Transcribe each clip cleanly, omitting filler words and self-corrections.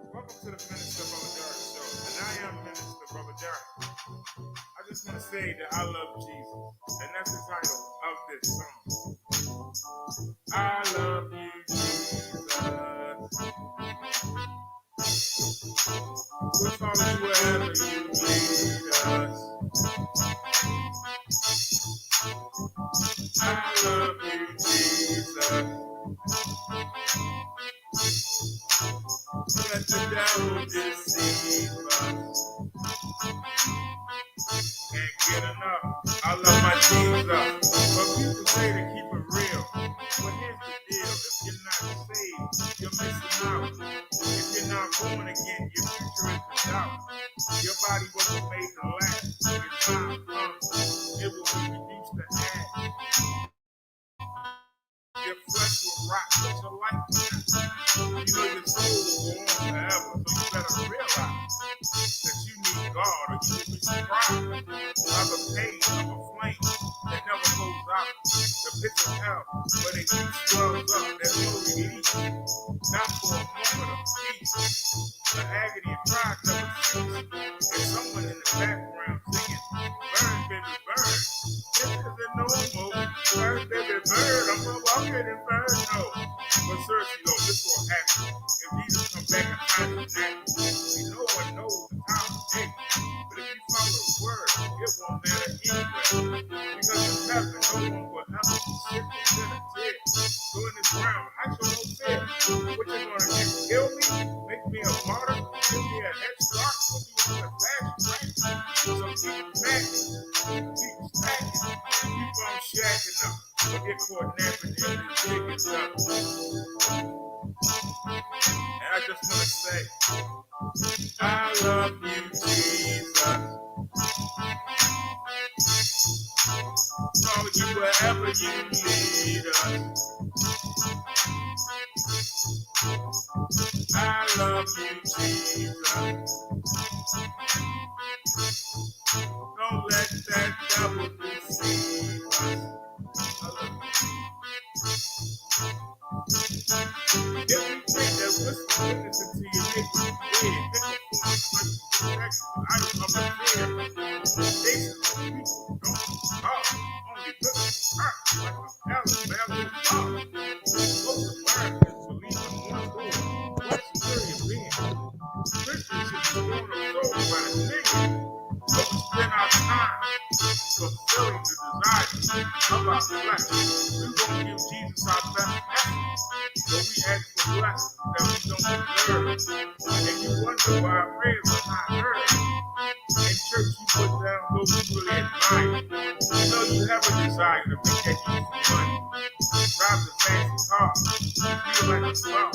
Welcome to the Minister Brother Derek Show. And I am Minister Brother Derek. I just want to say that I love Jesus. And that's the title of this song. I love you, Jesus. We'll follow you wherever you lead us. I love you, Jesus. Let the devil deceive us. Can't get enough. I love my Jesus. But people say to keep it real. But here's the deal. If you're not saved, you're missing out. If you're not born again, your future is in doubt. Your body wasn't made to last. When time comes, it will be reduced to ash. Your flesh will rot, but your life will not. You know your soul will go on forever, so you better realize that you need God, or you will be surprised by the pain of a flame that never goes out. The pit of hell, where the heat swells up, there's no relief. Not for a moment of peace. The agony and pride never cease. There's someone in the background singing, burn, baby, burn. This isn't normal. Burn, baby, burn. I'm gonna walk in and burn. No. But seriously, though, this will happen. If Jesus comes back and finds you naturally, no one knows the time of day. But if you follow the word, it won't matter anyway. Because in heaven, no one will ever be sick or sin or dead. So in this ground, I show no fear. What you gonna do? Kill me? Make me a martyr? Give me a head start? Put me on the fast track? So keep smacking. Keep smacking. Keep on shacking up. Don't get caught napping in the biggest up. And I just want to say, I love you, Jesus. Follow you wherever you lead us. I love you, Jesus. Don't let that devil deceive us. I love you. Everything that whispers witness into your neighbor's head, I don't understand. Nations of people don't talk. Only little hurt like a Alabama dog. Most Americans believe in one Lord. What's really being? Christians should be born of soul by the million. But we spend our time fulfilling the desires of our flesh. We won't give Jesus our best effort, but we ask for blessings that we don't deserve. And you wonder why our prayers are not heard. In church, you put down those you really admire. You know you have a desire to make that easy money. Drive the fancy car. You feel like a star.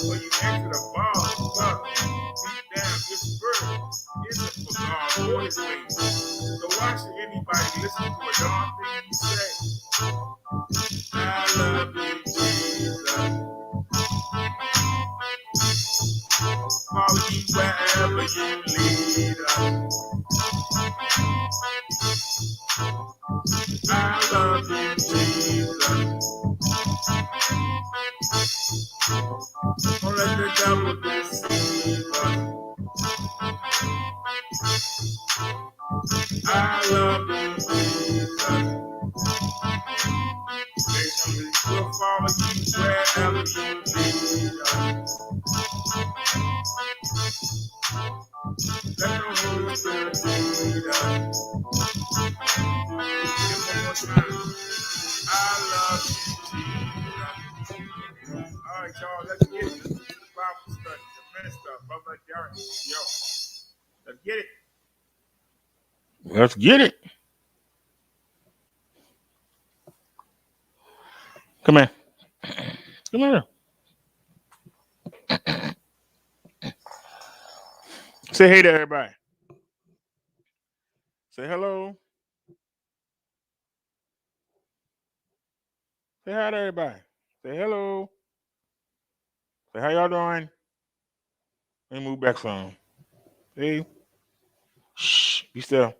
When you enter the bar or club, deep down your spirit isn't for God or His ways. So why should anybody listen to a darn thing you say? I love you, Jesus. Follow you wherever you lead us. I love you, Jesus. Don't let the devil deceive us. I love you, Jesus. We'll follow you wherever you lead us. Let the Holy Spirit lead us. One more time. I love you, Jesus. All right, y'all, let's get it. This is the Bible study. The minister, Brother Derek. Yo, let's get it. Let's get it. Come here. Come here. Say hey to everybody. Say hello. Say hi to everybody. Say hello. Say how y'all doing. Let me move back some. Hey. Shh. Be still.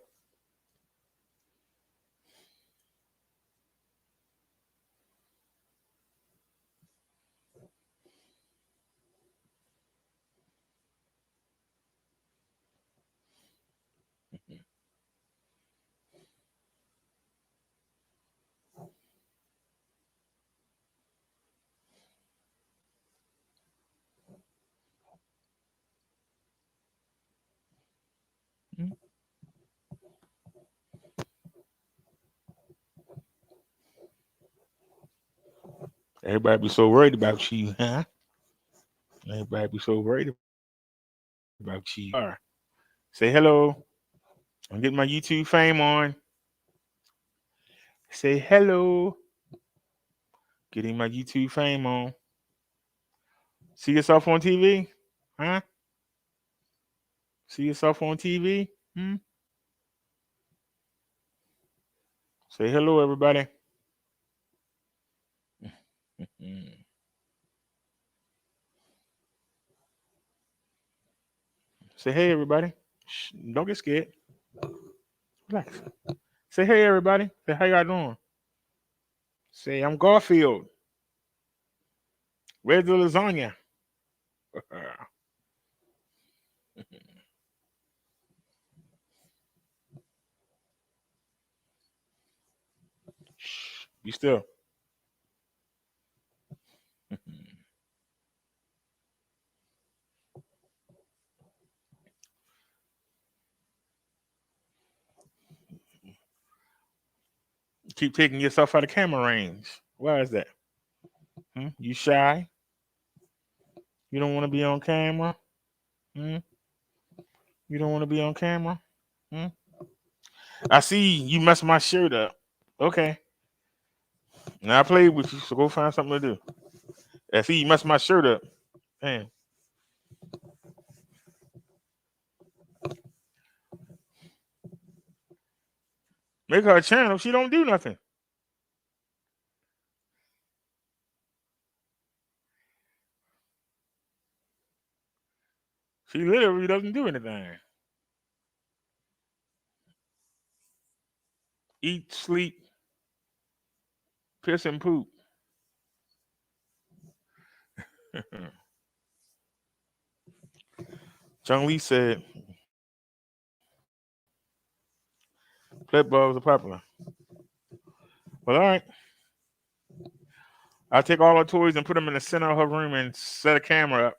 Everybody be so worried about you, huh? Everybody be so worried about you. Say hello. I'm getting my YouTube fame on. Say hello. Getting my YouTube fame on. See yourself on TV? Huh? See yourself on TV? Hmm? Say hello, everybody. Say hey, everybody. Shh, don't get scared. Relax. Say hey, everybody. Say how y'all doing. Say I'm Garfield. Where's the lasagna? Shh, be still. Keep taking yourself out of camera range. Why is that? You shy? You don't want to be on camera? Hmm? You don't want to be on camera? Hmm? I see you messed my shirt up. Okay. Now I played with you, so go find something to do. I see you messed my shirt up. Man, make her a channel. She don't do nothing. She literally doesn't do anything. Eat, sleep, piss, and poop. Chung Lee said, "Plet bulbs are popular." Well, all right. I'll take all her toys and put them in the center of her room and set a camera up.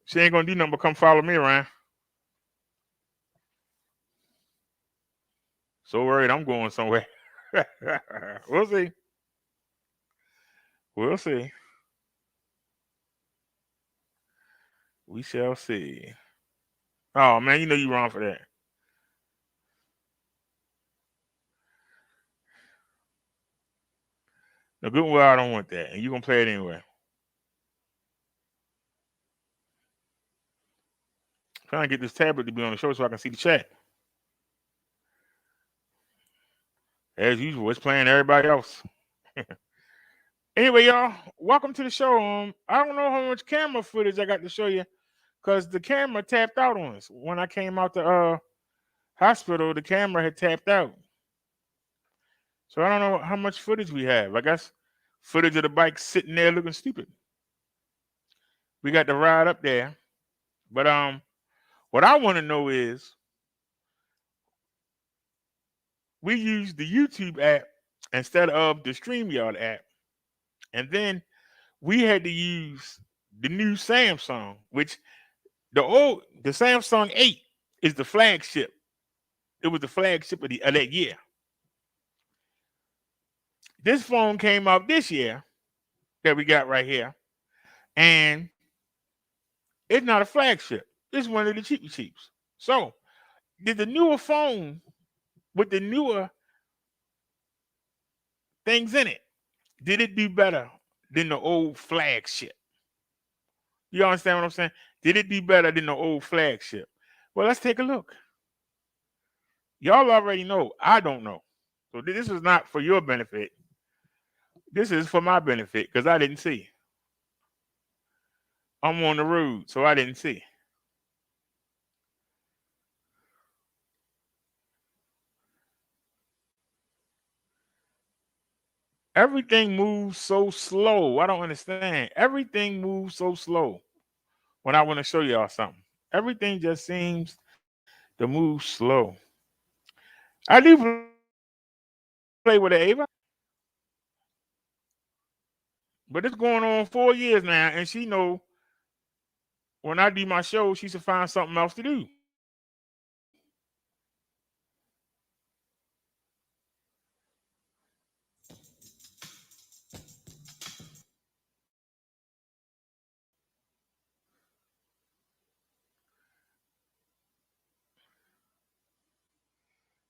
She ain't gonna do nothing but come follow me around. So worried I'm going somewhere. We'll see. We'll see. We shall see. Oh man, you know you wrong for that. The good well, I don't want that, and you gonna play it anyway. I'm trying to get this tablet to be on the show so I can see the chat. As usual, it's playing everybody else. Anyway, y'all, welcome to the show. I don't know how much camera footage I got to show you because the camera tapped out on us when I came out the hospital. The camera had tapped out, so I don't know how much footage we have. I guess footage of the bike sitting there looking stupid. We got the ride up there, but what I want to know is we use the YouTube app instead of the StreamYard app, and then we had to use the new Samsung, which the Samsung 8 is the flagship. It was the flagship of that year. This phone came out this year that we got right here, and it's not a flagship. It's one of the cheapy cheaps. So, did the newer phone with the newer things in it, did it do better than the old flagship? You understand what I'm saying? Did it do better than the old flagship? Well, let's take a look. Y'all already know. I don't know. So this is not for your benefit. This is for my benefit because I didn't see. I'm on the road, so I didn't see. Everything moves so slow. I don't understand. Everything moves so slow when I want to show y'all something. Everything just seems to move slow. I do play with the Ava, but it's going on 4 years now, and she know when I do my show, she should find something else to do.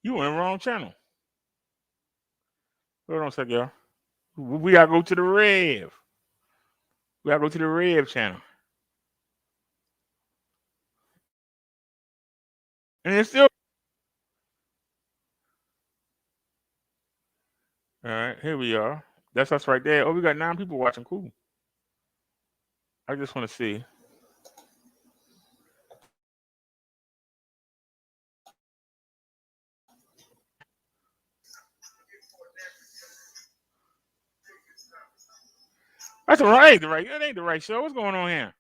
You on the wrong channel. Hold on a sec, y'all. We gotta go to the Rev. We gotta go to the Rev channel. And it's still all right. Here we are. That's us right there. Oh, we got 9 people watching. Cool. I just want to see. That's all right. That ain't the right show. What's going on here?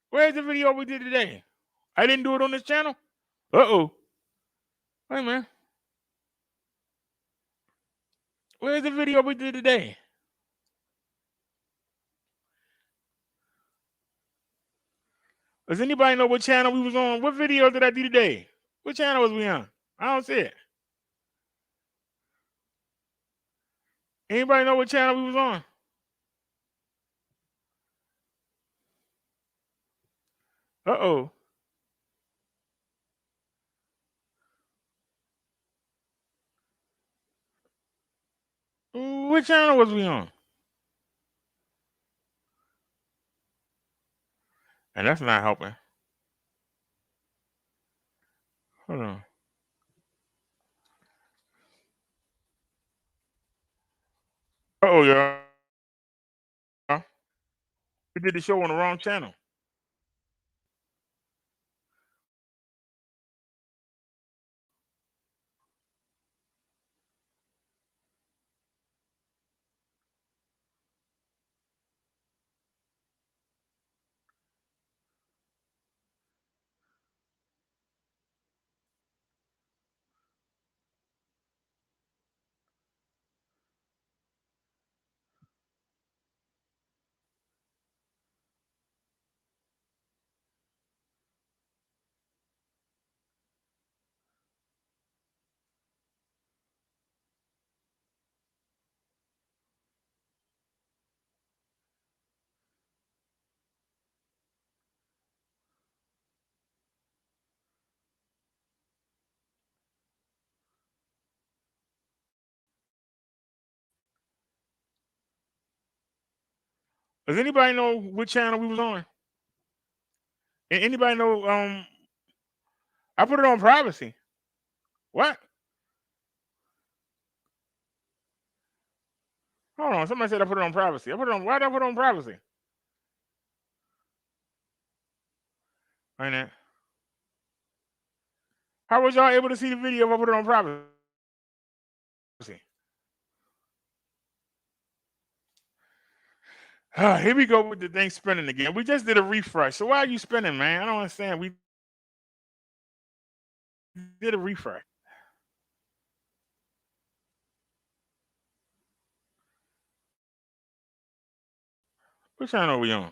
Where's the video we did today? I didn't do it on this channel. Uh-oh. Wait a minute. Where's the video we did today? Does anybody know what channel we was on? What video did I do today? What channel was we on? I don't see it. Anybody know what channel we was on? Uh-oh. What channel was we on? And that's not helping. Hold on. Uh-oh, y'all. We did the show on the wrong channel. Does anybody know what channel we was on? And anybody know I put it on privacy. What? Hold on. Somebody said I put it on privacy. Why did I put it on privacy? Ain't it? How was y'all able to see the video if I put it on privacy? Here we go with the thing spinning again. We just did a refresh. So why are you spinning, man? I don't understand. We did a refresh. What channel are we on?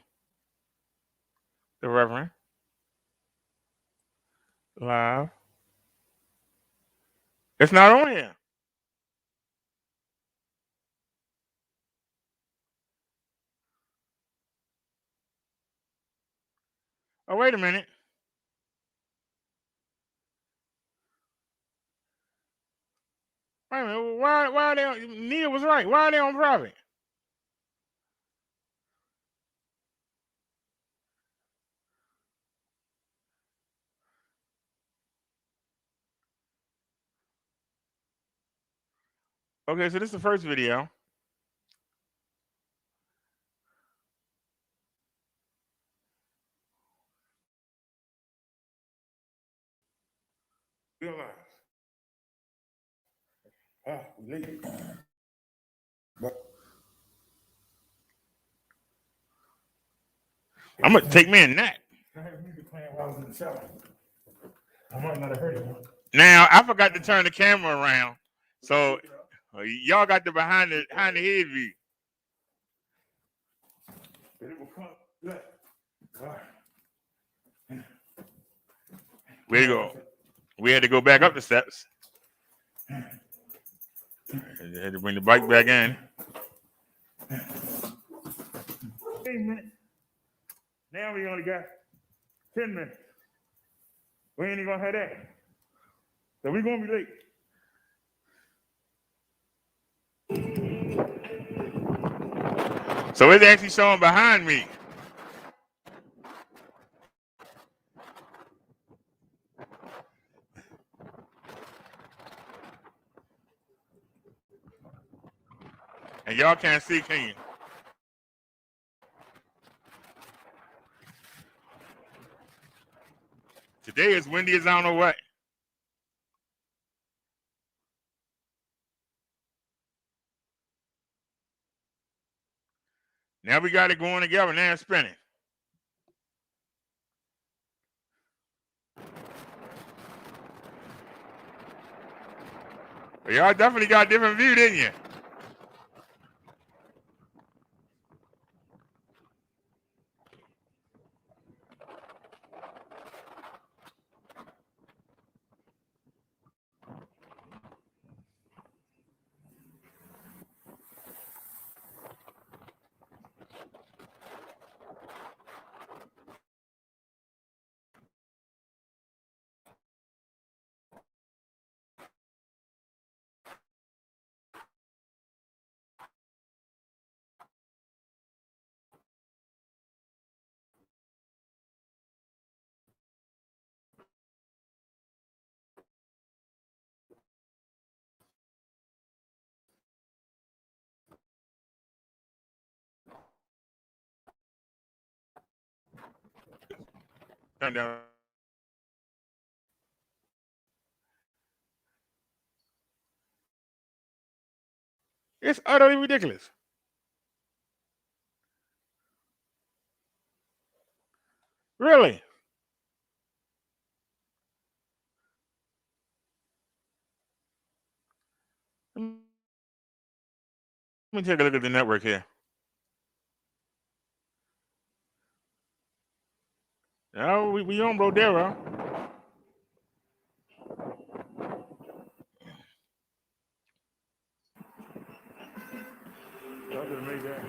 The Reverend. Live. It's not on here. Oh, wait a minute. Wait a minute. Why are they on? Nia was right. Why are they on private? Okay, so this is the first video. Real life. We late. I'm gonna take me a nap. I had music playing while I was in the shower. I might not have heard it. Now I forgot to turn the camera around, so y'all got the behind the head view. It will come. Look. All right. Where you go? We had to go back up the steps. Had to bring the bike back in. 15 minutes. Now we only got 10 minutes. We ain't even gonna have that. So we're gonna be late. So it's actually showing behind me. And y'all can't see, can you? Today is windy as I don't know what. Now we got it going together. Now it's spinning. But y'all definitely got a different view, didn't you? Turn down. It's utterly ridiculous. Really? Let me take a look at the network here. No, we on Brodero. Y'all could have made that.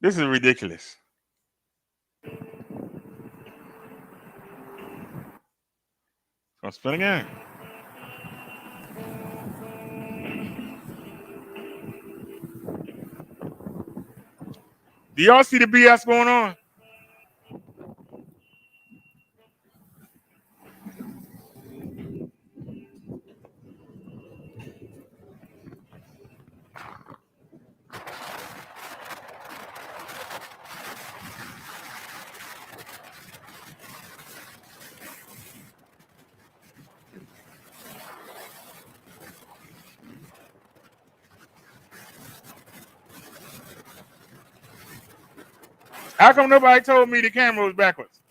This is ridiculous. Gonna spin again. Do y'all see the BS going on? How come nobody told me the camera was backwards?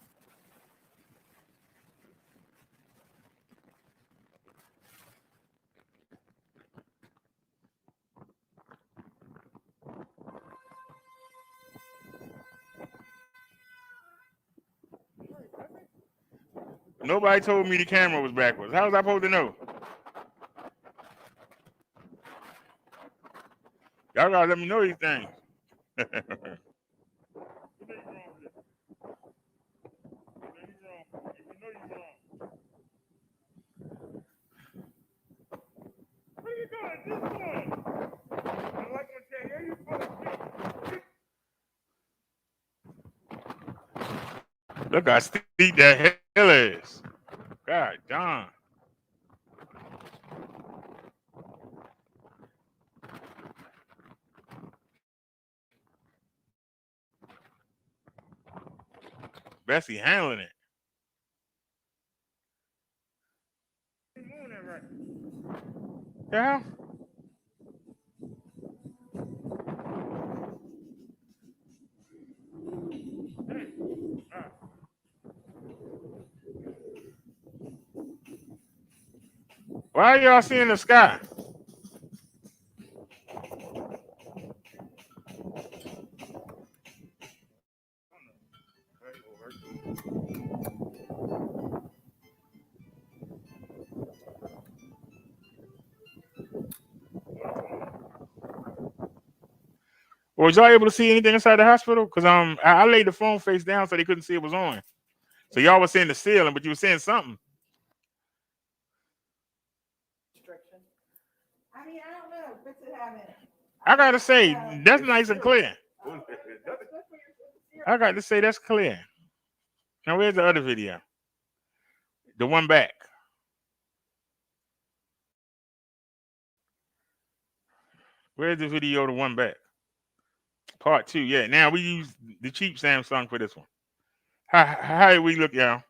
Nobody told me the camera was backwards. How was I supposed to know? Y'all gotta let me know these things. Look how steep that hill is. God darn. Bessie handling it. Yeah. Why are y'all seeing the sky? Was y'all able to see anything inside the hospital? Because I laid the phone face down so they couldn't see it was on. So y'all was seeing the ceiling, but you were saying something. I mean, I don't know. What's it having? I gotta say, that's nice and clear. I got to say that's clear. Now where's the other video? The one back. Where's the video? The one back. Part 2. Yeah. Now we use the cheap Samsung for this one. How do we look, y'all?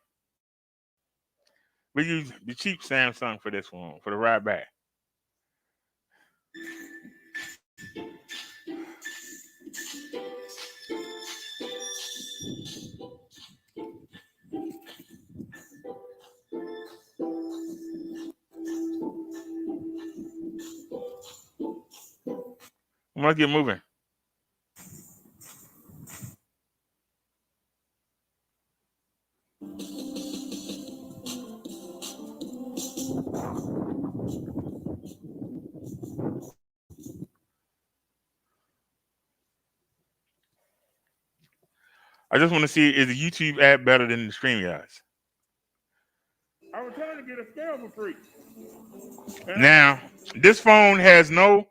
We use the cheap Samsung for this one, for the ride back. Let's get moving. I just want to see, is the YouTube app better than the StreamYards? I was trying to get a scale for free. Now, this phone has no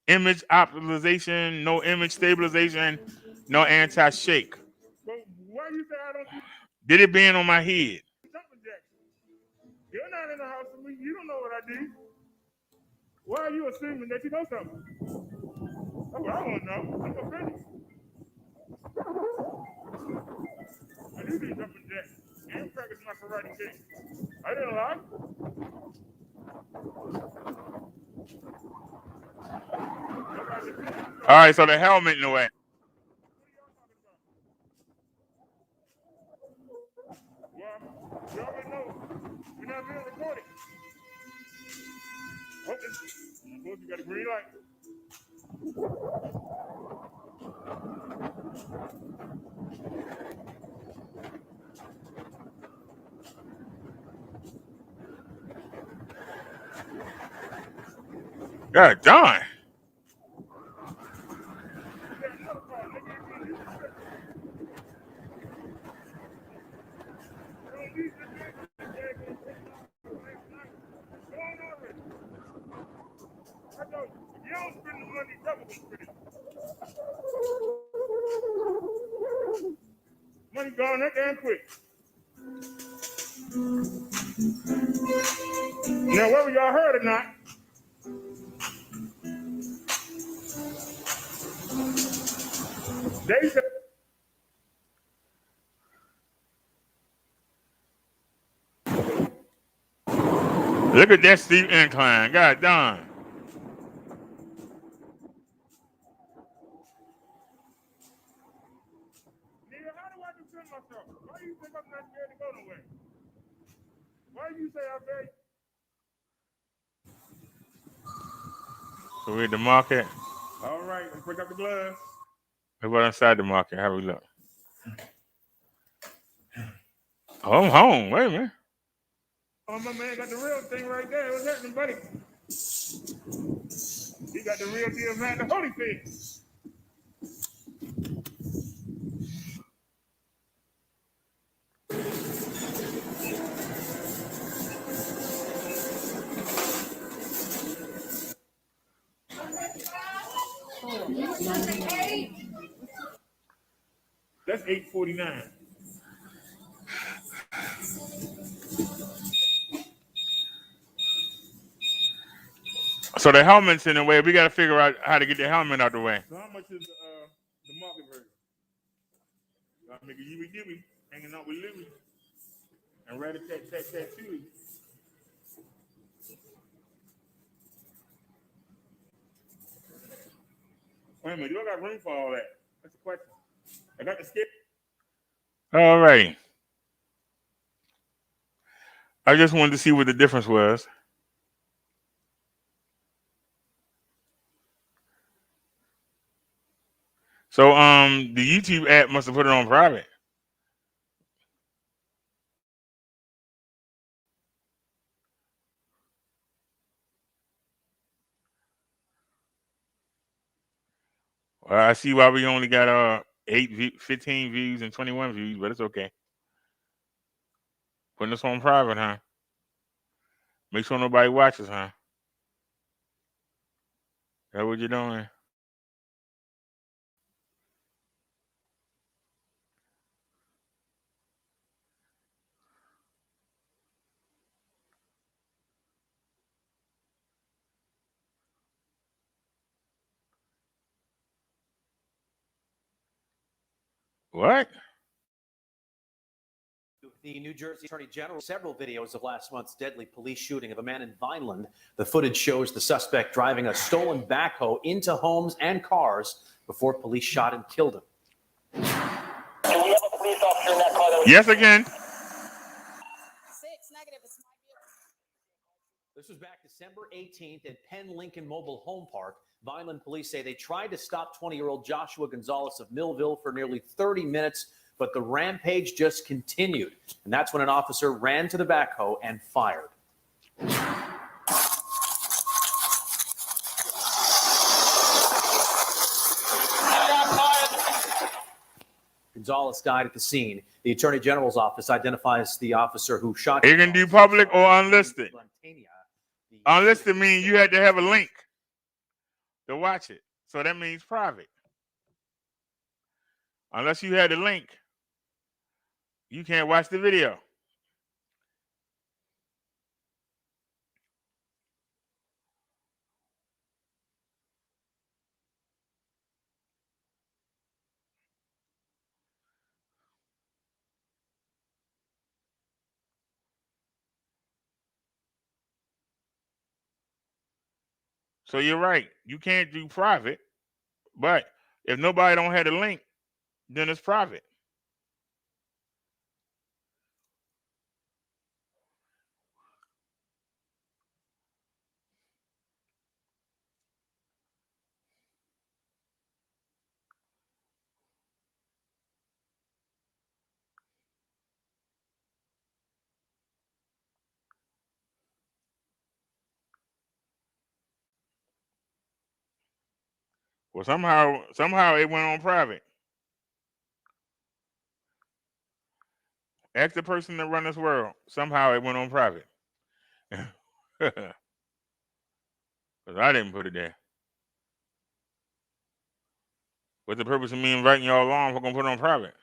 image optimization, no image stabilization, no anti-shake. But why you say I don't do Did it being on my head? jumping jacks? You're not in the house with me. You don't know what I did. Why are you assuming that you know something? That's what I want to know. I'm offended. I do these jumping jacks and practice my karate kick. I didn't lie. All right, so the helmet in the way. Well, you already know we're not being recorded. Okay. You got a green light. God darn. Money gone that damn quick. Now, whether y'all heard or not, they said. Look at that steep incline. God darn. Nigga, how do I defend myself? Why do you think I'm not scared to go nowhere? Why do you say I'm very... So we're at the market. All right, let's break up the gloves. We're right inside the market. How we look? Oh, I'm home. Wait a minute. Oh, my man got the real thing right there. What's happening, buddy? He got the real deal, man. The holy thing. That's $8.49. So the helmet's in the way. We got to figure out how to get the helmet out the way. So how much is the market version? Gotta make a yibby hanging out with Louie and rat-a-tat-tat-tat-too. Wait a minute, do I got room for all that? That's the question. I got the skip. All right. I just wanted to see what the difference was. So the YouTube app must have put it on private. I see why we only got 15 views and 21 views, but it's okay. Putting this on private, huh? Make sure nobody watches, huh? That what you're doing? What? The New Jersey Attorney General, several videos of last month's deadly police shooting of a man in Vineland. The footage shows the suspect driving a stolen backhoe into homes and cars before police shot and killed him. Do we have a police officer in that car? Yes, again. 6 negative. It's my vehicle. This was back December 18th at Penn Lincoln Mobile Home Park. Vineland police say they tried to stop 20-year-old Joshua Gonzalez of Millville for nearly 30 minutes, but the rampage just continued. And that's when an officer ran to the backhoe and fired. Gonzalez died at the scene. The Attorney General's office identifies the officer who shot. You can do public or unlisted. Unlisted means you had to have a link to watch it. So that means private. Unless you had a link, you can't watch the video. So you're right. You can't do private, but if nobody don't have a link, then it's private. Well, somehow it went on private. Ask the person that run this world. Somehow it went on private. Because I didn't put it there. What's the purpose of me inviting y'all along if we're going to put it on private?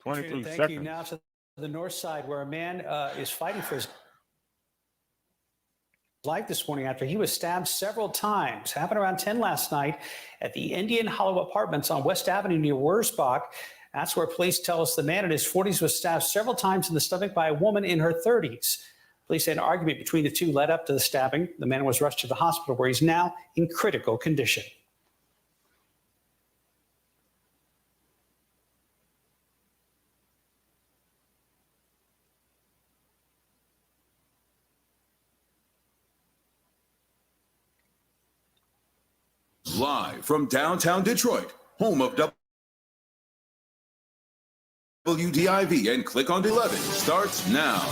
Thank 23 seconds. you. Now to the north side, where a man is fighting for his life this morning after he was stabbed several times. Happened around 10 last night at the Indian Hollow Apartments on West Avenue near Wurzbach. That's where police tell us the man in his 40s was stabbed several times in the stomach by a woman in her 30s. Police say an argument between the two led up to the stabbing. The man was rushed to the hospital where he's now in critical condition. Live from downtown Detroit, home of WDIV and Click on 11 starts now.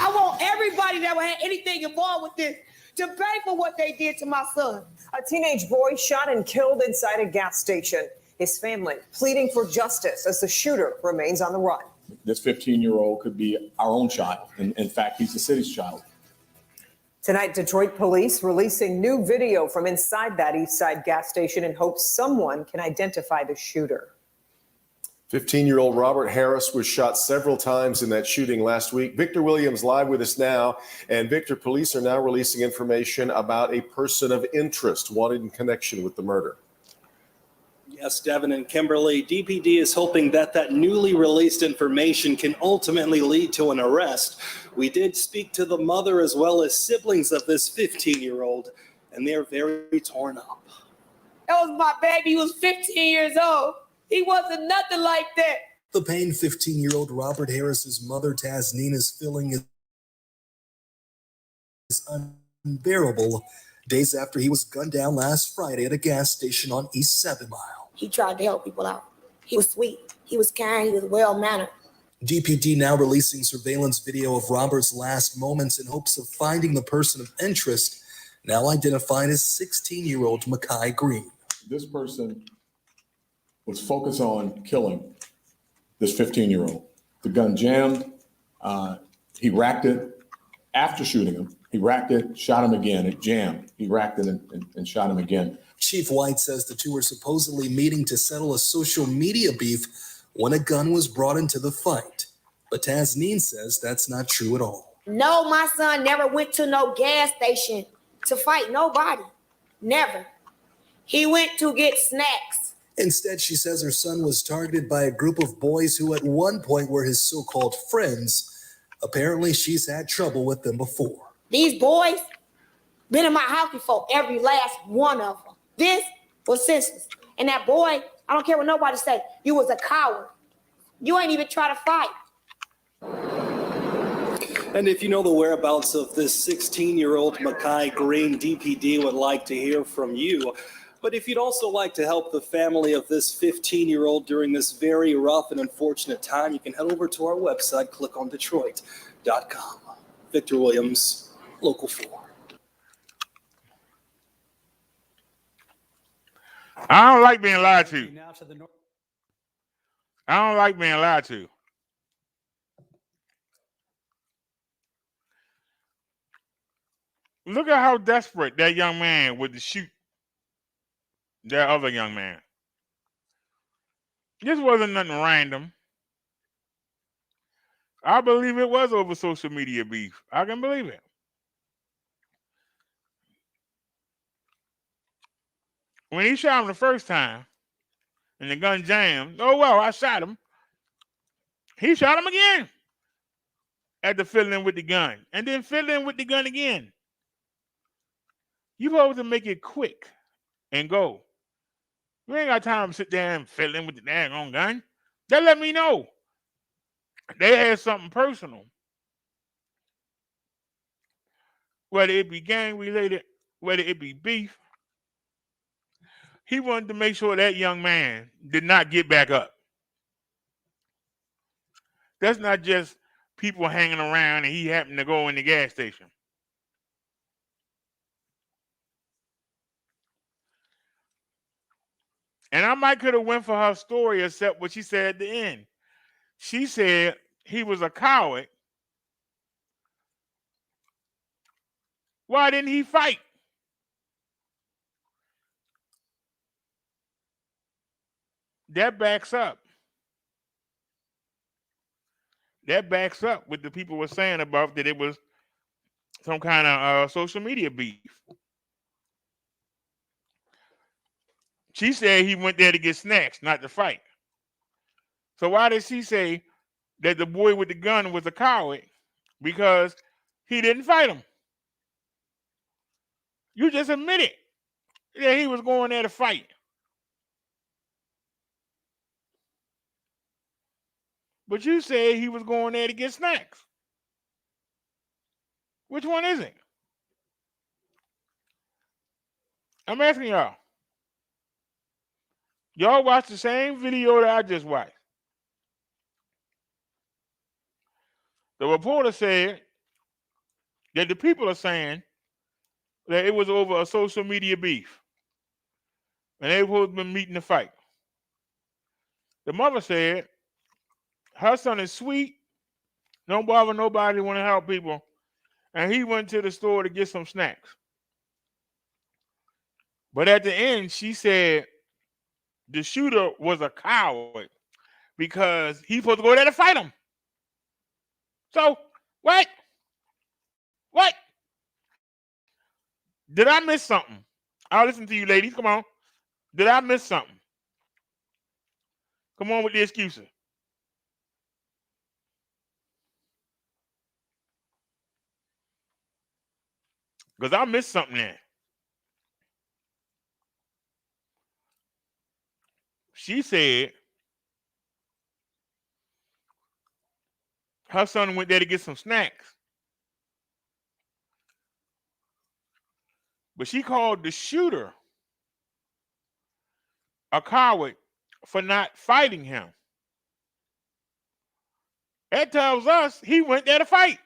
I want everybody that had anything involved with this to pay for what they did to my son. A teenage boy shot and killed inside a gas station. His family pleading for justice as the shooter remains on the run. This 15-year-old could be our own child. In fact, he's the city's child. Tonight, Detroit police releasing new video from inside that East Side gas station in hopes someone can identify the shooter. 15-year-old Robert Harris was shot several times in that shooting last week. Victor Williams live with us now. And Victor, police are now releasing information about a person of interest wanted in connection with the murder. Yes, Devin and Kimberly, DPD is hoping that newly released information can ultimately lead to an arrest. We did speak to the mother as well as siblings of this 15-year-old, and they're very torn up. That was my baby. He was 15 years old. He wasn't nothing like that. The pain 15-year-old Robert Harris's mother, Tasneen, is feeling is unbearable days after he was gunned down last Friday at a gas station on East 7 Mile. He tried to help people out. He was sweet. He was kind. He was well-mannered. DPD now releasing surveillance video of Robert's last moments in hopes of finding the person of interest, now identified as 16-year-old Makai Green. This person was focused on killing this 15-year-old. The gun jammed. He racked it after shooting him. He racked it, shot him again. It jammed. He racked it and shot him again. Chief White says the two were supposedly meeting to settle a social media beef when a gun was brought into the fight. But Tasneen says that's not true at all. No, my son never went to no gas station to fight nobody. Never. He went to get snacks. Instead, she says her son was targeted by a group of boys who at one point were his so-called friends. Apparently, she's had trouble with them before. These boys been in my house before, every last one of them. This was senseless. And that boy, I don't care what nobody say, you was a coward. You ain't even try to fight. And if you know the whereabouts of this 16-year-old Makai Green, DPD would like to hear from you. But if you'd also like to help the family of this 15-year-old during this very rough and unfortunate time, you can head over to our website, clickondetroit.com. Victor Williams, Local 4. I don't like being lied to. Now to the north. I don't like being lied to. Look at how desperate that young man was to shoot that other young man. This wasn't nothing random. I believe it was over social media beef. I can believe it. When he shot him the first time and the gun jammed, oh, well, I shot him. He shot him again after fiddling with the gun and then fiddling with the gun again. You're supposed to make it quick and go. You ain't got time to sit there and fiddling with the daggone gun. That let me know they had something personal. Whether it be gang related, whether it be beef. He wanted to make sure that young man did not get back up. That's not just people hanging around and he happened to go in the gas station. And I might could have went for her story except what she said at the end. She said he was a coward. Why didn't he fight? That backs up. That backs up what the people were saying about that it was some kind of social media beef. She said he went there to get snacks, not to fight. So why did she say that the boy with the gun was a coward? Because he didn't fight him. You just admitted that he was going there to fight. But you said he was going there to get snacks. Which one is it? I'm asking y'all. Y'all watch the same video that I just watched. The reporter said that the people are saying that it was over a social media beef. And they would have been meeting to fight. The mother said her son is sweet, don't bother nobody, want to help people. And he went to the store to get some snacks. But at the end, she said the shooter was a coward because he's supposed to go there to fight him. So, what? What? Did I miss something? I'll listen to you, ladies. Come on. Did I miss something? Come on with the excuses. Because I missed something there. She said her son went there to get some snacks. But she called the shooter a coward for not fighting him. That tells us he went there to fight.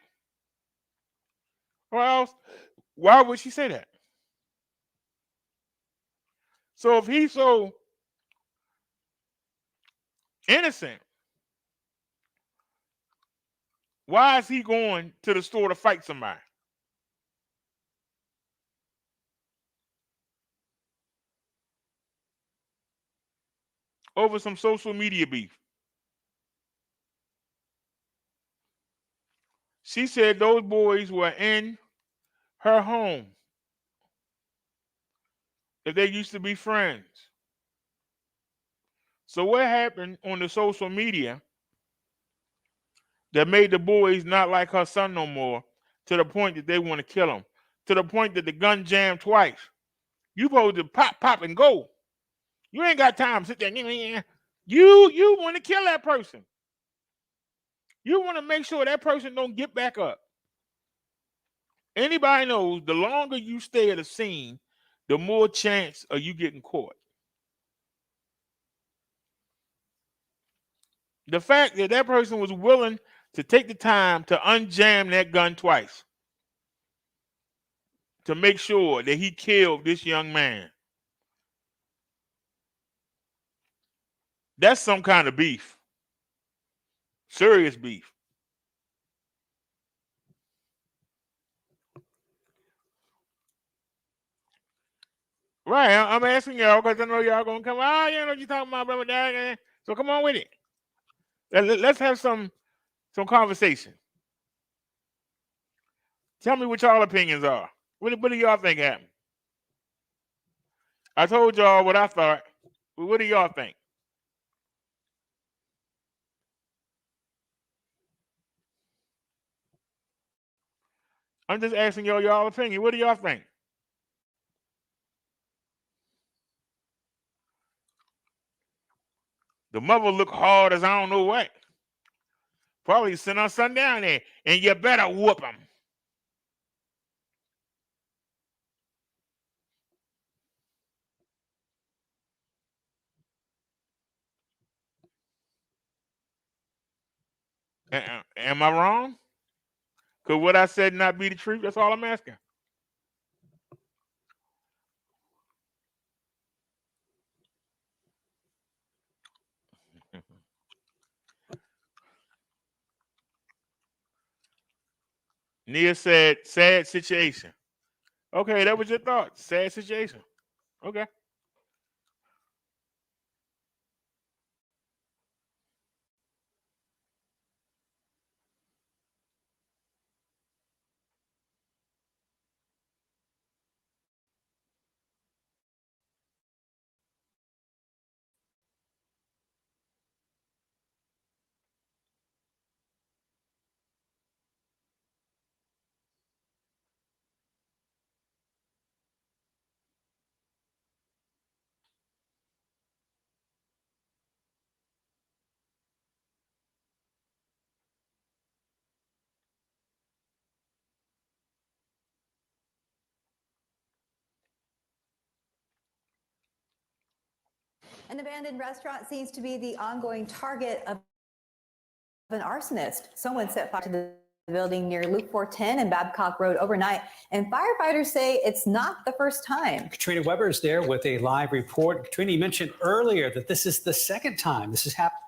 Or else, why would she say that? So if he's so innocent, why is he going to the store to fight somebody? Over some social media beef. She said those boys were in her home. That they used to be friends. So what happened on the social media that made the boys not like her son no more, to the point that they want to kill him, to the point that the gun jammed twice? You supposed to pop, and go. You ain't got time to sit there. You want to kill that person. You want to make sure that person don't get back up. Anybody knows the longer you stay at a scene, the more chance of you getting caught. The fact that that person was willing to take the time to unjam that gun twice to make sure that he killed this young man. That's some kind of beef. Serious beef. Right, I'm asking y'all because I know y'all gonna come. Oh, you know what you talking about, brother dad. So come on with it. Let's have some conversation. Tell me what y'all opinions are. What do y'all think happened? I told y'all what I thought. But what do y'all think? I'm just asking y'all opinion. What do y'all think? The mother look hard as I don't know what. Probably send her son down there, and you better whoop him. Am I wrong? Could what I said not be the truth? That's all I'm asking. Nia said, sad situation. Okay, that was your thought. Sad situation. Okay. An abandoned restaurant seems to be the ongoing target of an arsonist. Someone set fire to the building near Loop 410 and Babcock Road overnight, and firefighters say it's not the first time. Katrina Weber is there with a live report. Katrina, you mentioned earlier that this is the second time this has happened.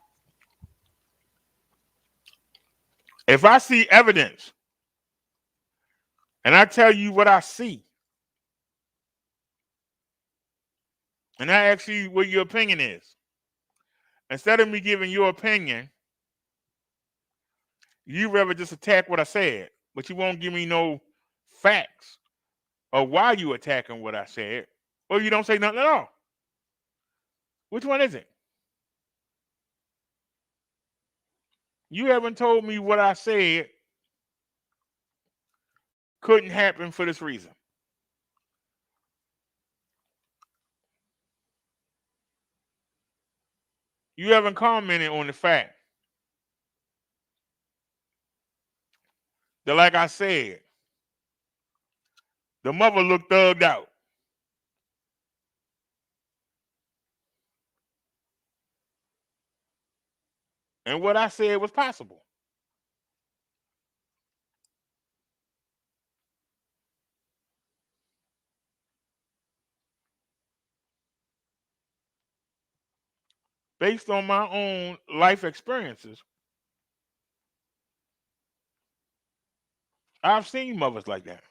If I see evidence and I tell you what I see, and I ask you what your opinion is, instead of me giving your opinion, you rather just attack what I said, but you won't give me no facts of why you attacking what I said, or you don't say nothing at all. Which one is it? You haven't told me what I said couldn't happen for this reason. You haven't commented on the fact that, like I said, the mother looked thugged out. And what I said was possible. Based on my own life experiences, I've seen mothers like that.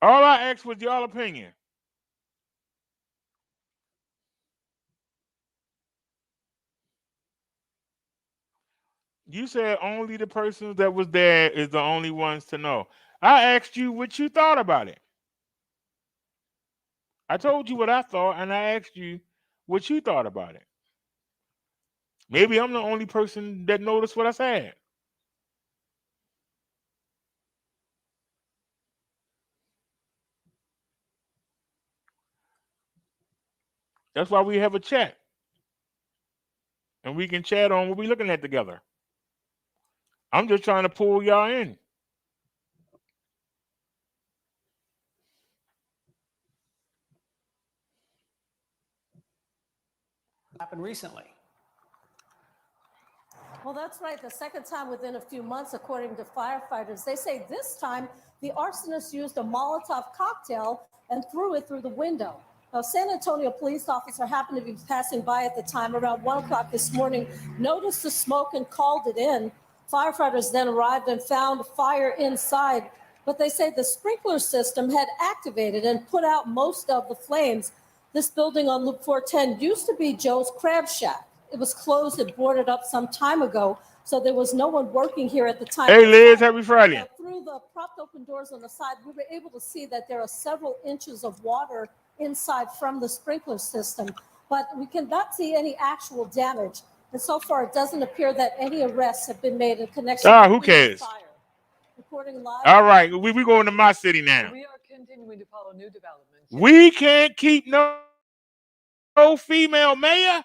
All I asked was y'all opinion. You said only the person that was there is the only ones to know. I asked you what you thought about it. I told you what I thought, and I asked you what you thought about it. Maybe I'm the only person that noticed what I said. That's why we have a chat. And we can chat on what we're looking at together. I'm just trying to pull y'all in. Happened recently. Well, that's right. The second time within a few months, according to firefighters. They say this time the arsonist used a Molotov cocktail and threw it through the window. A San Antonio police officer happened to be passing by at the time around 1 o'clock this morning, noticed the smoke and called it in. Firefighters then arrived and found fire inside, but they say the sprinkler system had activated and put out most of the flames. This building on Loop 410 used to be Joe's Crab Shack. It was closed and boarded up some time ago, so there was no one working here at the time. Hey, Liz, happy Friday. Through the propped open doors on the side, we were able to see that there are several inches of water inside from the sprinkler system, but we cannot see any actual damage. And so far, it doesn't appear that any arrests have been made in connection who with cares? the fire. Reporting live. All right, we going to my city now. We are continuing to follow new developments. We can't keep no female mayor.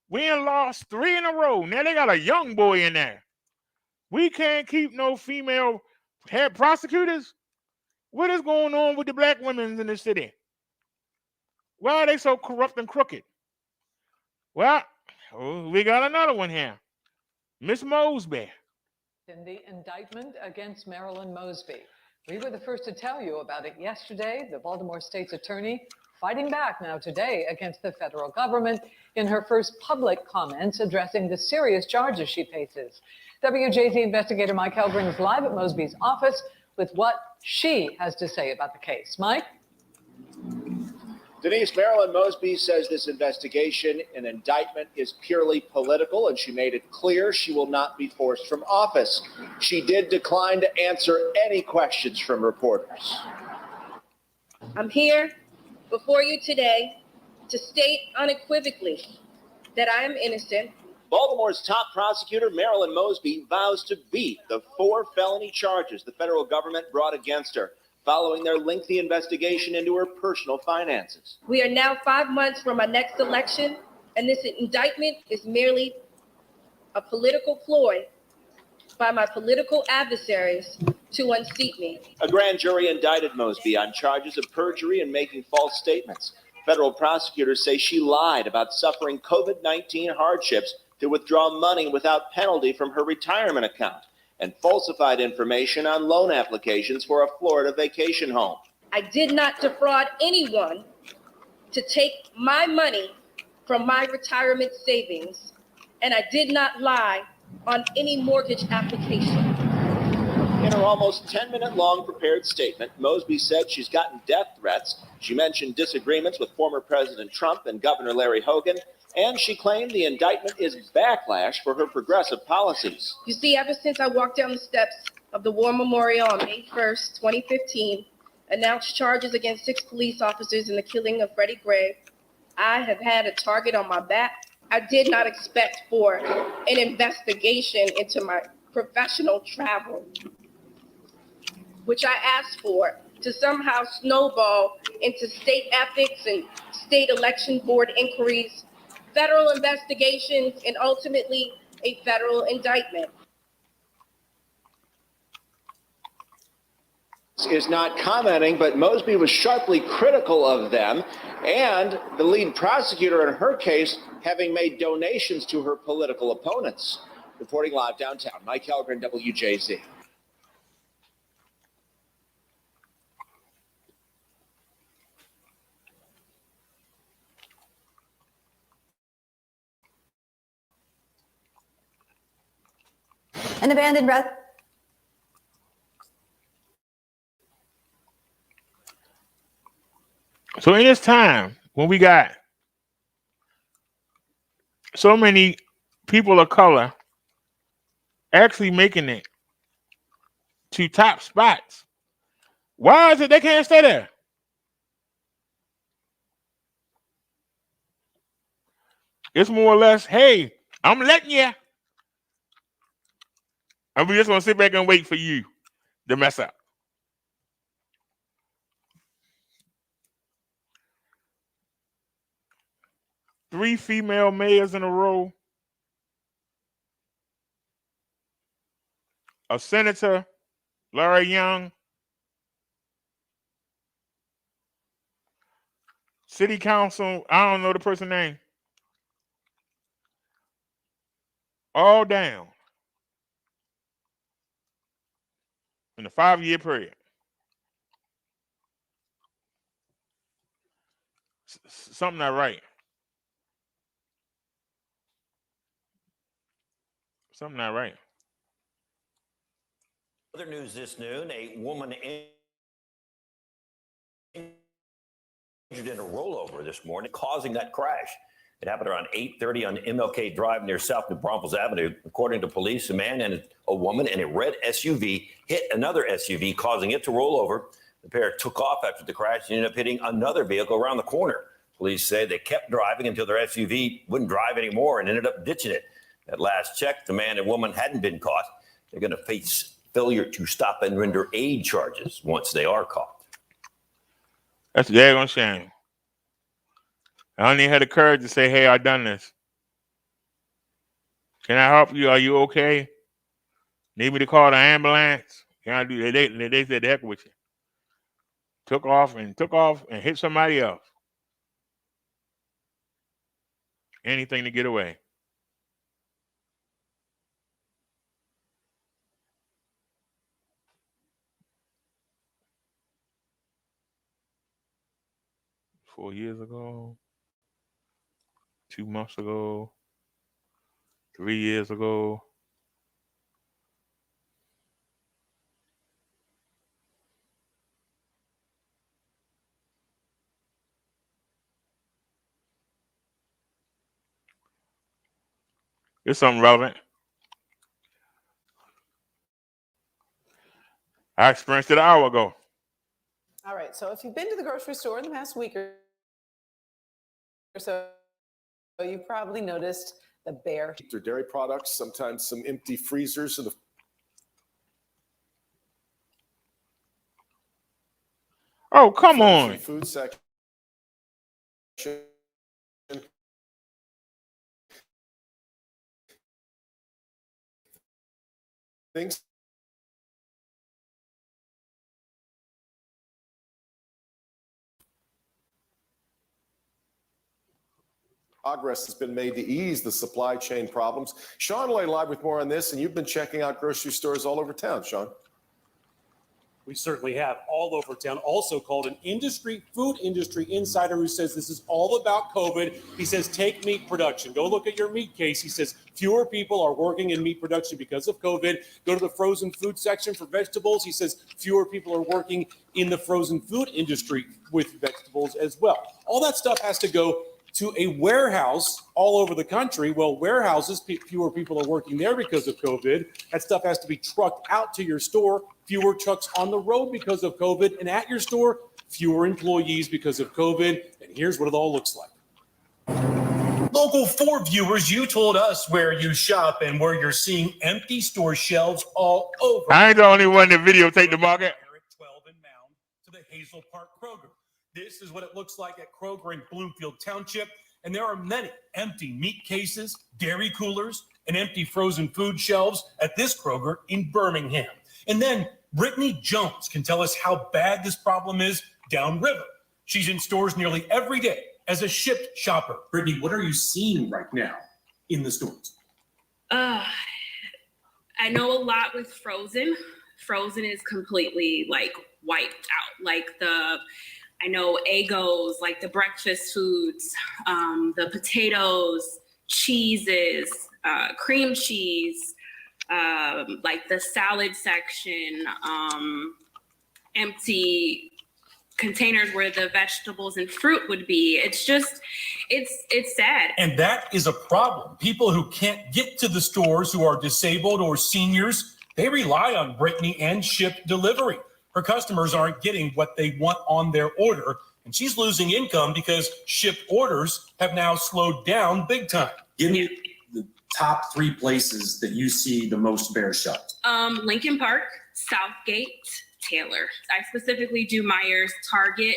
We ain't lost 3 in a row. Now they got a young boy in there. We can't keep no female head prosecutors. What is going on with the black women in the city? Why are they so corrupt and crooked? Well, we got another one here. Miss Mosby. In the indictment against Marilyn Mosby. We were the first to tell you about it yesterday. The Baltimore State's attorney fighting back now today against the federal government in her first public comments addressing the serious charges she faces. WJZ investigator Mike Helgren is live at Mosby's office with what she has to say about the case. Mike? Denise, Marilyn Mosby says this investigation and indictment is purely political, and she made it clear she will not be forced from office. She did decline to answer any questions from reporters. I'm here before you today to state unequivocally that I am innocent. Baltimore's top prosecutor, Marilyn Mosby, vows to beat the 4 felony charges the federal government brought against her following their lengthy investigation into her personal finances. We are now 5 months from our next election, and this indictment is merely a political ploy by my political adversaries to unseat me. A grand jury indicted Mosby on charges of perjury and making false statements. Federal prosecutors say she lied about suffering COVID-19 hardships to withdraw money without penalty from her retirement account and falsified information on loan applications for a Florida vacation home. I did not defraud anyone to take my money from my retirement savings, and I did not lie on any mortgage application. In her almost 10-minute long prepared statement, Mosby said she's gotten death threats. She mentioned disagreements with former President Trump and Governor Larry Hogan And she claimed the indictment is backlash for her progressive policies. You see, ever since I walked down the steps of the War Memorial on May 1st, 2015, announced charges against 6 police officers in the killing of Freddie Gray, I have had a target on my back. I did not expect for an investigation into my professional travel, which I asked for, to somehow snowball into state ethics and state election board inquiries, federal investigations, and ultimately a federal indictment. Is not commenting, but Mosby was sharply critical of them and the lead prosecutor in her case having made donations to her political opponents. Reporting live downtown, Mike Helgren, WJZ. An abandoned So in this time, when we got so many people of color actually making it to top spots, why is it they can't stay there? It's more or less, hey, I'm letting you. And we just gonna sit back and wait for you to mess up. Three female mayors in a row. A senator, Larry Young. City council, I don't know the person's name. All down in a 5-year period. Something not right. Something not right. Other news this noon, a woman injured in a rollover this morning, causing that crash. It happened around 8:30 on MLK Drive near South New Braunfels Avenue. According to police, a man and a woman in a red SUV hit another SUV, causing it to roll over. The pair took off after the crash and ended up hitting another vehicle around the corner. Police say they kept driving until their SUV wouldn't drive anymore and ended up ditching it. At last check, the man and woman hadn't been caught. They're going to face failure to stop and render aid charges once they are caught. That's a daggone shame. I only had the courage to say, hey, I done this. Can I help you? Are you okay? Need me to call the ambulance? Can I do that? They said, the heck with you. Took off and hit somebody else. Anything to get away. Four years ago. 2 months ago, 3 years ago. It's something relevant. I experienced it an hour ago. All right, so if you've been to the grocery store in the past week or so, you've probably noticed the bare. Their dairy products, sometimes some empty freezers. And oh, come on. Food section. Things. Progress has been made to ease the supply chain problems. Sean Lay live with more on this, and you've been checking out grocery stores all over town, Sean. We certainly have, all over town. Also called an food industry insider who says this is all about COVID. He says, take meat production. Go look at your meat case. He says fewer people are working in meat production because of COVID. Go to the frozen food section for vegetables. He says fewer people are working in the frozen food industry with vegetables as well. All that stuff has to go to a warehouse all over the country. Well, warehouses, fewer people are working there because of COVID. That stuff has to be trucked out to your store. Fewer trucks on the road because of COVID. And at your store, fewer employees because of COVID. And here's what it all looks like. Local 4 viewers, you told us where you shop and where you're seeing empty store shelves all over. I ain't the only one that videotape the market. Eric 12 and Mound to the Hazel Park Kroger. This is what it looks like at Kroger in Bloomfield Township. And there are many empty meat cases, dairy coolers, and empty frozen food shelves at this Kroger in Birmingham. And then Brittany Jones can tell us how bad this problem is downriver. She's in stores nearly every day as a Shipt shopper. Brittany, what are you seeing right now in the stores? I know a lot with frozen. Frozen is completely like wiped out. Like I know Eggos, like the breakfast foods, the potatoes, cheeses, cream cheese, like the salad section, empty containers where the vegetables and fruit would be. It's just, it's sad. And that is a problem. People who can't get to the stores, who are disabled or seniors, they rely on Brittany and Shipt delivery. Her customers aren't getting what they want on their order, and she's losing income because Shipt orders have now slowed down big time. Give me the top 3 places that you see the most bear shut. Lincoln Park, Southgate, Taylor. I specifically do Myers, Target.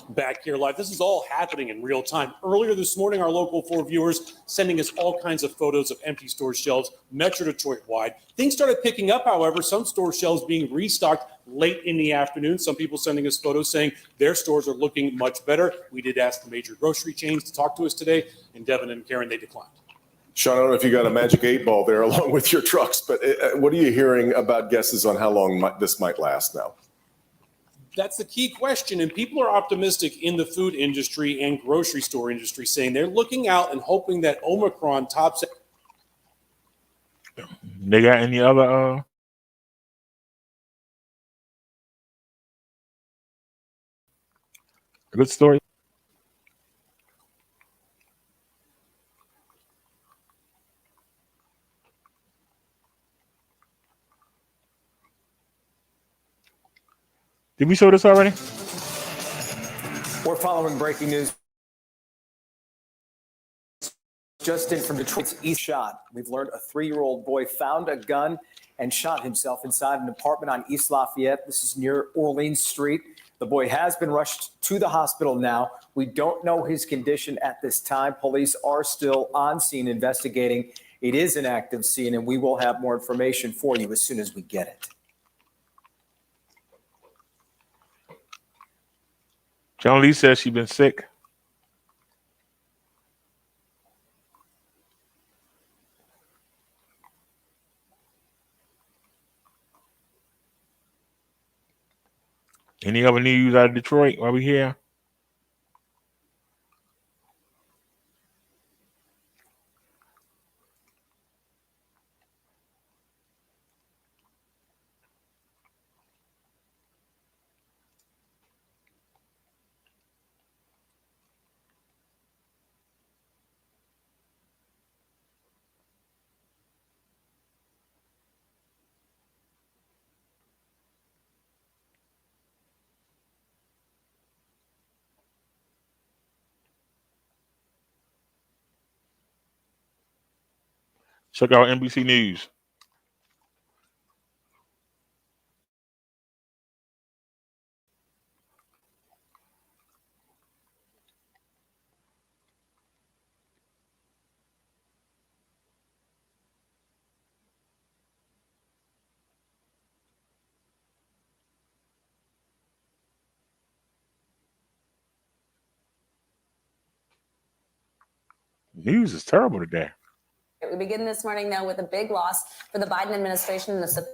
Back here live. This is all happening in real time. Earlier this morning, our local 4 viewers sending us all kinds of photos of empty store shelves, Metro Detroit wide. Things started picking up, however, some store shelves being restocked late in the afternoon. Some people sending us photos saying their stores are looking much better. We did ask the major grocery chains to talk to us today, and Devin and Karen, they declined. Sean, I don't know if you got a magic 8 ball there along with your trucks, but what are you hearing about guesses on how long this might last now? That's the key question, and people are optimistic in the food industry and grocery store industry, saying they're looking out and hoping that Omicron tops. They got any other good story? Did we show this already? We're following breaking news. Just in from Detroit's East shot. We've learned a 3-year-old boy found a gun and shot himself inside an apartment on East Lafayette. This is near Orleans Street. The boy has been rushed to the hospital now. We don't know his condition at this time. Police are still on scene investigating. It is an active scene, and we will have more information for you as soon as we get it. John Lee says she's been sick. Any other news out of Detroit while we're here? Check out NBC News. News is terrible today. We begin this morning, though, with a big loss for the Biden administration in the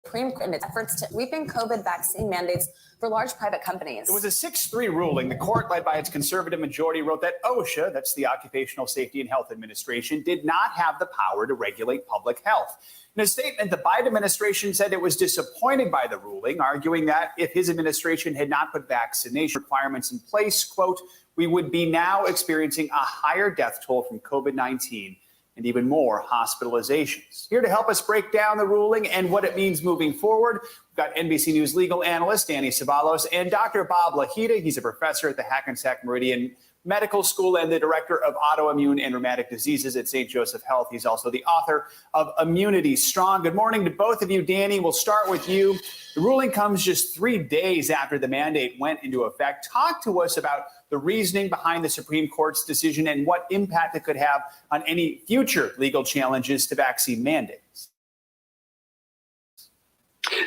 Supreme Court in its efforts to sweeping COVID vaccine mandates for large private companies. It was a 6-3 ruling. The court, led by its conservative majority, wrote that OSHA, that's the Occupational Safety and Health Administration, did not have the power to regulate public health. In a statement, the Biden administration said it was disappointed by the ruling, arguing that if his administration had not put vaccination requirements in place, quote, we would be now experiencing a higher death toll from COVID-19 and even more hospitalizations. Here to help us break down the ruling and what it means moving forward, we've got NBC News legal analyst Danny Ceballos and Dr. Bob Lahita. He's a professor at the Hackensack Meridian Medical School and the director of autoimmune and rheumatic diseases at St. Joseph Health. He's also the author of Immunity Strong. Good morning to both of you. Danny, we'll start with you. The ruling comes just 3 days after the mandate went into effect. Talk to us about the reasoning behind the Supreme Court's decision and what impact it could have on any future legal challenges to vaccine mandates.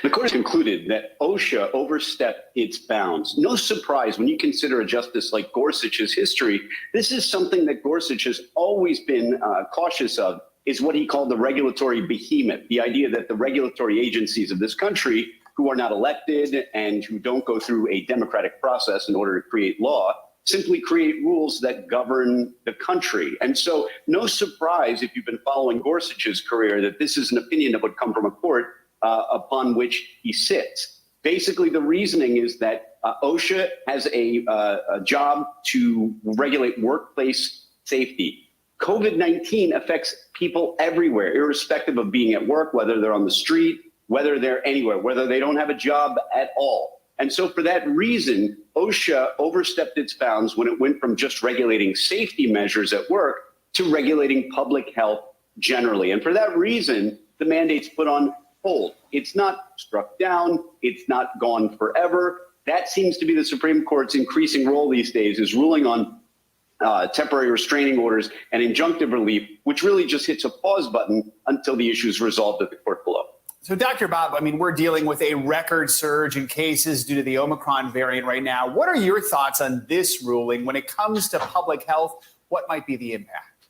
The court concluded that OSHA overstepped its bounds. No surprise when you consider a justice like Gorsuch's history. This is something that Gorsuch has always been cautious of, is what he called the regulatory behemoth, the idea that the regulatory agencies of this country, who are not elected and who don't go through a democratic process in order to create law, simply create rules that govern the country. And so no surprise, if you've been following Gorsuch's career, that this is an opinion that would come from a court upon which he sits. Basically, the reasoning is that OSHA has a job to regulate workplace safety. COVID-19 affects people everywhere, irrespective of being at work, whether they're on the street, whether they're anywhere, whether they don't have a job at all. And so for that reason, OSHA overstepped its bounds when it went from just regulating safety measures at work to regulating public health generally. And for that reason, the mandate's put on hold. It's not struck down. It's not gone forever. That seems to be the Supreme Court's increasing role these days, is ruling on temporary restraining orders and injunctive relief, which really just hits a pause button until the issue is resolved at the court below. So, Dr. Bob, I mean, we're dealing with a record surge in cases due to the Omicron variant right now. What are your thoughts on this ruling when it comes to public health? What might be the impact?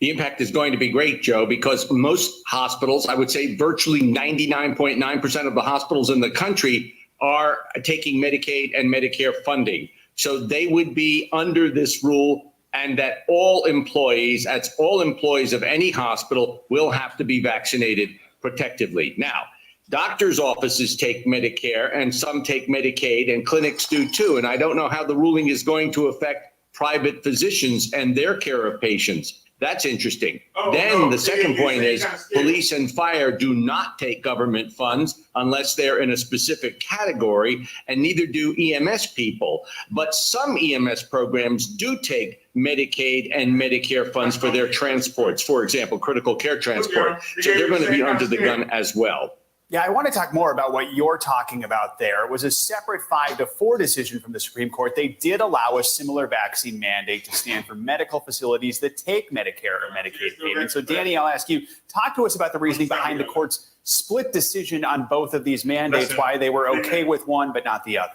The impact is going to be great, Joe, because most hospitals, I would say virtually 99.9% of the hospitals in the country are taking Medicaid and Medicare funding. So they would be under this rule, and that all employees, that's all employees of any hospital, will have to be vaccinated protectively. Now, doctors' offices take Medicare and some take Medicaid, and clinics do too. And I don't know how the ruling is going to affect private physicians and their care of patients. That's interesting. The second point is police and fire do not take government funds unless they're in a specific category, and neither do EMS people. But some EMS programs do take Medicaid and Medicare funds for their transports, for example, critical care transport. So they're going to be under the gun as well. Yeah, I want to talk more about what you're talking about there. It was a separate 5-4 decision from the Supreme Court. They did allow a similar vaccine mandate to stand for medical facilities that take Medicare or Medicaid payments. So, Danny, I'll ask you, talk to us about the reasoning behind the court's split decision on both of these mandates, why they were okay with one but not the other.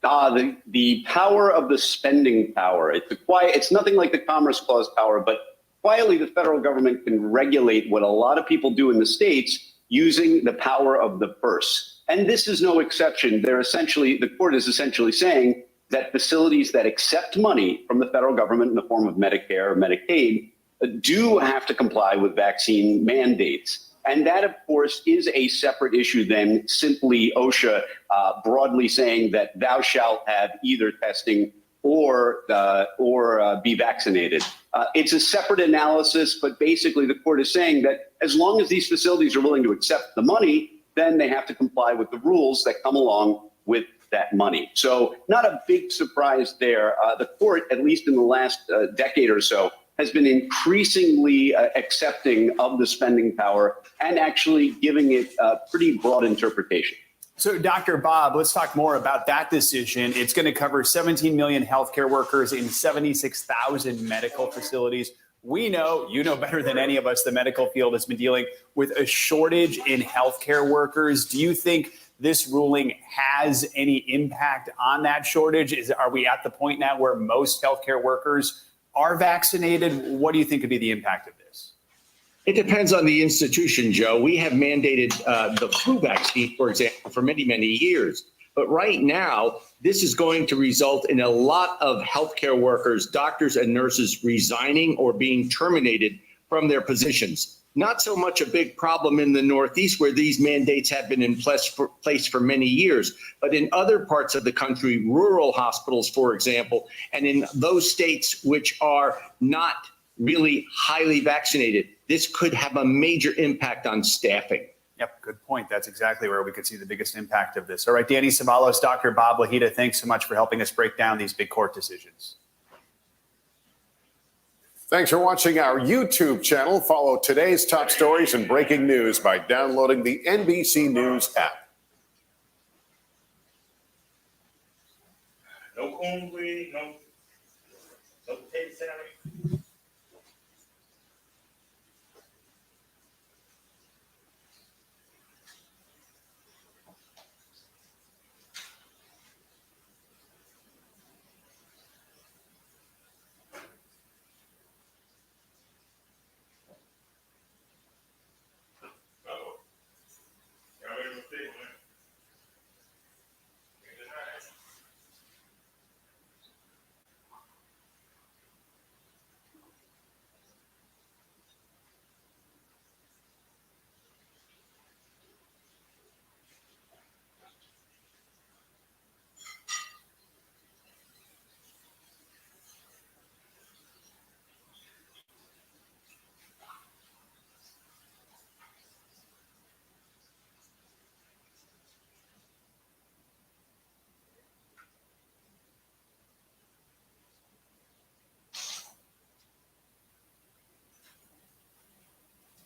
The power of the spending power. It's nothing like the Commerce Clause power, but quietly the federal government can regulate what a lot of people do in the states using the power of the purse. And this is no exception. The court is essentially saying that facilities that accept money from the federal government in the form of Medicare or Medicaid do have to comply with vaccine mandates. And that, of course, is a separate issue than simply OSHA broadly saying that thou shalt have either testing or be vaccinated. It's a separate analysis, but basically the court is saying that as long as these facilities are willing to accept the money, then they have to comply with the rules that come along with that money. So not a big surprise there. The court, at least in the last decade or so, has been increasingly accepting of the spending power and actually giving it a pretty broad interpretation. So, Dr. Bob, let's talk more about that decision. It's going to cover 17 million healthcare workers in 76,000 medical facilities. We know, you know better than any of us, the medical field has been dealing with a shortage in healthcare workers. Do you think this ruling has any impact on that shortage? Are we at the point now where most healthcare workers are vaccinated? What do you think could be the impact of this? It depends on the institution, Joe. We have mandated the flu vaccine, for example, for many, many years. But right now, this is going to result in a lot of healthcare workers, doctors and nurses resigning or being terminated from their positions. Not so much a big problem in the Northeast where these mandates have been in place for many years, but in other parts of the country, rural hospitals, for example, and in those states which are not really highly vaccinated, this could have a major impact on staffing. Yep, good point. That's exactly where we could see the biggest impact of this. All right, Danny Savalos, Dr. Bob Lahita, thanks so much for helping us break down these big court decisions. Thanks for watching our YouTube channel. Follow today's top stories and breaking news by downloading the NBC News app. No cornbread, no potato salad.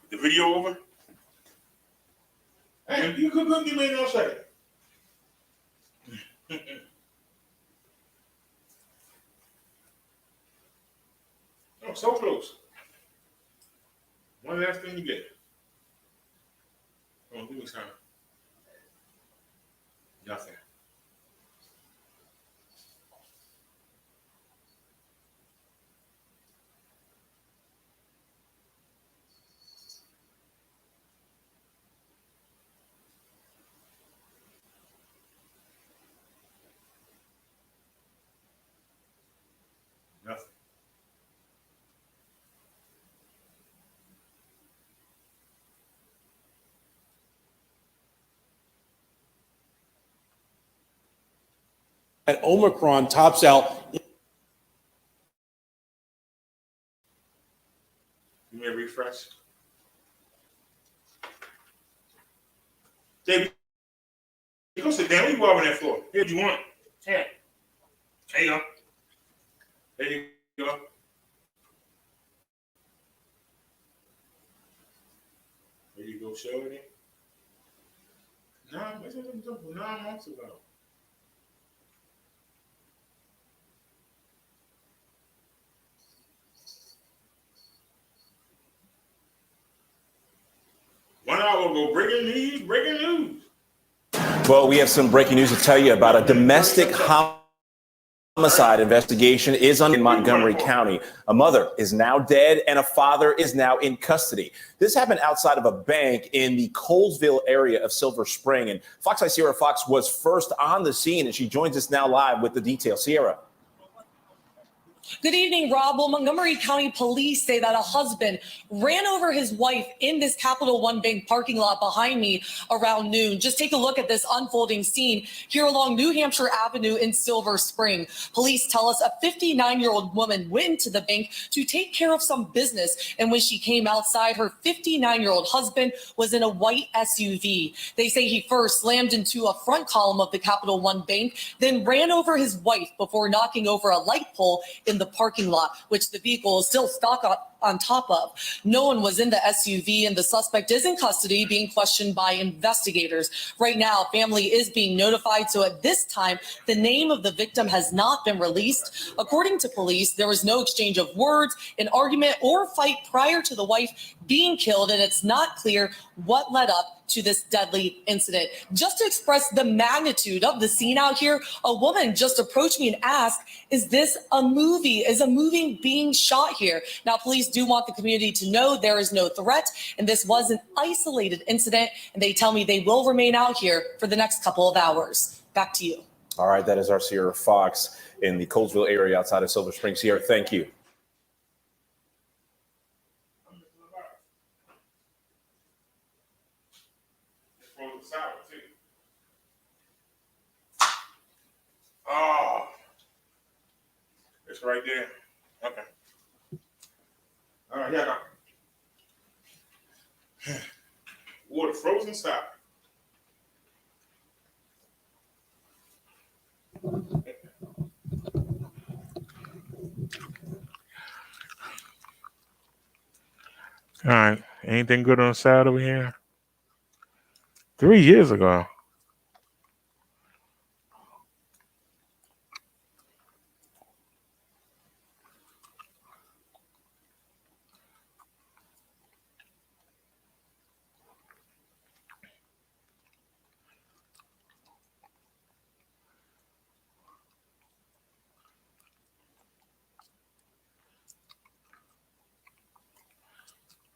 The video over? Hey, you couldn't give me no second. Oh, so close. One last thing to get. Don't do this time. Nothing. Nothing. That Omicron tops out. Give me a refresh. David, you go sit down. What you walk on that floor? Here, you want? Yeah. There you go. There you go. There you go. Show it. No, it's 9 months ago. One hour ago, breaking news. Well, we have some breaking news to tell you about. A domestic homicide investigation is on in Montgomery County. A mother is now dead and a father is now in custody. This happened outside of a bank in the Colesville area of Silver Spring. And Fox Eyes Sierra Fox was first on the scene, and she joins us now live with the details. Sierra. Good evening, Rob. Well, Montgomery County Police say that a husband ran over his wife in this Capital One Bank parking lot behind me around noon. Just take a look at this unfolding scene here along New Hampshire Avenue in Silver Spring. Police tell us a 59-year-old woman went into the bank to take care of some business. And when she came outside, her 59-year-old husband was in a white SUV. They say he first slammed into a front column of the Capital One Bank, then ran over his wife before knocking over a light pole in the parking lot, which the vehicle is still stuck on top of. No one was in the SUV, and the suspect is in custody being questioned by investigators. Right now, family is being notified, so at this time, the name of the victim has not been released. According to police, there was no exchange of words, an argument, or fight prior to the wife being killed, and it's not clear what led up to this deadly incident. Just to express the magnitude of the scene out here, a woman just approached me and asked, is this a movie? Is a movie being shot here? Now, police do want the community to know there is no threat, and this was an isolated incident, and they tell me they will remain out here for the next couple of hours. Back to you. All right, that is our Sierra Fox in the Colesville area outside of Silver Spring. Sierra, thank you. Oh, it's right there. Okay. All right, here I go. Water frozen sour. All right. Anything good on the side over here? 3 years ago.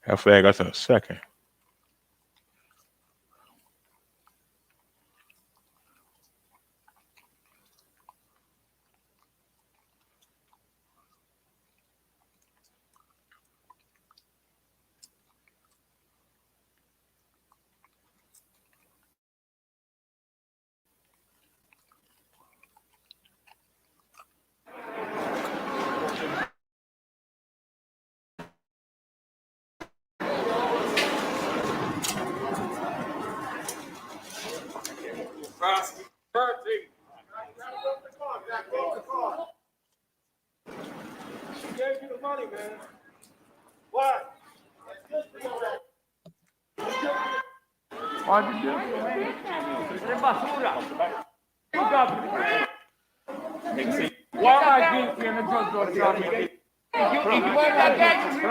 How flag that's in a second. She gave you the money, man. What? Why'd you do it? Es basura. Why am I getting in the drug store? You wear that gadget, you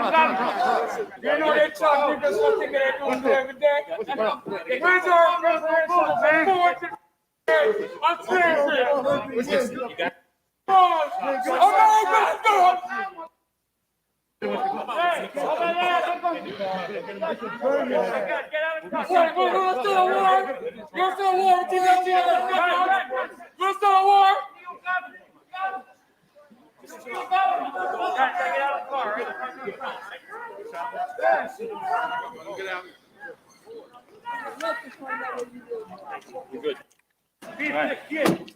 know they charge me just one thing they do every day. Where's our preparation? I'm serious. Oh no, good.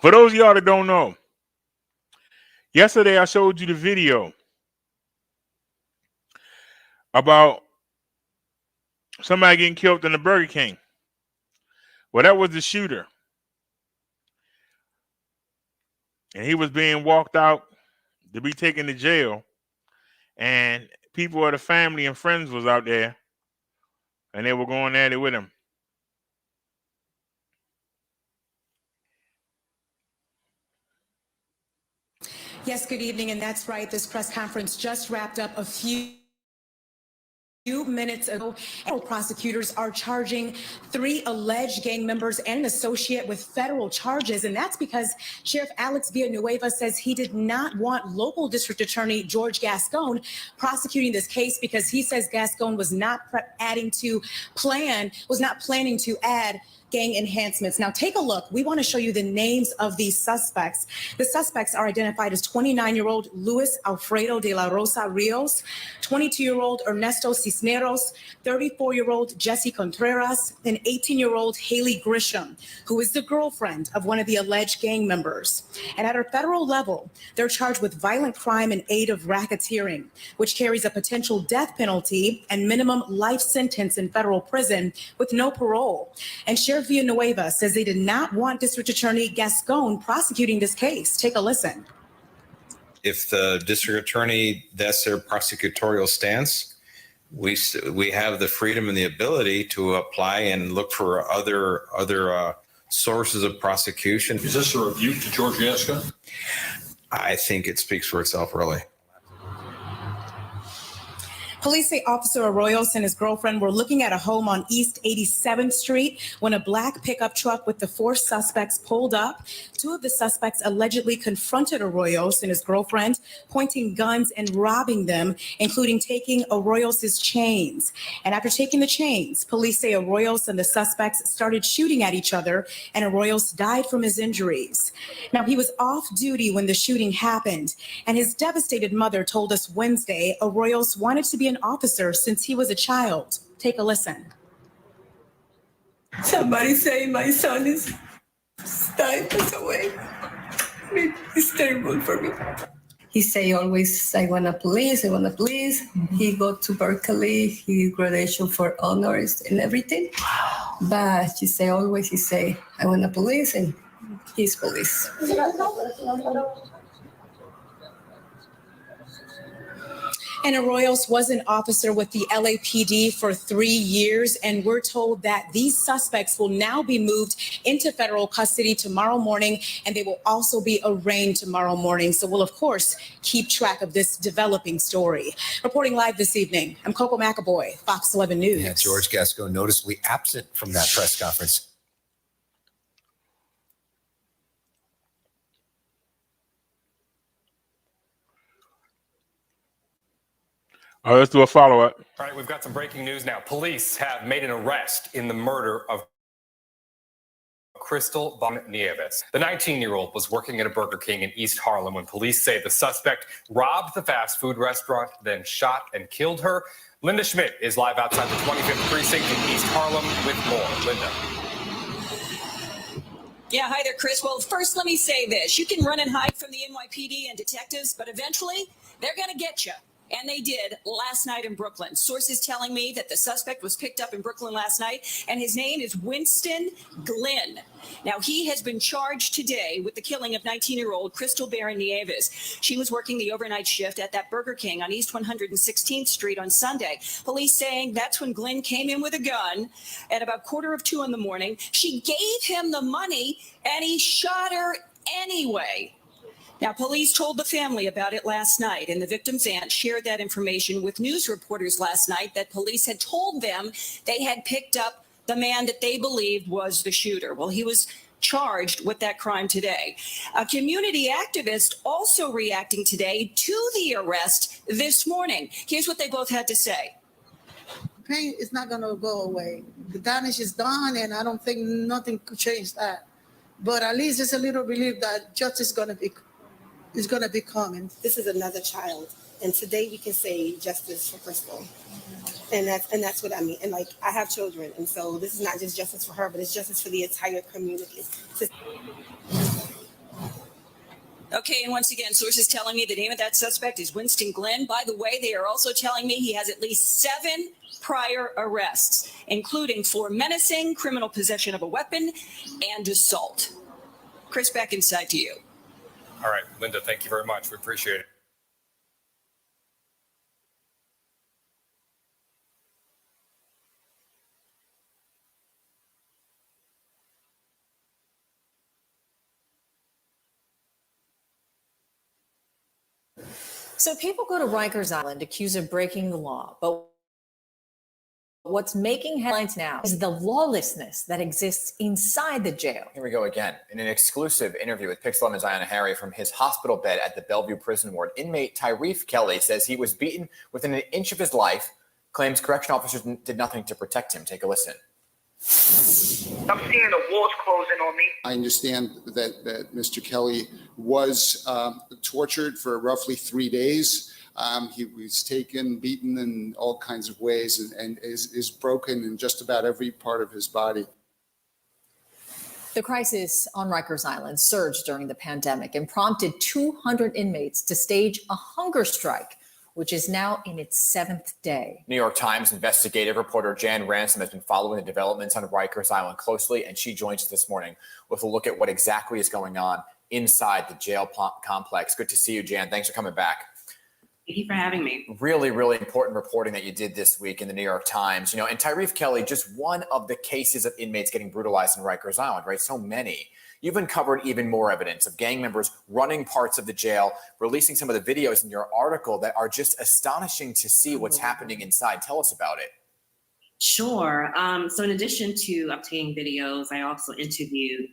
For those of y'all that don't know, yesterday I showed you the video about somebody getting killed in the Burger King. Well, that was the shooter. And he was being walked out to be taken to jail. And people of the family and friends was out there. And they were going at it with him. Yes, good evening. And that's right. This press conference just wrapped up a few minutes ago. Prosecutors are charging 3 alleged gang members and an associate with federal charges. And that's because Sheriff Alex Villanueva says he did not want local district attorney George Gascon prosecuting this case because he says Gascon was not planning to add gang enhancements. Now take a look. We want to show you the names of these suspects. The suspects are identified as 29-year-old Luis Alfredo de la Rosa Rios, 22-year-old Ernesto Cisneros, 34-year-old Jesse Contreras, and 18-year-old Haley Grisham, who is the girlfriend of one of the alleged gang members. And at a federal level, they're charged with violent crime and aid of racketeering, which carries a potential death penalty and minimum life sentence in federal prison with no parole. And Sheriff Villanueva says they did not want District Attorney Gascon prosecuting this case. Take a listen. If the district attorney, that's their prosecutorial stance, we have the freedom and the ability to apply and look for other sources of prosecution. Is this a rebuke to Georgievska? I think it speaks for itself, really. Police say Officer Arroyos and his girlfriend were looking at a home on East 87th Street when a black pickup truck with the 4 suspects pulled up. 2 of the suspects allegedly confronted Arroyos and his girlfriend, pointing guns and robbing them, including taking Arroyos' chains. And after taking the chains, police say Arroyos and the suspects started shooting at each other, and Arroyos died from his injuries. Now, he was off duty when the shooting happened, and his devastated mother told us Wednesday Arroyos wanted to be an officer since he was a child. Take a listen. Somebody say my son is dying away. It's terrible for me. He say always, I want a police, I want a police. He go to Berkeley, he graduation for honors and everything. But he say always, I want a police, and he's police. And Arroyos was an officer with the LAPD for 3 years, and we're told that these suspects will now be moved into federal custody tomorrow morning, and they will also be arraigned tomorrow morning. So we'll, of course, keep track of this developing story. Reporting live this evening, I'm Coco McAvoy, Fox 11 News. Yeah, George Gasco noticeably absent from that press conference. All right, let's do a follow-up. All right, we've got some breaking news now. Police have made an arrest in the murder of Crystal Von Nieves. The 19-year-old was working at a Burger King in East Harlem when police say the suspect robbed the fast food restaurant, then shot and killed her. Linda Schmidt is live outside the 25th precinct in East Harlem with more. Linda. Yeah, hi there, Chris. Well, first, let me say this. You can run and hide from the NYPD and detectives, but eventually they're going to get you. And they did last night in Brooklyn. Sources telling me that the suspect was picked up in Brooklyn last night, and his name is Winston Glenn. Now, he has been charged today with the killing of 19-year-old Crystal Barron Nieves. She was working the overnight shift at that Burger King on East 116th Street on Sunday. Police saying that's when Glenn came in with a gun at about 1:45 in the morning. She gave him the money, and he shot her anyway. Now, police told the family about it last night, and the victim's aunt shared that information with news reporters last night that police had told them they had picked up the man that they believed was the shooter. Well, he was charged with that crime today. A community activist also reacting today to the arrest this morning. Here's what they both had to say. Pain is not going to go away. The damage is done, and I don't think nothing could change that. But at least it's a little relief that justice is going to be coming. This is another child, and today we can say justice for Crystal, and that's what I mean. And like, I have children, and so this is not just justice for her, but it's justice for the entire community. Okay, and once again, sources telling me the name of that suspect is Winston Glenn. By the way, they are also telling me he has at least 7 prior arrests, including for menacing, criminal possession of a weapon, and assault. Chris, back inside to you. All right, Linda, thank you very much. We appreciate it. So people go to Rikers Island accused of breaking the law, but what's making headlines now is the lawlessness that exists inside the jail. Here we go again. In an exclusive interview with Pix 11's Ayana Harry from his hospital bed at the Bellevue prison ward, inmate Tyreef Kelly says he was beaten within an inch of his life, claims correctional officers did nothing to protect him. Take a listen. I'm seeing the walls closing on me. I understand that Mr. Kelly was tortured for roughly 3 days. He was taken, beaten in all kinds of ways, and is broken in just about every part of his body. The crisis on Rikers Island surged during the pandemic and prompted 200 inmates to stage a hunger strike, which is now in its 7th day. New York Times investigative reporter Jan Ransom has been following the developments on Rikers Island closely, and she joins us this morning with a look at what exactly is going on inside the jail complex. Good to see you, Jan. Thanks for coming back. Thank you for having me. Really, really important reporting that you did this week in the New York Times. And Tyrese Kelly, just one of the cases of inmates getting brutalized in Rikers Island, right? So many. You've uncovered even more evidence of gang members running parts of the jail, releasing some of the videos in your article that are just astonishing to see what's happening inside. Tell us about it. Sure. So in addition to obtaining videos, I also interviewed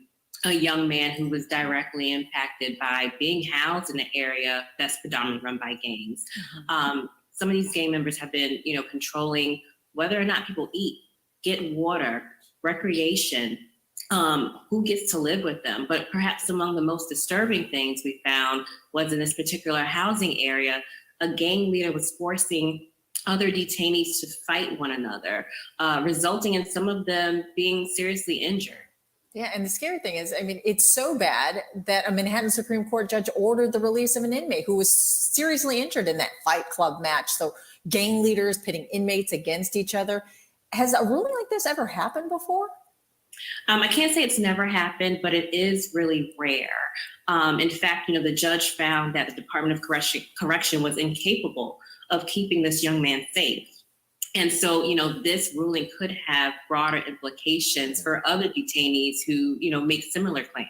a young man who was directly impacted by being housed in an area that's predominantly run by gangs. Some of these gang members have been, controlling whether or not people eat, get water, recreation, who gets to live with them. But perhaps among the most disturbing things we found was in this particular housing area, a gang leader was forcing other detainees to fight one another, resulting in some of them being seriously injured. Yeah, and the scary thing is, it's so bad that a Manhattan Supreme Court judge ordered the release of an inmate who was seriously injured in that Fight Club match. So gang leaders pitting inmates against each other. Has a ruling like this ever happened before? I can't say it's never happened, but it is really rare. In fact, the judge found that the Department of Correction was incapable of keeping this young man safe. And so, this ruling could have broader implications for other detainees who, make similar claims.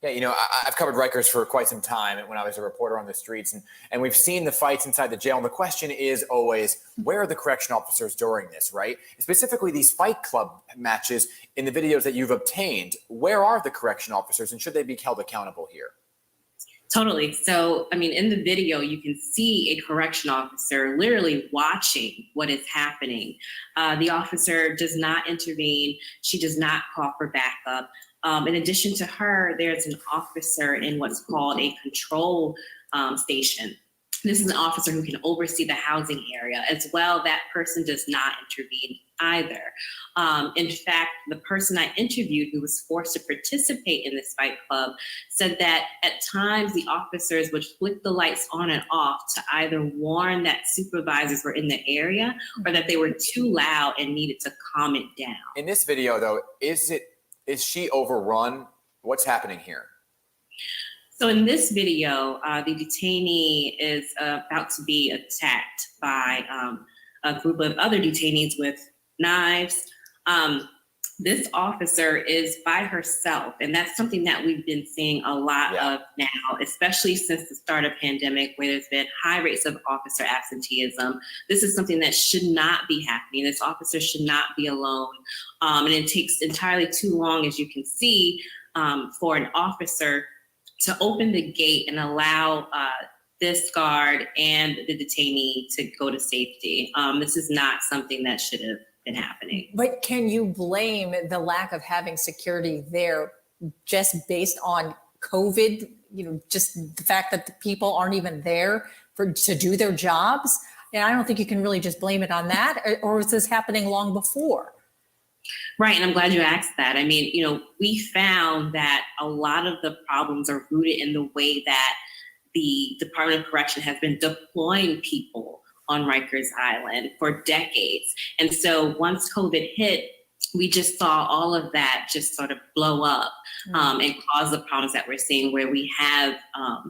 Yeah, I've covered Rikers for quite some time when I was a reporter on the streets, and we've seen the fights inside the jail. And the question is always, where are the correction officers during this, right? Specifically, these Fight Club matches in the videos that you've obtained, where are the correction officers and should they be held accountable here? Totally. So, in the video, you can see a correction officer literally watching what is happening. The officer does not intervene. She does not call for backup. In addition to her, there's an officer in what's called a control station. This is an officer who can oversee the housing area as well. That person does not intervene either. In fact, the person I interviewed who was forced to participate in this Fight Club said that at times the officers would flick the lights on and off to either warn that supervisors were in the area or that they were too loud and needed to calm it down. In this video, though, is she overrun? What's happening here? So in this video, the detainee is about to be attacked by a group of other detainees with knives. This officer is by herself, and that's something that we've been seeing a lot of now, especially since the start of pandemic, where there's been high rates of officer absenteeism. This is something that should not be happening. This officer should not be alone. And it takes entirely too long, as you can see, for an officer to open the gate and allow this guard and the detainee to go to safety. This is not something that should have been happening. But can you blame the lack of having security there just based on COVID? Just the fact that the people aren't even there to do their jobs? And I don't think you can really just blame it on that. Or is this happening long before? Right, and I'm glad you asked that. We found that a lot of the problems are rooted in the way that the Department of Correction has been deploying people on Rikers Island for decades. And so once COVID hit, we just saw all of that just sort of blow up and cause the problems that we're seeing, where we have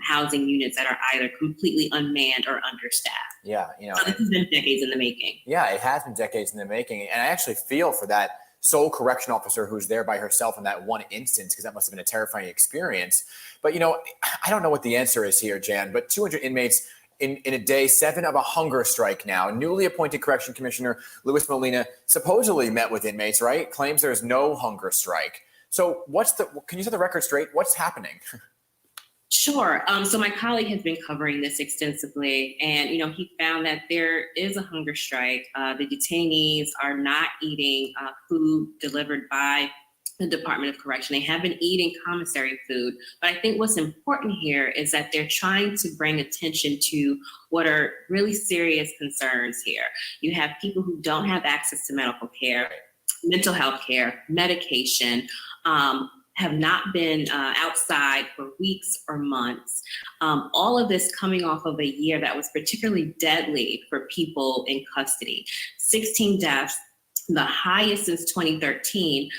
housing units that are either completely unmanned or understaffed. Yeah, so this has been decades in the making. Yeah, it has been decades in the making. And I actually feel for that sole correction officer who's there by herself in that one instance, because that must have been a terrifying experience. But, I don't know what the answer is here, Jan, but 200 inmates in a day, 7 of a hunger strike now. Newly appointed Correction Commissioner Luis Molina supposedly met with inmates, right? Claims there's no hunger strike. So can you set the record straight? What's happening? Sure. So my colleague has been covering this extensively, and he found that there is a hunger strike. The detainees are not eating food delivered by the Department of Correction. They have been eating commissary food, but I think what's important here is that they're trying to bring attention to what are really serious concerns here. You have people who don't have access to medical care, mental health care, medication, have not been outside for weeks or months. All of this coming off of a year that was particularly deadly for people in custody. 16 deaths, the highest since 2013.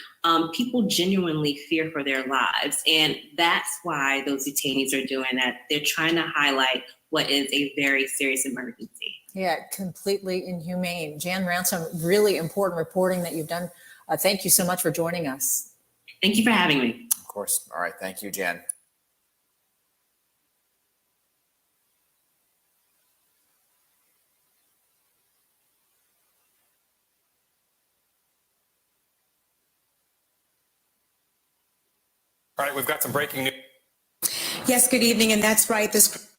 People genuinely fear for their lives. And that's why those detainees are doing that. They're trying to highlight what is a very serious emergency. Yeah, completely inhumane. Jan Ransom, really important reporting that you've done. Thank you so much for joining us. Thank you for having me. Of course. All right. Thank you, Jan. All right, we've got some breaking news. Yes, good evening, and that's right. This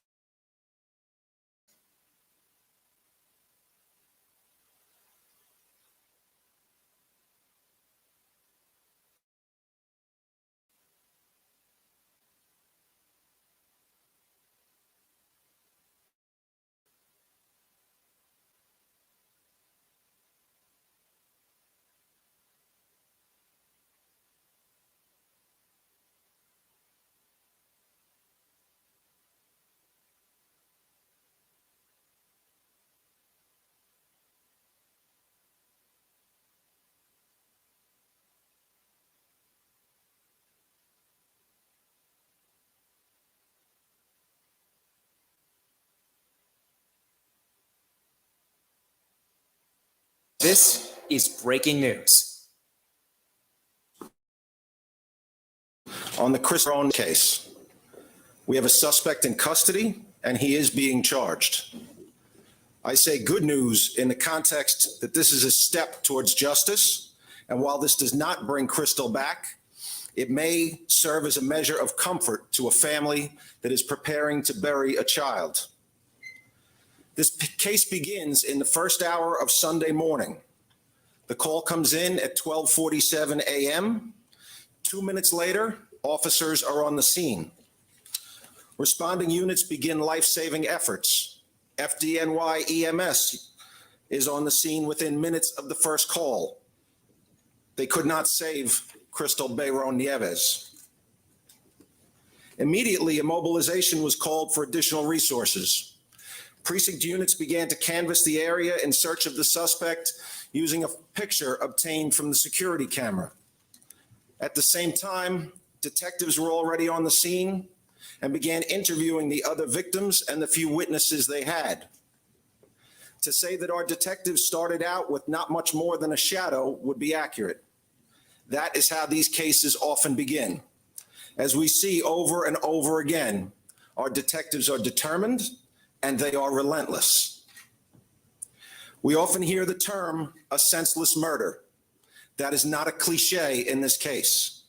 This is breaking news. On the Chris Rohn case, we have a suspect in custody and he is being charged. I say good news in the context that this is a step towards justice. And while this does not bring Crystal back, it may serve as a measure of comfort to a family that is preparing to bury a child. This case begins in the first hour of Sunday morning. The call comes in at 12:47 a.m. 2 minutes later, officers are on the scene. Responding units begin life-saving efforts. FDNY EMS is on the scene within minutes of the first call. They could not save Crystal Bayron Nieves. Immediately, a mobilization was called for additional resources. Precinct units began to canvass the area in search of the suspect using a picture obtained from the security camera. At the same time, detectives were already on the scene and began interviewing the other victims and the few witnesses they had. To say that our detectives started out with not much more than a shadow would be accurate. That is how these cases often begin. As we see over and over again, our detectives are determined and they are relentless. We often hear the term a senseless murder. That is not a cliche in this case.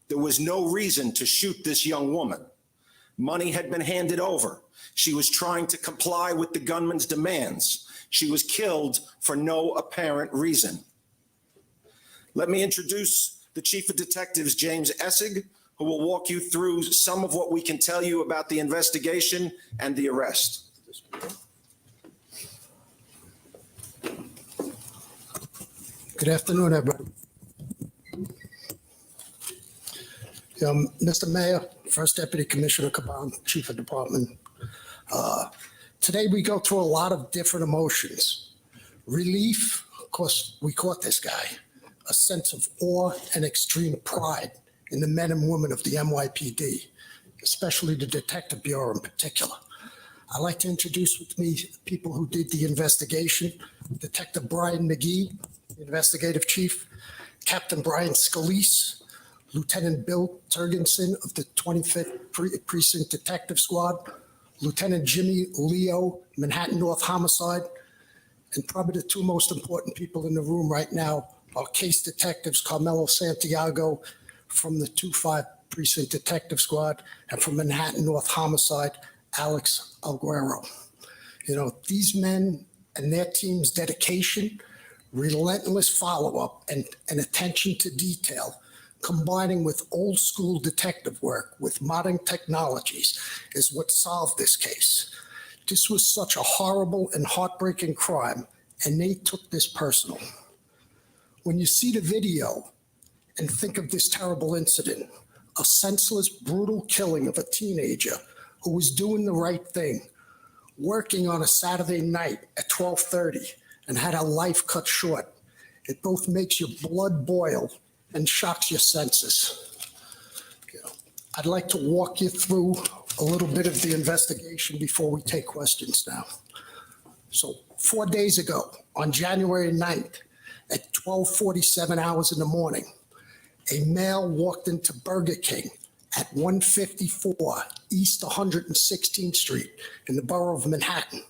There was no reason to shoot this young woman. Money had been handed over. She was trying to comply with the gunman's demands. She was killed for no apparent reason. Let me introduce the Chief of Detectives, James Essig, who will walk you through some of what we can tell you about the investigation and the arrest. Good afternoon, everybody. Mr. Mayor, First Deputy Commissioner Caban, Chief of Department. Today we go through a lot of different emotions. Relief, of course, we caught this guy. A sense of awe and extreme pride in the men and women of the NYPD, especially the Detective Bureau in particular. I'd like to introduce with me the people who did the investigation. Detective Brian McGee, Investigative Chief, Captain Brian Scalise, Lieutenant Bill Turgensen of the 25th Precinct Detective Squad, Lieutenant Jimmy Leo, Manhattan North Homicide, and probably the two most important people in the room right now are case detectives Carmelo Santiago from the 25 Precinct Detective Squad and from Manhattan North Homicide, Alex Alguero. You know, these men and their team's dedication, relentless follow-up and attention to detail, combining with old school detective work with modern technologies, is what solved this case. This was such a horrible and heartbreaking crime, and they took this personal. When you see the video and think of this terrible incident, a senseless, brutal killing of a teenager who was doing the right thing, working on a Saturday night at 12:30 and had her life cut short, It both makes your blood boil and shocks your senses. I'd like to walk you through a little bit of the investigation before we take questions now. So 4 days ago, on January 9th, at 12:47 hours in the morning, a male walked into Burger King at 154 East 116th Street in the borough of Manhattan.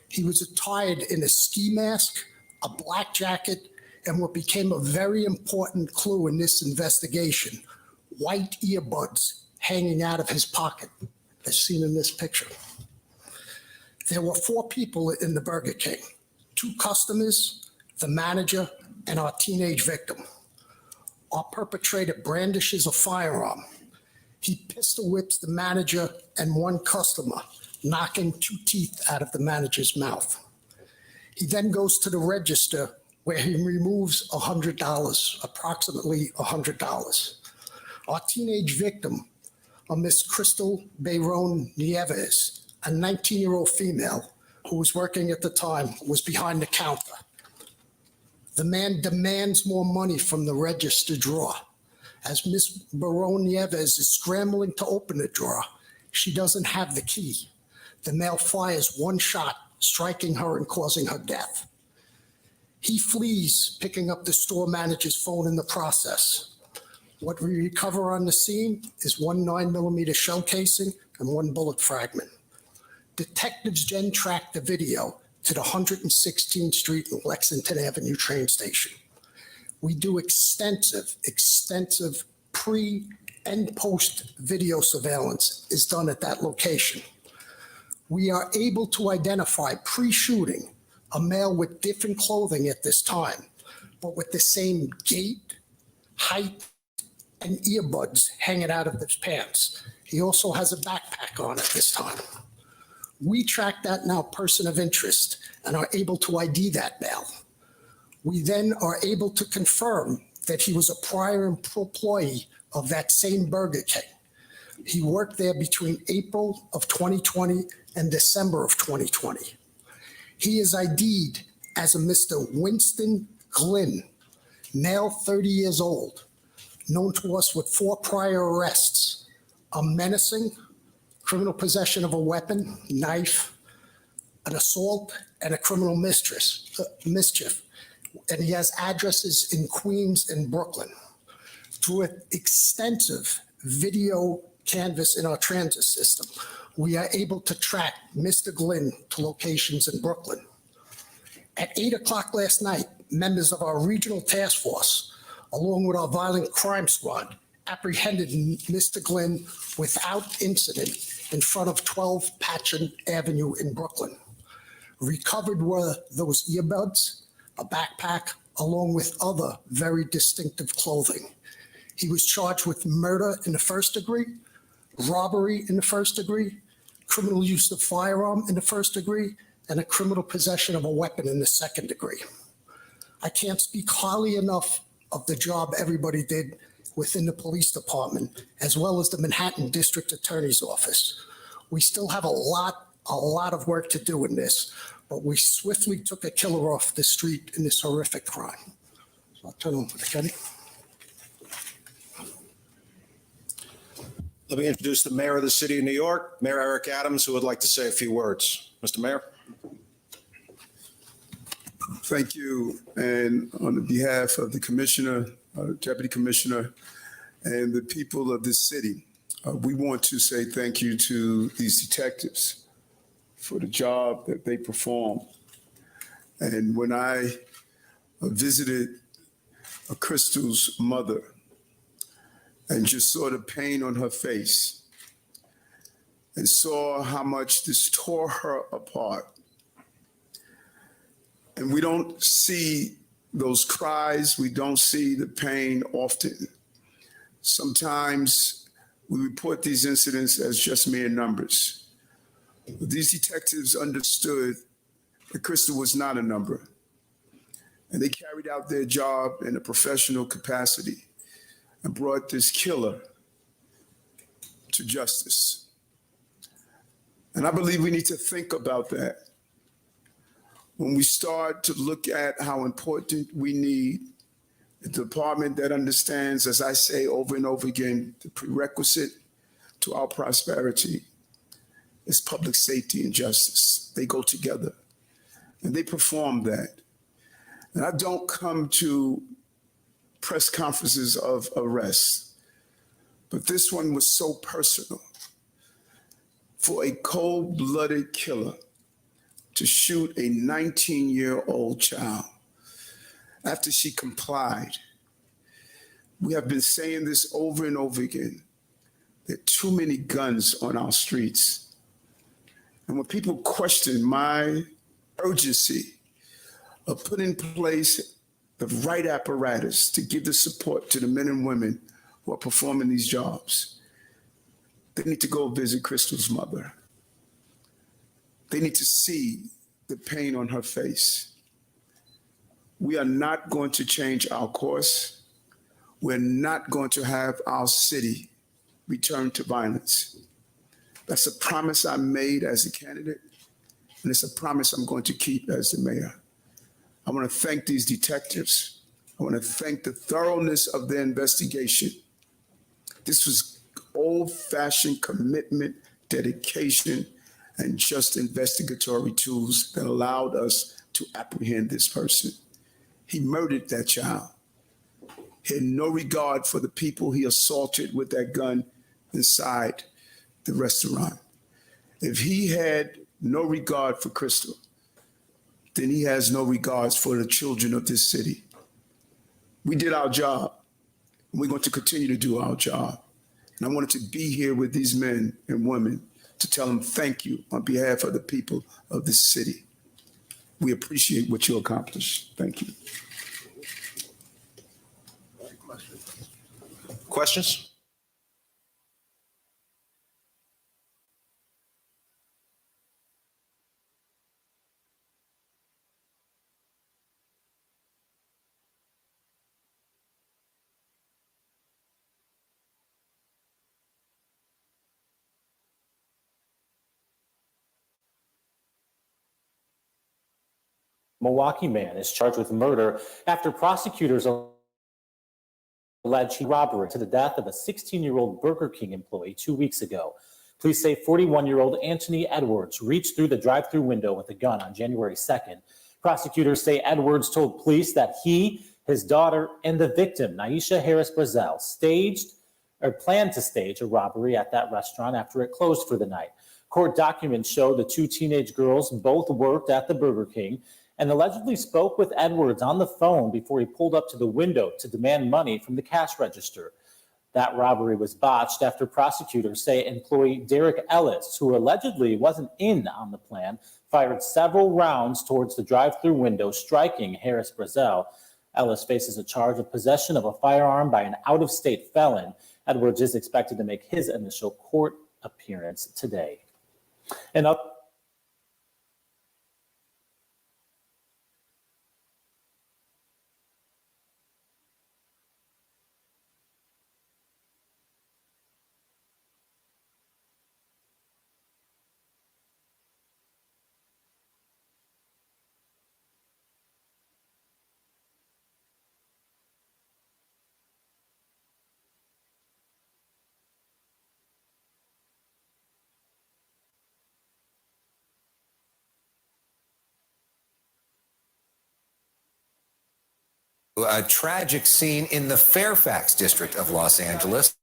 He was attired in a ski mask, a black jacket, and what became a very important clue in this investigation, white earbuds hanging out of his pocket, as seen in this picture. There were 4 people in the Burger King, 2 customers, the manager, and our teenage victim. Our perpetrator brandishes a firearm. He pistol whips the manager and 1 customer, knocking 2 teeth out of the manager's mouth. He then goes to the register where he removes $100, approximately $100. Our teenage victim, a Miss Crystal Bayron Nieves, a 19-year-old female who was working at the time, was behind the counter. The man demands more money from the register drawer. As Miss Bayron Nieves is scrambling to open the drawer, she doesn't have the key. The male fires 1 shot, striking her and causing her death. He flees, picking up the store manager's phone in the process. What we recover on the scene is 1 9mm shell casing and 1 bullet fragment. Detectives then track the video to the 116th Street and Lexington Avenue train station. We do extensive pre and post video surveillance is done at that location. We are able to identify pre-shooting a male with different clothing at this time, but with the same gait, height, and earbuds hanging out of his pants. He also has a backpack on at this time. We track that now person of interest and are able to ID that male. We then are able to confirm that he was a prior employee of that same Burger King. He worked there between April of 2020 and December of 2020. He is ID'd as a Mr. Winston Glynn, male, 30 years old, known to us with 4 prior arrests, a menacing, criminal possession of a weapon, knife, an assault, and a criminal mischief. And he has addresses in Queens and Brooklyn. Through an extensive video canvas in our transit system, we are able to track Mr. Glynn to locations in Brooklyn. At 8 o'clock last night, members of our regional task force, along with our violent crime squad, apprehended Mr. Glynn without incident in front of 12 Patchen Avenue in Brooklyn. Recovered were those earbuds, a backpack, along with other very distinctive clothing. He was charged with murder in the 1st degree, robbery in the 1st degree, criminal use of firearm in the 1st degree, and a criminal possession of a weapon in the 2nd degree. I can't speak highly enough of the job everybody did within the police department, as well as the Manhattan District Attorney's Office. We still have a lot of work to do in this, but we swiftly took a killer off the street in this horrific crime. So I'll turn over to Kenny. Let me introduce the mayor of the city of New York, Mayor Eric Adams, who would like to say a few words. Mr. Mayor. Thank you. And on behalf of the commissioner, deputy commissioner, and the people of this city, we want to say thank you to these detectives for the job that they perform. And when I visited Crystal's mother and just saw the pain on her face and saw how much this tore her apart, and we don't see those cries, we don't see the pain often. Sometimes we report these incidents as just mere numbers. But these detectives understood that Crystal was not a number, and they carried out their job in a professional capacity and brought this killer to justice. And I believe we need to think about that. when we start to look at how important we need a department that understands, as I say over and over again, the prerequisite to our prosperity is public safety and justice. They go together, and they perform that. And I don't come to press conferences of arrest, but this one was so personal. For a cold-blooded killer to shoot a 19-year-old child after she complied. We have been saying this over and over again. There are too many guns on our streets. And when people question my urgency of putting in place the right apparatus to give the support to the men and women who are performing these jobs, they need to go visit Crystal's mother. They need to see the pain on her face. We are not going to change our course. We're not going to have our city return to violence. That's a promise I made as a candidate, and it's a promise I'm going to keep as the mayor. I want to thank these detectives. I want to thank the thoroughness of their investigation. This was old-fashioned commitment, dedication, and just investigatory tools that allowed us to apprehend this person. He murdered that child. He had no regard for the people he assaulted with that gun inside the restaurant. If he had no regard for Crystal, then he has no regards for the children of this city. We did our job. And we're going to continue to do our job. And I wanted to be here with these men and women to tell them thank you on behalf of the people of this city. We appreciate what you accomplished. Thank you. Questions? Milwaukee man is charged with murder after prosecutors allege he robbery to the death of a 16-year-old Burger King employee 2 weeks ago. Police say 41-year-old Anthony Edwards reached through the drive-through window with a gun on January 2nd. Prosecutors say Edwards told police that he, his daughter, and the victim, Naisha Harris Brazel, planned to stage a robbery at that restaurant after it closed for the night. Court documents show the two teenage girls both worked at the Burger King and allegedly spoke with Edwards on the phone before he pulled up to the window to demand money from the cash register. That robbery was botched after prosecutors say employee Derek Ellis, who allegedly wasn't in on the plan, fired several rounds towards the drive-through window, striking Harris Brazel. Ellis faces a charge of possession of a firearm by an out-of-state felon. Edwards is expected to make his initial court appearance today. And up A tragic scene in the Fairfax district of Los Angeles.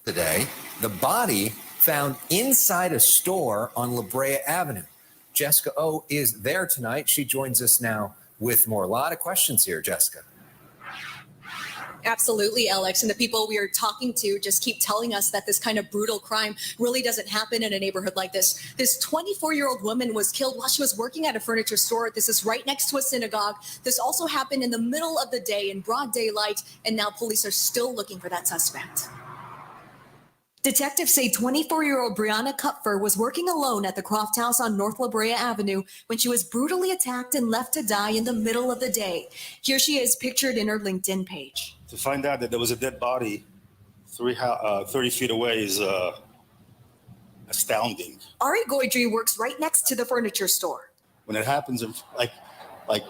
Today, the body found inside a store on La Brea Avenue. Jessica O is there tonight. She joins us now with more. A lot of questions here, Jessica. Absolutely, Alex. And the people we are talking to just keep telling us that this kind of brutal crime really doesn't happen in a neighborhood like this. This 24-year-old woman was killed while she was working at a furniture store. This is right next to a synagogue. This also happened in the middle of the day in broad daylight. And now police are still looking for that suspect. Detectives say 24-year-old Brianna Kupfer was working alone at the Croft House on North La Brea Avenue when she was brutally attacked and left to die in the middle of the day. Here she is pictured in her LinkedIn page. To find out that there was a dead body 30 feet away is astounding. Ari Goidry works right next to the furniture store. When it happens, like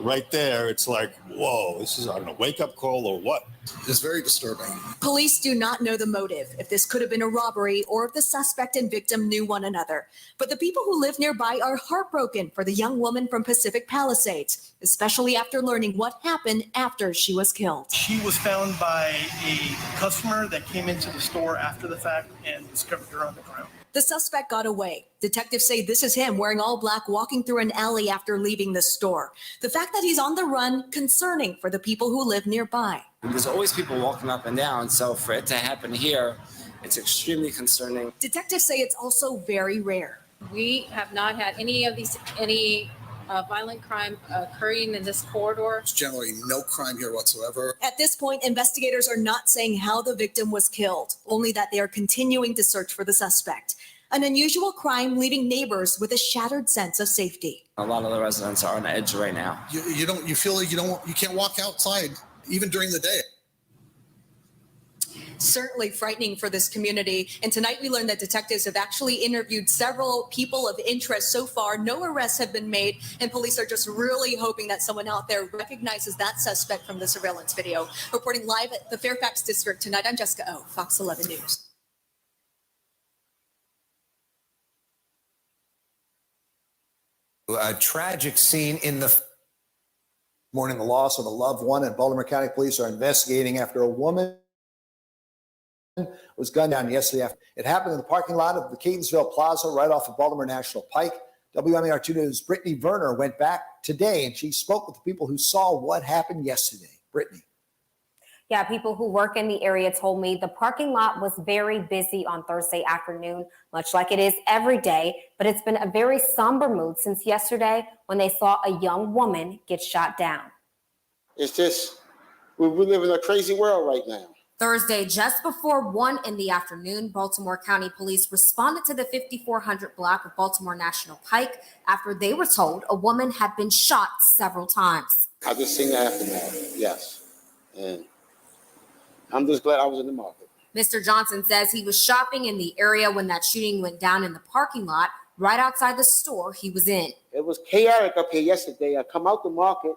right there, it's like, whoa, this is, I don't know, wake-up call or what? It's very disturbing. Police do not know the motive, if this could have been a robbery or if the suspect and victim knew one another. But the people who live nearby are heartbroken for the young woman from Pacific Palisades, especially after learning what happened after she was killed. She was found by a customer that came into the store after the fact and discovered her on the ground. The suspect got away. Detectives say this is him wearing all black, walking through an alley after leaving the store. The fact that he's on the run, concerning for the people who live nearby. There's always people walking up and down, so for it to happen here, it's extremely concerning. Detectives say it's also very rare. We have not had any violent crime occurring in this corridor. There's generally no crime here whatsoever. At this point, investigators are not saying how the victim was killed, only that they are continuing to search for the suspect. An unusual crime leaving neighbors with a shattered sense of safety. A lot of the residents are on edge right now. You feel like you can't walk outside even during the day. Certainly frightening for this community. And tonight we learned that detectives have actually interviewed several people of interest so far. No arrests have been made, and police are just really hoping that someone out there recognizes that suspect from the surveillance video. Reporting live at the Fairfax District tonight, I'm Jessica O, Fox 11 News. A tragic scene in the morning. The loss of a loved one, and Baltimore County Police are investigating after a woman was gunned down yesterday afternoon. It happened in the parking lot of the Catonsville Plaza right off of Baltimore National Pike. WMAR2 News' Brittany Werner went back today and she spoke with the people who saw what happened yesterday. Brittany. Yeah, people who work in the area told me the parking lot was very busy on Thursday afternoon, much like it is every day, but it's been a very somber mood since yesterday when they saw a young woman get shot down. It's just, we live in a crazy world right now. Thursday, just before 1 in the afternoon, Baltimore County Police responded to the 5400 block of Baltimore National Pike after they were told a woman had been shot several times. I just seen it happen now, yes. And I'm just glad I was in the market. Mr. Johnson says he was shopping in the area when that shooting went down in the parking lot right outside the store he was in. It was chaotic up here yesterday. I come out the market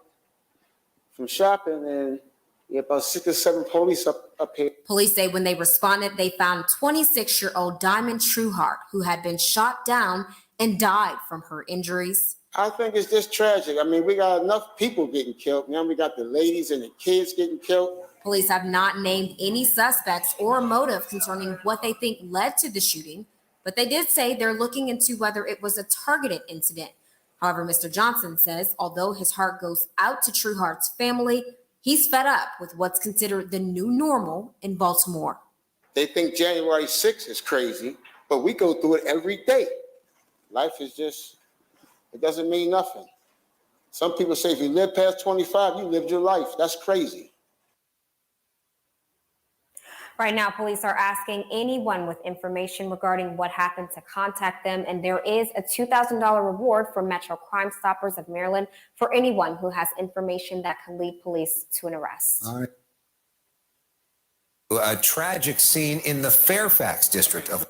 from shopping and about 6 or 7 police up here. Police say when they responded, they found 26-year-old Diamond Trueheart, who had been shot down and died from her injuries. I think it's just tragic. I mean, we got enough people getting killed. Now we got the ladies and the kids getting killed. Police have not named any suspects or motive concerning what they think led to the shooting, but they did say they're looking into whether it was a targeted incident. However, Mr. Johnson says although his heart goes out to Trueheart's family, he's fed up with what's considered the new normal in Baltimore. They think January 6th is crazy, but we go through it every day. Life is just, it doesn't mean nothing. Some people say if you live past 25, you lived your life. That's crazy. Right now, police are asking anyone with information regarding what happened to contact them, and there is a $2,000 reward from Metro Crime Stoppers of Maryland for anyone who has information that can lead police to an arrest. All right. A tragic scene in the Fairfax district of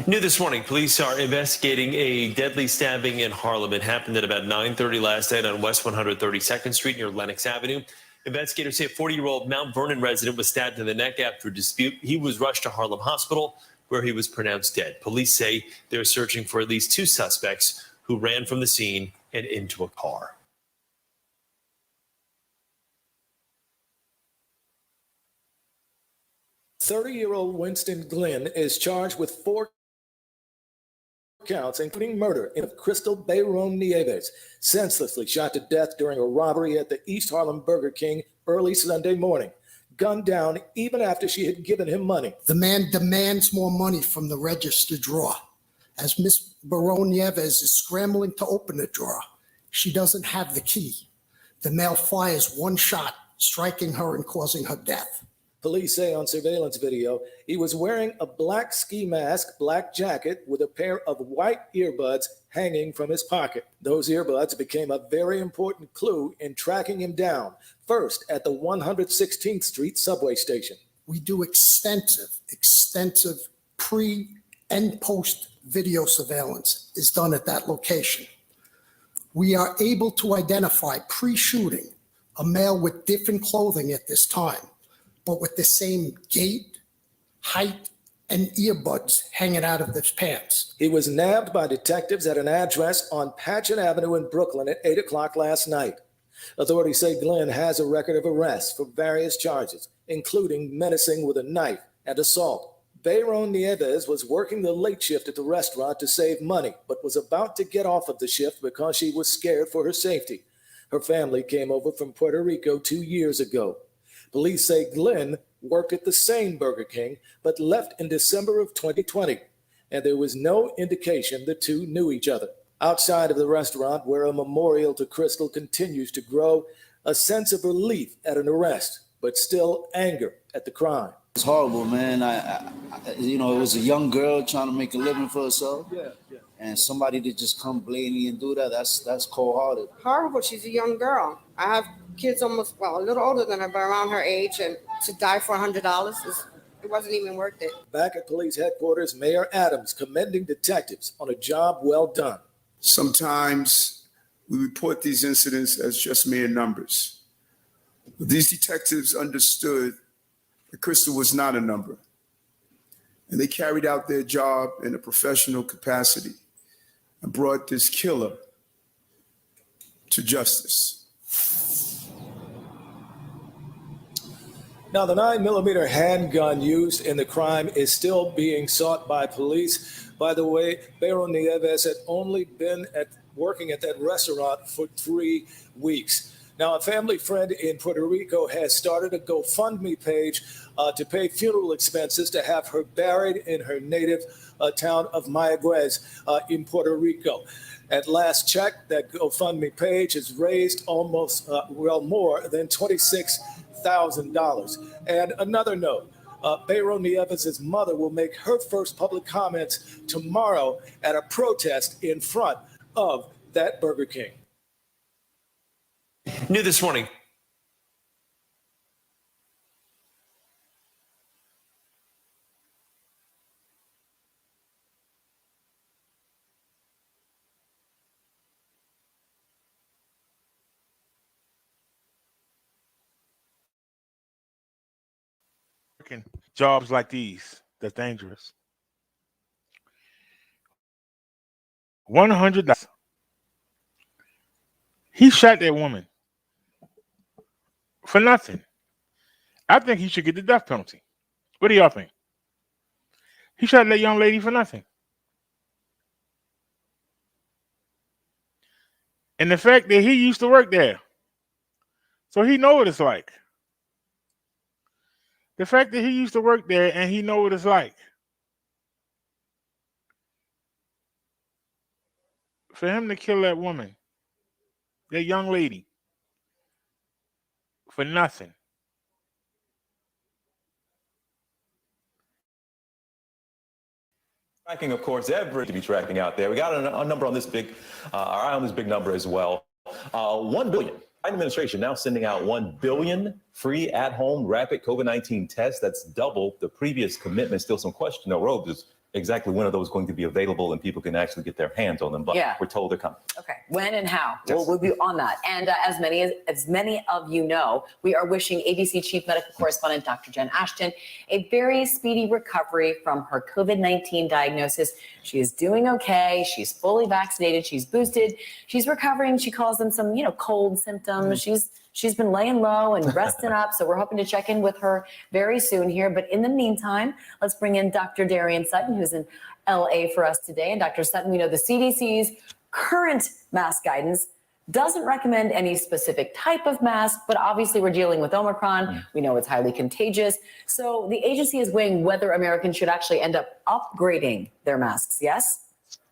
New this morning, police are investigating a deadly stabbing in Harlem. It happened at about 9:30 last night on West 132nd Street near Lenox Avenue. Investigators say a 40-year-old Mount Vernon resident was stabbed in the neck after a dispute. He was rushed to Harlem Hospital, where he was pronounced dead. Police say they're searching for at least 2 suspects who ran from the scene and into a car. "30-year-old Winston Glenn is charged with 4 counts, including murder, of Crystal Bayron Nieves, senselessly shot to death during a robbery at the East Harlem Burger King early Sunday morning, gunned down even after she had given him money. The man demands more money from the register drawer. As Miss Baron Nieves is scrambling to open the drawer, she doesn't have the key. The male fires one shot, striking her and causing her death. Police say on surveillance video, he was wearing a black ski mask, black jacket with a pair of white earbuds hanging from his pocket. Those earbuds became a very important clue in tracking him down, first at the 116th Street subway station. We do extensive pre and post video surveillance is done at that location. We are able to identify pre-shooting a male with different clothing at this time, but with the same gait, height, and earbuds hanging out of his pants. He was nabbed by detectives at an address on Patchen Avenue in Brooklyn at 8 o'clock last night. Authorities say Glenn has a record of arrests for various charges, including menacing with a knife and assault. Bayron Nieves was working the late shift at the restaurant to save money, but was about to get off of the shift because she was scared for her safety. Her family came over from Puerto Rico 2 years ago. Police say Glenn worked at the same Burger King, but left in December of 2020, and there was no indication the two knew each other. Outside of the restaurant, where a memorial to Crystal continues to grow, a sense of relief at an arrest, but still anger at the crime. It's horrible, man. It was a young girl trying to make a living for herself. Yeah. And somebody to just come blatantly and do that, that's cold-hearted. Horrible. She's a young girl. I have kids a little older than her, but around her age, and to die for $100, it wasn't even worth it. Back at police headquarters, Mayor Adams commending detectives on a job well done. Sometimes we report these incidents as just mere numbers. But these detectives understood that Crystal was not a number, and they carried out their job in a professional capacity and brought this killer to justice. Now, the 9mm handgun used in the crime is still being sought by police. By the way, Bayron Nieves had only been working at that restaurant for 3 weeks. Now, a family friend in Puerto Rico has started a GoFundMe page to pay funeral expenses to have her buried in her native town of Mayagüez in Puerto Rico. At last check, that GoFundMe page has raised almost, more than $26,000. And another note, Bayron Nieves' mother will make her first public comments tomorrow at a protest in front of that Burger King. New this morning. Jobs like these, that's dangerous. $100. He shot that woman for nothing. I think he should get the death penalty. What do y'all think? He shot that young lady for nothing. And the fact that he used to work there, so he know what it's like. The fact that he used to work there and he know what it's like. For him to kill that woman, that young lady, for nothing. Tracking, of course, every to be tracking out there. We got a number on this big, our eye on this big number as well. 1 billion. Biden administration now sending out 1 billion free at-home rapid COVID-19 tests. That's double the previous commitment. Still some question, though, Rose, exactly when are those going to be available and people can actually get their hands on them. But Yeah. we're told they're coming. Okay, when and how? Yes. We'll be on that. And as many of you know, we are wishing ABC Chief Medical Correspondent Dr. Jen Ashton a very speedy recovery from her COVID-19 diagnosis. She is doing okay. She's fully vaccinated. She's boosted. She's recovering. She calls them some, cold symptoms. She's been laying low and resting up. So we're hoping to check in with her very soon here. But in the meantime, let's bring in Dr. Darian Sutton, who's in LA for us today. And Dr. Sutton, we know the CDC's current mask guidance doesn't recommend any specific type of mask, but obviously we're dealing with Omicron. We know it's highly contagious. So the agency is weighing whether Americans should actually end up upgrading their masks. Yes?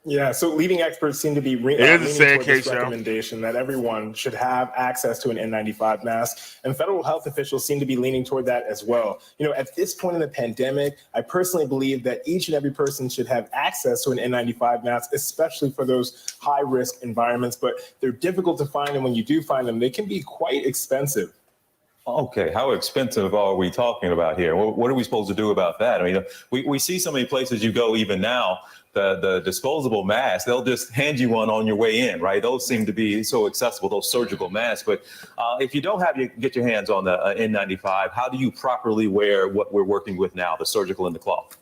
Yeah, so leading experts seem to be It is a leaning sad toward this case, yo. recommendation that everyone should have access to an N95 mask, and federal health officials seem to be leaning toward that as well. At this point in the pandemic, I personally believe that each and every person should have access to an N95 mask, especially for those high-risk environments, but they're difficult to find, and when you do find them, they can be quite expensive. Okay, how expensive are we talking about here? What are we supposed to do about that? I mean, we see so many places you go even now, the disposable masks, they'll just hand you one on your way in, right? Those seem to be so accessible, those surgical masks. But if you don't get your hands on the N95, how do you properly wear what we're working with now, the surgical and the cloth?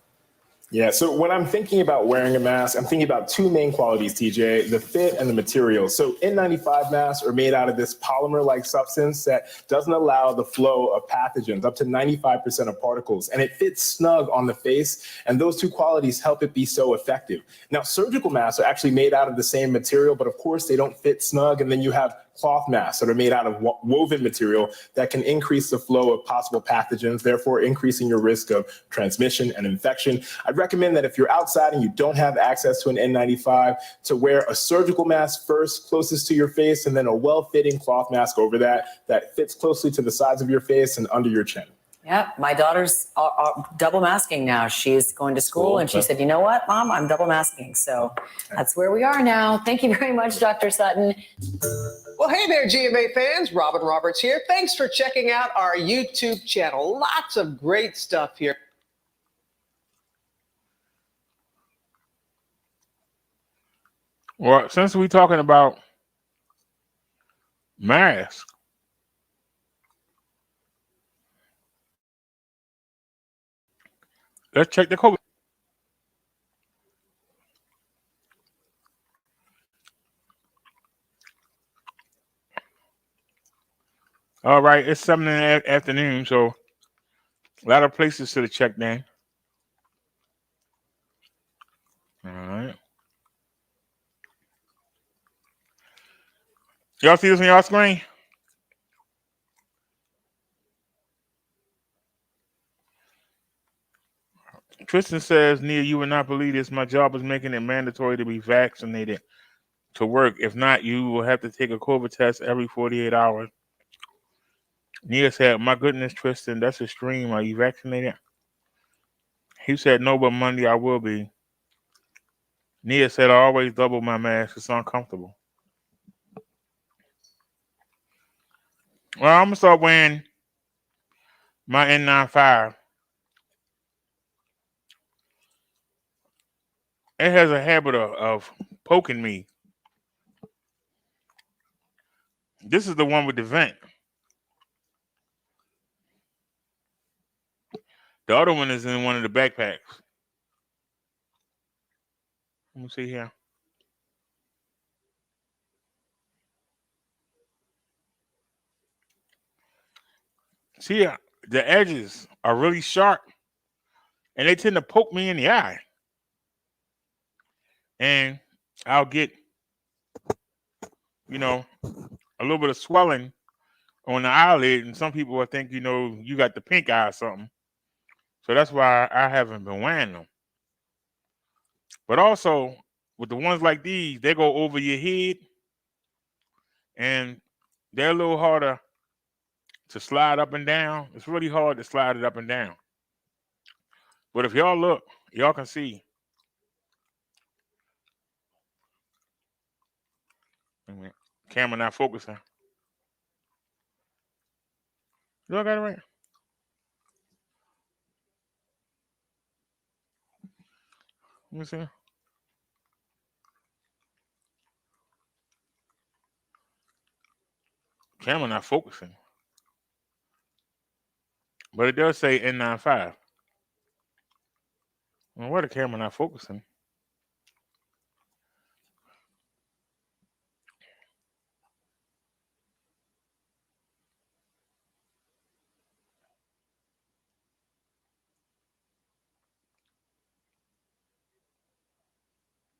Yeah, so when I'm thinking about wearing a mask, I'm thinking about two main qualities, TJ, the fit and the material. So N95 masks are made out of this polymer-like substance that doesn't allow the flow of pathogens, up to 95% of particles, and it fits snug on the face, and those two qualities help it be so effective. Now, surgical masks are actually made out of the same material, but of course they don't fit snug, and then you have cloth masks that are made out of woven material that can increase the flow of possible pathogens, therefore increasing your risk of transmission and infection. I'd recommend that if you're outside and you don't have access to an N95, to wear a surgical mask first, closest to your face, and then a well-fitting cloth mask over that fits closely to the sides of your face and under your chin. Yeah, my daughter's double masking now. She's going to school and she said, you know what, Mom, I'm double masking. So that's where we are now. Thank you very much, Dr. Sutton. Well, hey there, GMA fans. Robin Roberts here. Thanks for checking out our YouTube channel. Lots of great stuff here. Well, since we're talking about masks, let's check the COVID. All right, it's 7 in the afternoon, so a lot of places to check then. All right. Y'all see this on y'all screen? Tristan says, Nia, you would not believe this. My job is making it mandatory to be vaccinated to work. If not, you will have to take a COVID test every 48 hours. Nia said, my goodness, Tristan, that's extreme. Are you vaccinated? He said, no, but Monday I will be. Nia said, I always double my mask. It's uncomfortable. Well, I'm going to start wearing my N95. It has a habit of poking me. This is the one with the vent. The other one is in one of the backpacks. Let me see here. See, the edges are really sharp, and they tend to poke me in the eye. And I'll get, a little bit of swelling on the eyelid, and some people will think, you got the pink eye or something. So that's why I haven't been wearing them. But also, with the ones like these, they go over your head, and they're a little harder to slide up and down. It's really hard to slide it up and down. But if y'all look, y'all can see. Camera not focusing. Y'all got it right. Let me see. Camera not focusing. But it does say N95. Well, where the camera not focusing?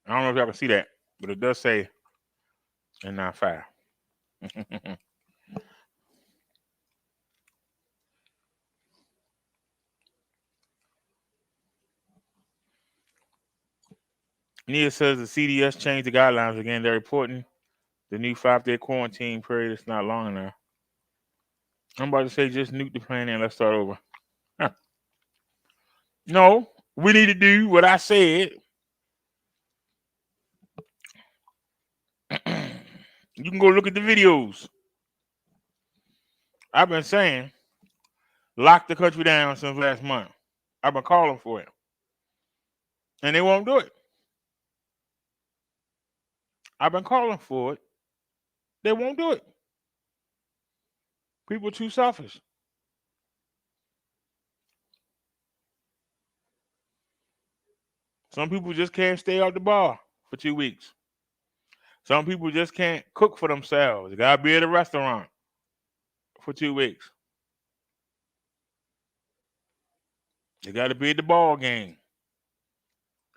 I don't know if y'all can see that, but it does say N95. Nia says the CDS changed the guidelines again. They're reporting the new 5-day quarantine period is not long enough. I'm about to say just nuke the plan and let's start over. Huh. No, we need to do what I said. You can go look at the videos. I've been saying lock the country down since last month. I've been calling for it. And they won't do it. I've been calling for it. They won't do it. People are too selfish. Some people just can't stay out the bar for 2 weeks. Some people just can't cook for themselves. They gotta be at a restaurant for 2 weeks. They gotta be at the ball game.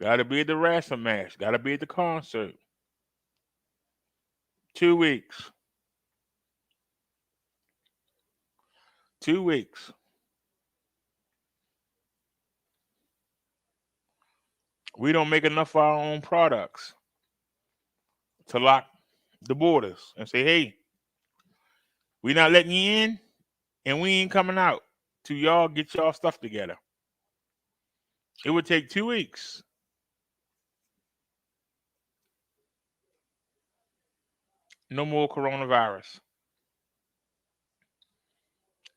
Gotta be at the wrestling match. Gotta be at the concert. 2 weeks. 2 weeks. We don't make enough of our own products to lock the borders and say, hey, we're not letting you in and we ain't coming out till y'all get y'all stuff together. It would take 2 weeks. No more coronavirus.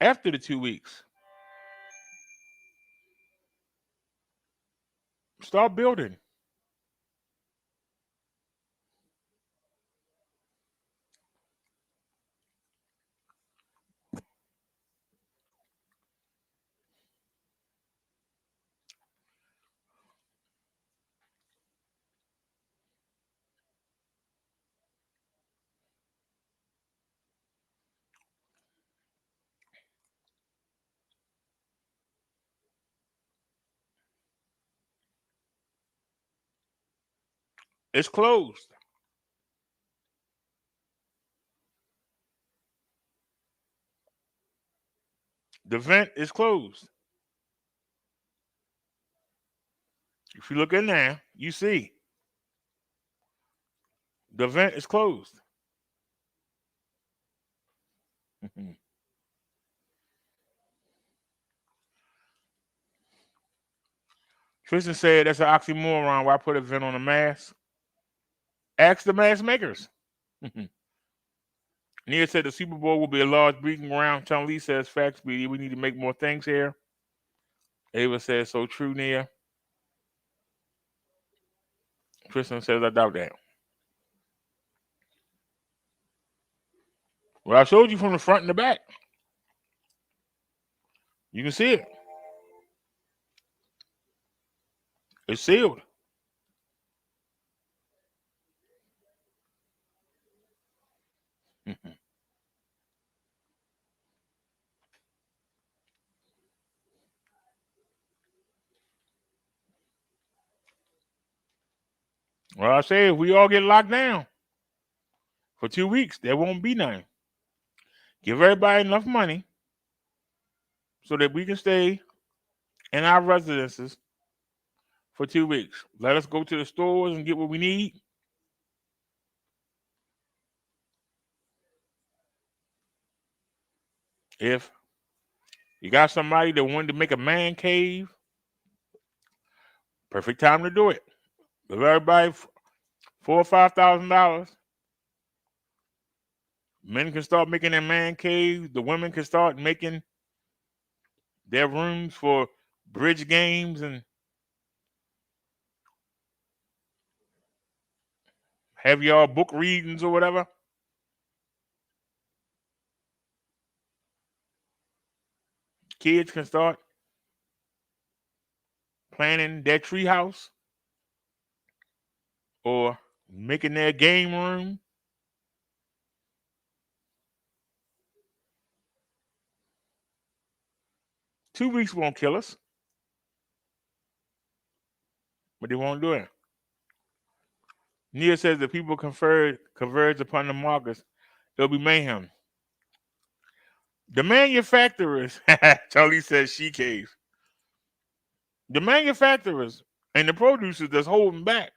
After the 2 weeks, start building. It's closed. The vent is closed. If you look in there, you see the vent is closed. Tristan said that's an oxymoron. Why put a vent on a mask? Ask the mask makers. Nia said the Super Bowl will be a large breeding ground. Tom Lee says, facts, BD. We need to make more things here. Ava says, so true, Nia. Tristan says, I doubt that. Well, I showed you from the front and the back. You can see it. It's sealed. Well, I say if we all get locked down for 2 weeks, there won't be none. Give everybody enough money so that we can stay in our residences for 2 weeks. Let us go to the stores and get what we need. If you got somebody that wanted to make a man cave, perfect time to do it. Give everybody $4,000 or $5,000. Men can start making their man caves. The women can start making their rooms for bridge games and have y'all book readings or whatever. Kids can start planning their treehouse or making their game room. Two weeks won't kill us, but they won't do it. Neil says that people converge upon the markets, there'll be mayhem. The manufacturers, Charlie says she caves. The manufacturers and the producers that's holding back,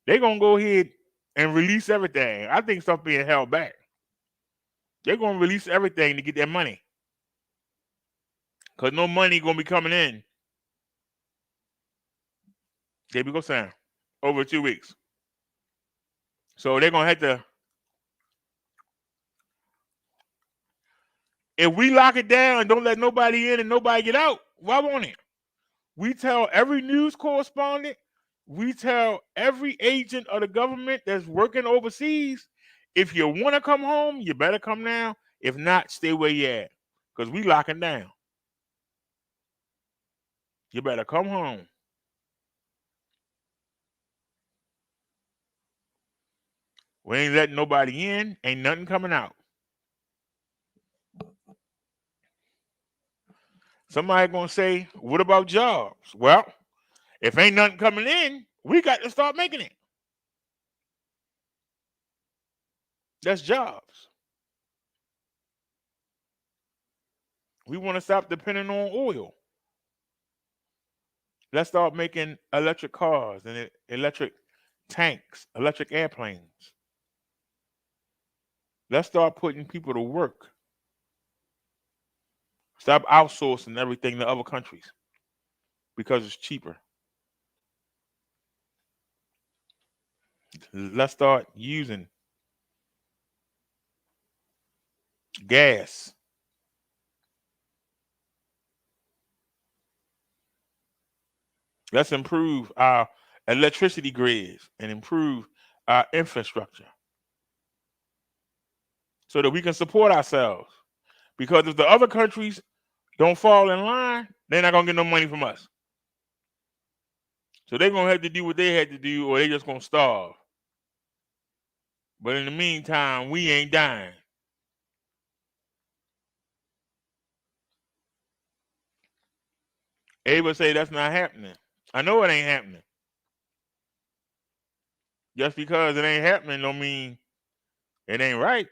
they're going to go ahead and release everything. I think stuff being held back. They're going to release everything to get their money. Because no money going to be coming in. There we go, Sam. Over 2 weeks. So they're going to have to. If we lock it down and don't let nobody in and nobody get out, why won't it? We tell every news correspondent, we tell every agent of the government that's working overseas, if you want to come home, you better come now. If not, stay where you at. Because we locking down. You better come home. We ain't letting nobody in. Ain't nothing coming out. Somebody gonna say, what about jobs? Well, if ain't nothing coming in, we got to start making it. That's jobs. We want to stop depending on oil. Let's start making electric cars and electric tanks, electric airplanes. Let's start putting people to work. Stop outsourcing everything to other countries because it's cheaper. Let's start using gas. Let's improve our electricity grids and improve our infrastructure so that we can support ourselves. Because if the other countries don't fall in line, they're not going to get no money from us. So they're going to have to do what they had to do, or they're just going to starve. But in the meantime, we ain't dying. Ava say that's not happening. I know it ain't happening. Just because it ain't happening don't mean it ain't right.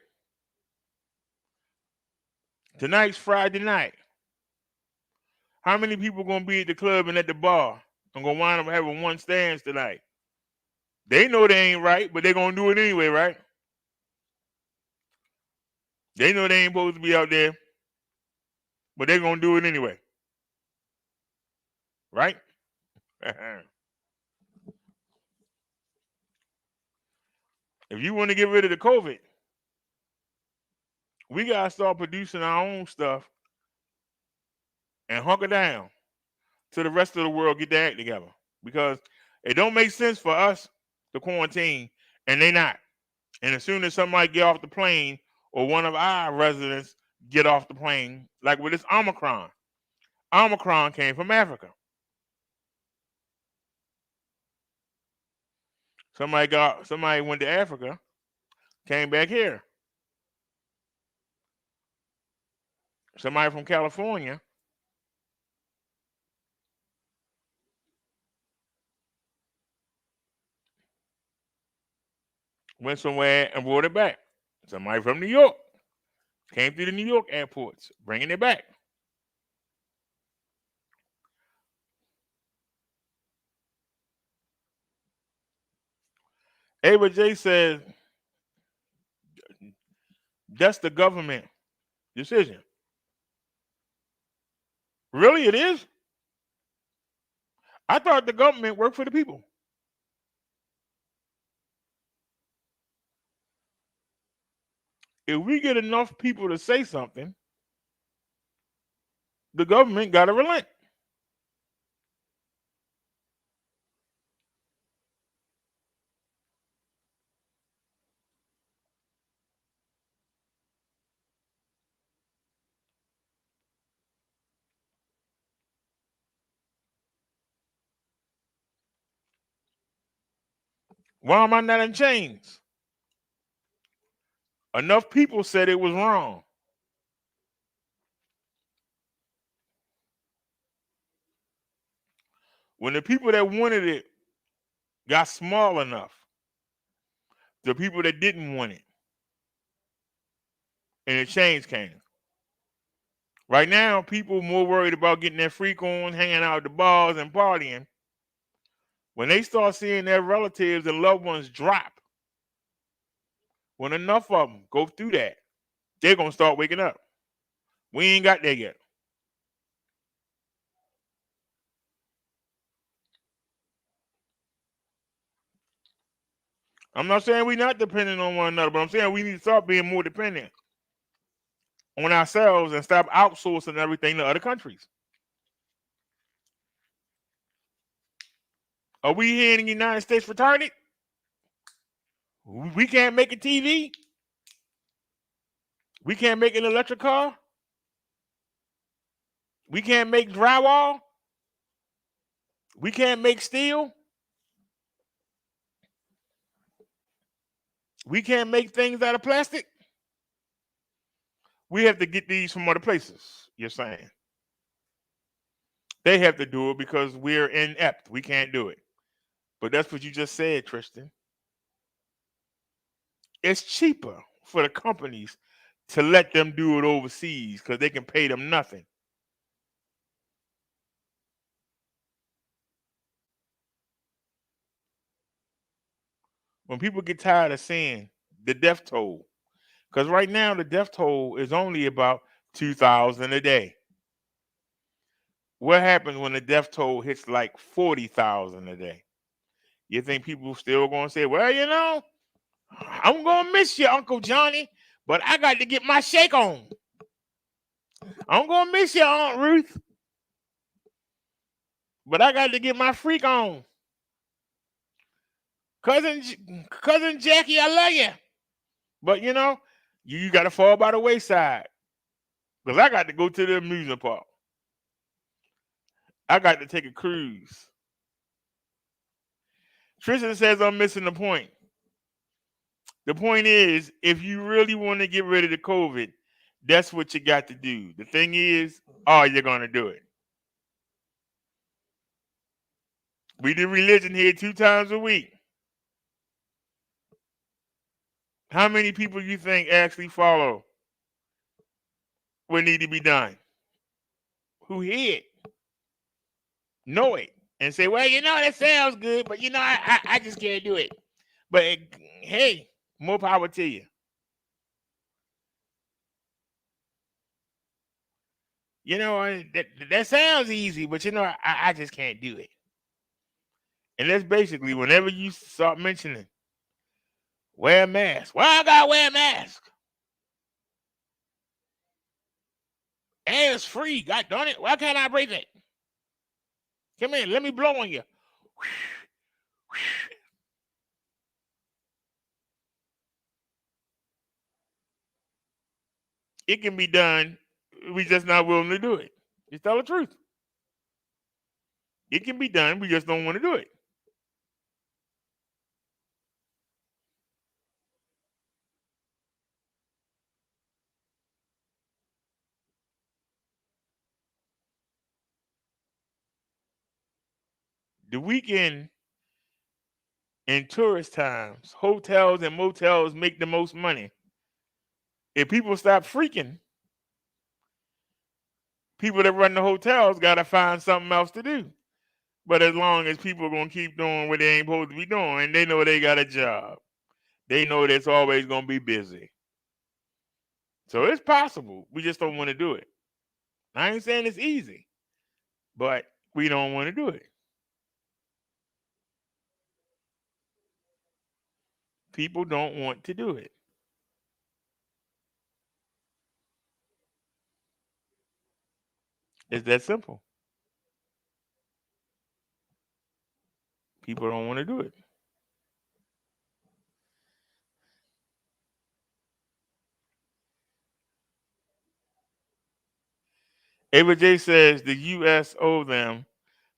Tonight's Friday night. How many people gonna be at the club and at the bar and gonna wind up having one stance tonight? They know they ain't right, but they're gonna do it anyway, right? They know they ain't supposed to be out there, but they're gonna do it anyway. Right? If you want to get rid of the COVID, we gotta start producing our own stuff and hunker down till the rest of the world get their act together. Because it don't make sense for us to quarantine and they not. And as soon as somebody get off the plane or one of our residents get off the plane, like with this Omicron came from Africa. Somebody went to Africa, came back here. Somebody from California went somewhere and brought it back. Somebody from New York came through the New York airports, bringing it back. Ava J says that's the government decision. Really, it is? I thought the government worked for the people. If we get enough people to say something, the government got to relent. Why am I not in chains? Enough people said it was wrong. When the people that wanted it got small enough, the people that didn't want it, and the change came. Right now, people more worried about getting their freak on, hanging out at the bars and partying. When they start seeing their relatives and loved ones drop, when enough of them go through that, they're going to start waking up. We ain't got there yet. I'm not saying we're not dependent on one another, but I'm saying we need to start being more dependent on ourselves and stop outsourcing everything to other countries. Are we here in the United States retarded? We can't make a TV. We can't make an electric car. We can't make drywall. We can't make steel. We can't make things out of plastic. We have to get these from other places, you're saying. They have to do it because we're inept. We can't do it. But that's what you just said, Tristan. It's cheaper for the companies to let them do it overseas because they can pay them nothing. When people get tired of saying the death toll, because right now the death toll is only about 2,000 a day. What happens when the death toll hits like 40,000 a day? You think people still going to say, well, you know, I'm going to miss you, Uncle Johnny, but I got to get my shake on. I'm going to miss you, Aunt Ruth, but I got to get my freak on. Cousin Jackie, I love you. But, you know, you got to fall by the wayside because I got to go to the amusement park. I got to take a cruise. Tristan says I'm missing the point. The point is, if you really want to get rid of the COVID, that's what you got to do. The thing is, are you going to do it? We do religion here 2 times a week. How many people you think actually follow what need to be done? Who hear it, know it, and say, well, you know, that sounds good, but, you know, I just can't do it. But, hey, more power to you. You know, that sounds easy, but, you know, I just can't do it. And that's basically whenever you start mentioning wear a mask. Well, I got to wear a mask. And it's free. God darn it. Why can't I breathe it? Come here. Let me blow on you. It can be done. We just not willing to do it. Just tell the truth. It can be done. We just don't want to do it. The weekend in tourist times, hotels and motels make the most money. If people stop freaking, people that run the hotels got to find something else to do. But as long as people are going to keep doing what they ain't supposed to be doing, they know they got a job. They know that's always going to be busy. So it's possible. We just don't want to do it. I ain't saying it's easy, but we don't want to do it. People don't want to do it. It's that simple. People don't want to do it. Ava J says the U.S. owe them,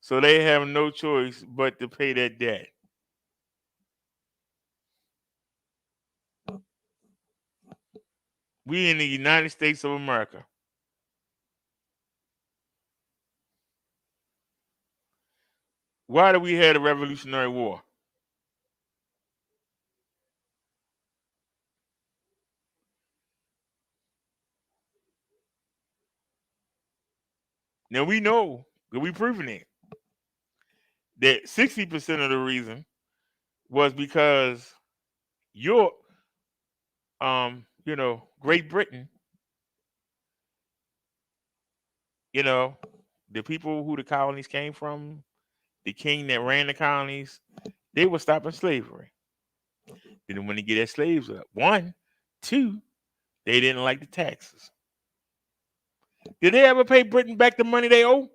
so they have no choice but to pay that debt. We in the United States of America. Why do we have a Revolutionary War? Now we know that we proven it. That 60% of the reason was because Europe, Great Britain, the people who the colonies came from, the king that ran the colonies, they were stopping slavery. They didn't want to get their slaves up. 1, 2, they didn't like the taxes. Did they ever pay Britain back the money they owe?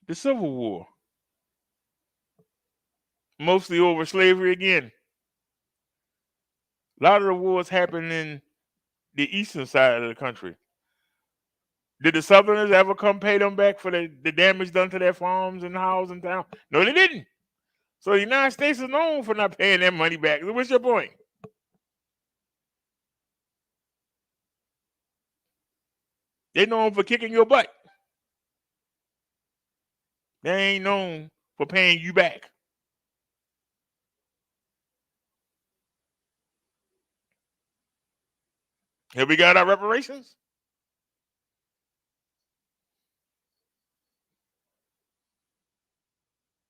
The Civil War. Mostly over slavery again. A lot of the wars happened in the eastern side of the country. Did the Southerners ever come pay them back for the damage done to their farms and houses and town? No, they didn't. So the United States is known for not paying their money back. So what's your point? They're known for kicking your butt. They ain't known for paying you back. Have we got our reparations?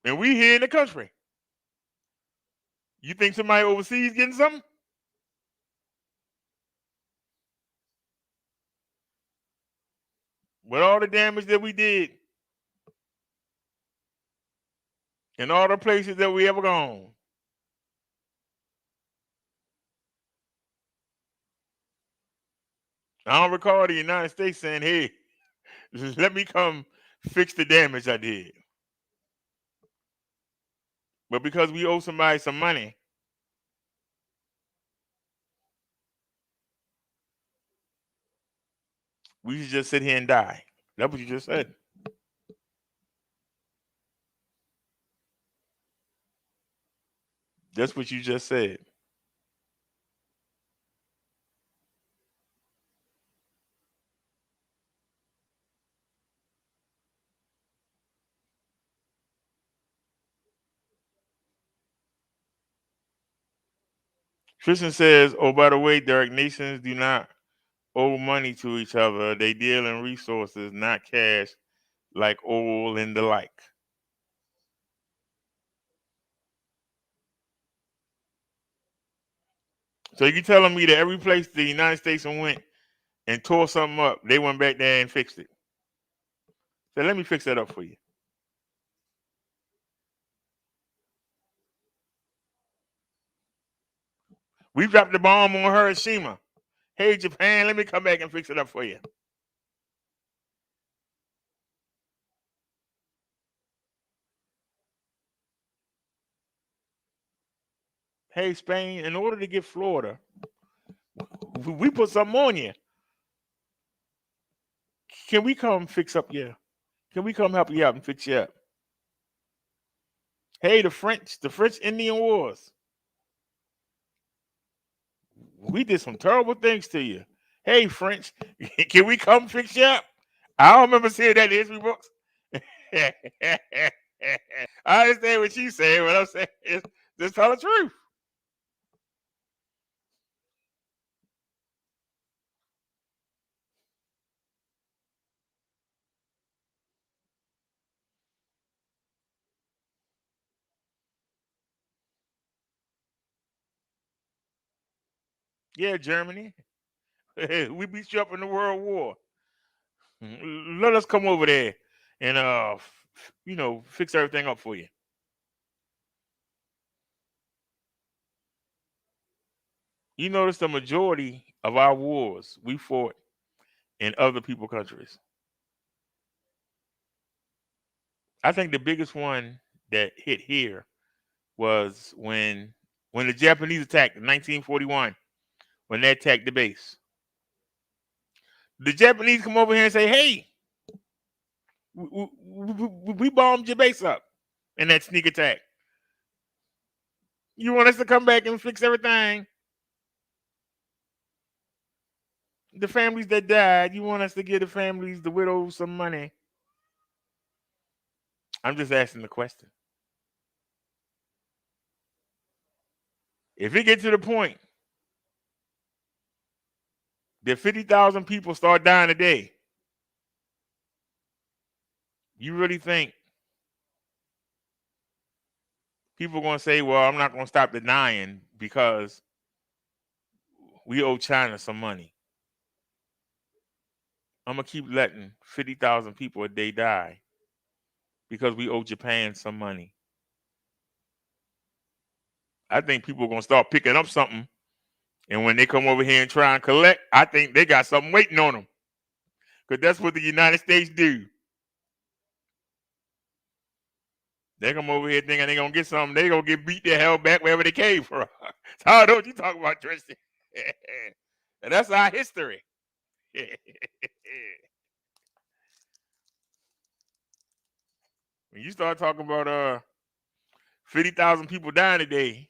And we here in the country. You think somebody overseas getting something? With all the damage that we did and all the places that we ever gone, I don't recall the United States saying, hey, let me come fix the damage I did. But because we owe somebody some money, we should just sit here and die. That's what you just said. That's what you just said. Tristan says, oh, by the way, Derek, nations do not owe money to each other. They deal in resources, not cash, like oil and the like. So you telling me that every place the United States went and tore something up, they went back there and fixed it? So let me fix that up for you. We dropped the bomb on Hiroshima. Hey, Japan, let me come back and fix it up for you. Hey, Spain, in order to get Florida, we put something on you. Can we come fix up you? Can we come help you out and fix you up? Hey, the French Indian Wars. We did some terrible things to you. Hey, French, can we come fix you up? I don't remember seeing that in history books. I understand what you say. What I'm saying is just tell the truth. Yeah, Germany. We beat you up in the World War. Let us come over there and fix everything up for you. You notice the majority of our wars we fought in other people's countries. I think the biggest one that hit here was when the Japanese attacked in 1941, when they attacked the base. The Japanese come over here and say, hey, We bombed your base up in that sneak attack. You want us to come back and fix everything? The families that died, you want us to give the families, the widows, some money? I'm just asking the question. If it gets to the point that 50,000 people start dying a day, you really think people are going to say, well, I'm not going to stop denying because we owe China some money? I'm going to keep letting 50,000 people a day die because we owe Japan some money. I think people are going to start picking up something. And when they come over here and try and collect, I think they got something waiting on them. Because that's what the United States do. They come over here thinking they're going to get something. They're going to get beat the hell back wherever they came from. So I know what you talking about, Tristan. And that's our history. When you start talking about 50,000 people dying a day,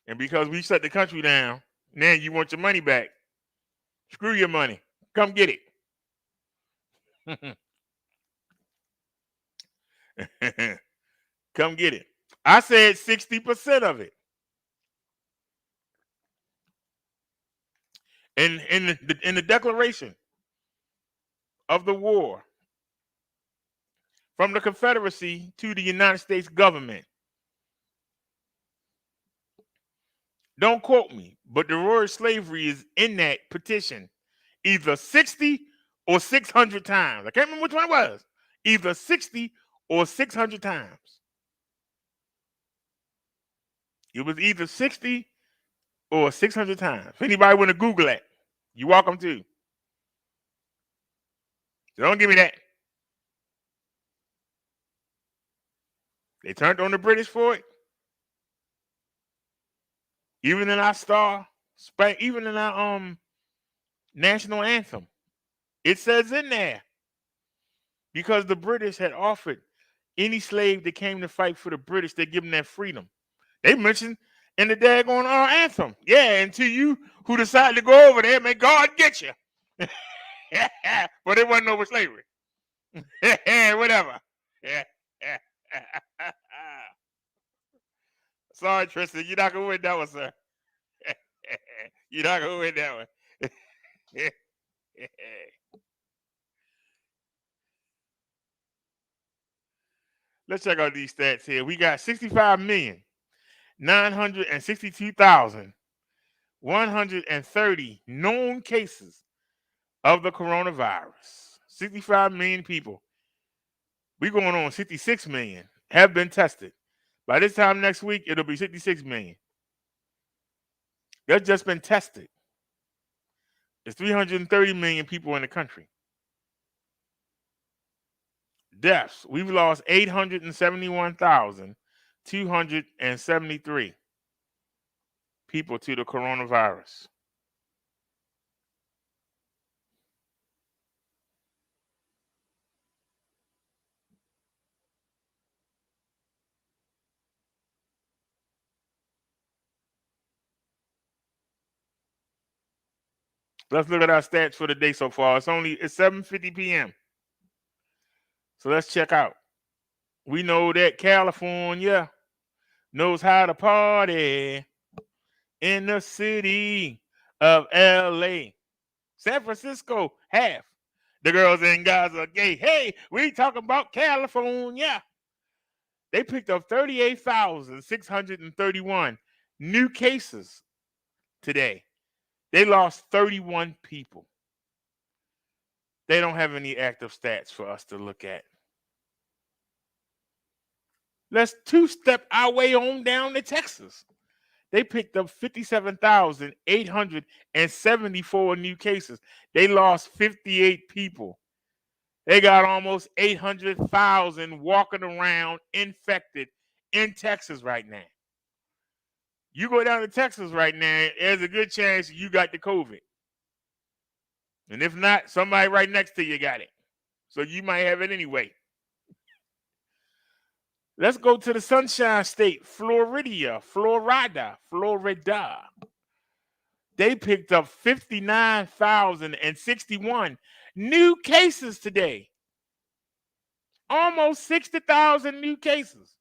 and because we shut the country down, now you want your money back. Screw your money. Come get it. Come get it. I said 60% of it. In the declaration of the war from the Confederacy to the United States government. Don't quote me, but the word slavery is in that petition either 60 or 600 times. I can't remember which one it was. Either 60 or 600 times. It was either 60 or 600 times. If anybody want to Google it, you're welcome to. So don't give me that. They turned on the British for it. Even in our even in our national anthem, it says in there, because the British had offered any slave that came to fight for the British, they give them that freedom. They mentioned in the daggone anthem, yeah, and to you who decide to go over there, may God get you. But it wasn't over slavery. Whatever. Sorry, Tristan, you're not gonna win that one, sir. You're not gonna win that one. Let's check out these stats here. We got 65,962,130 known cases of the coronavirus. 65 million people. We're going on 66 million have been tested. By this time next week, it'll be 66 million. That's just been tested. There's 330 million people in the country. Deaths, we've lost 871,273 people to the coronavirus. Let's look at our stats for the day so far. It's 7:50 p.m. So let's check out. We know that California knows how to party in the city of LA. San Francisco, half. The girls and guys are gay. Hey, we talking about California. They picked up 38,631 new cases today. They lost 31 people. They don't have any active stats for us to look at. Let's two-step our way on down to Texas. They picked up 57,874 new cases. They lost 58 people. They got almost 800,000 walking around infected in Texas right now. You go down to Texas right now, there's a good chance you got the COVID. And if not, somebody right next to you got it. So you might have it anyway. Let's go to the Sunshine State, Florida. They picked up 59,061 new cases today. Almost 60,000 new cases.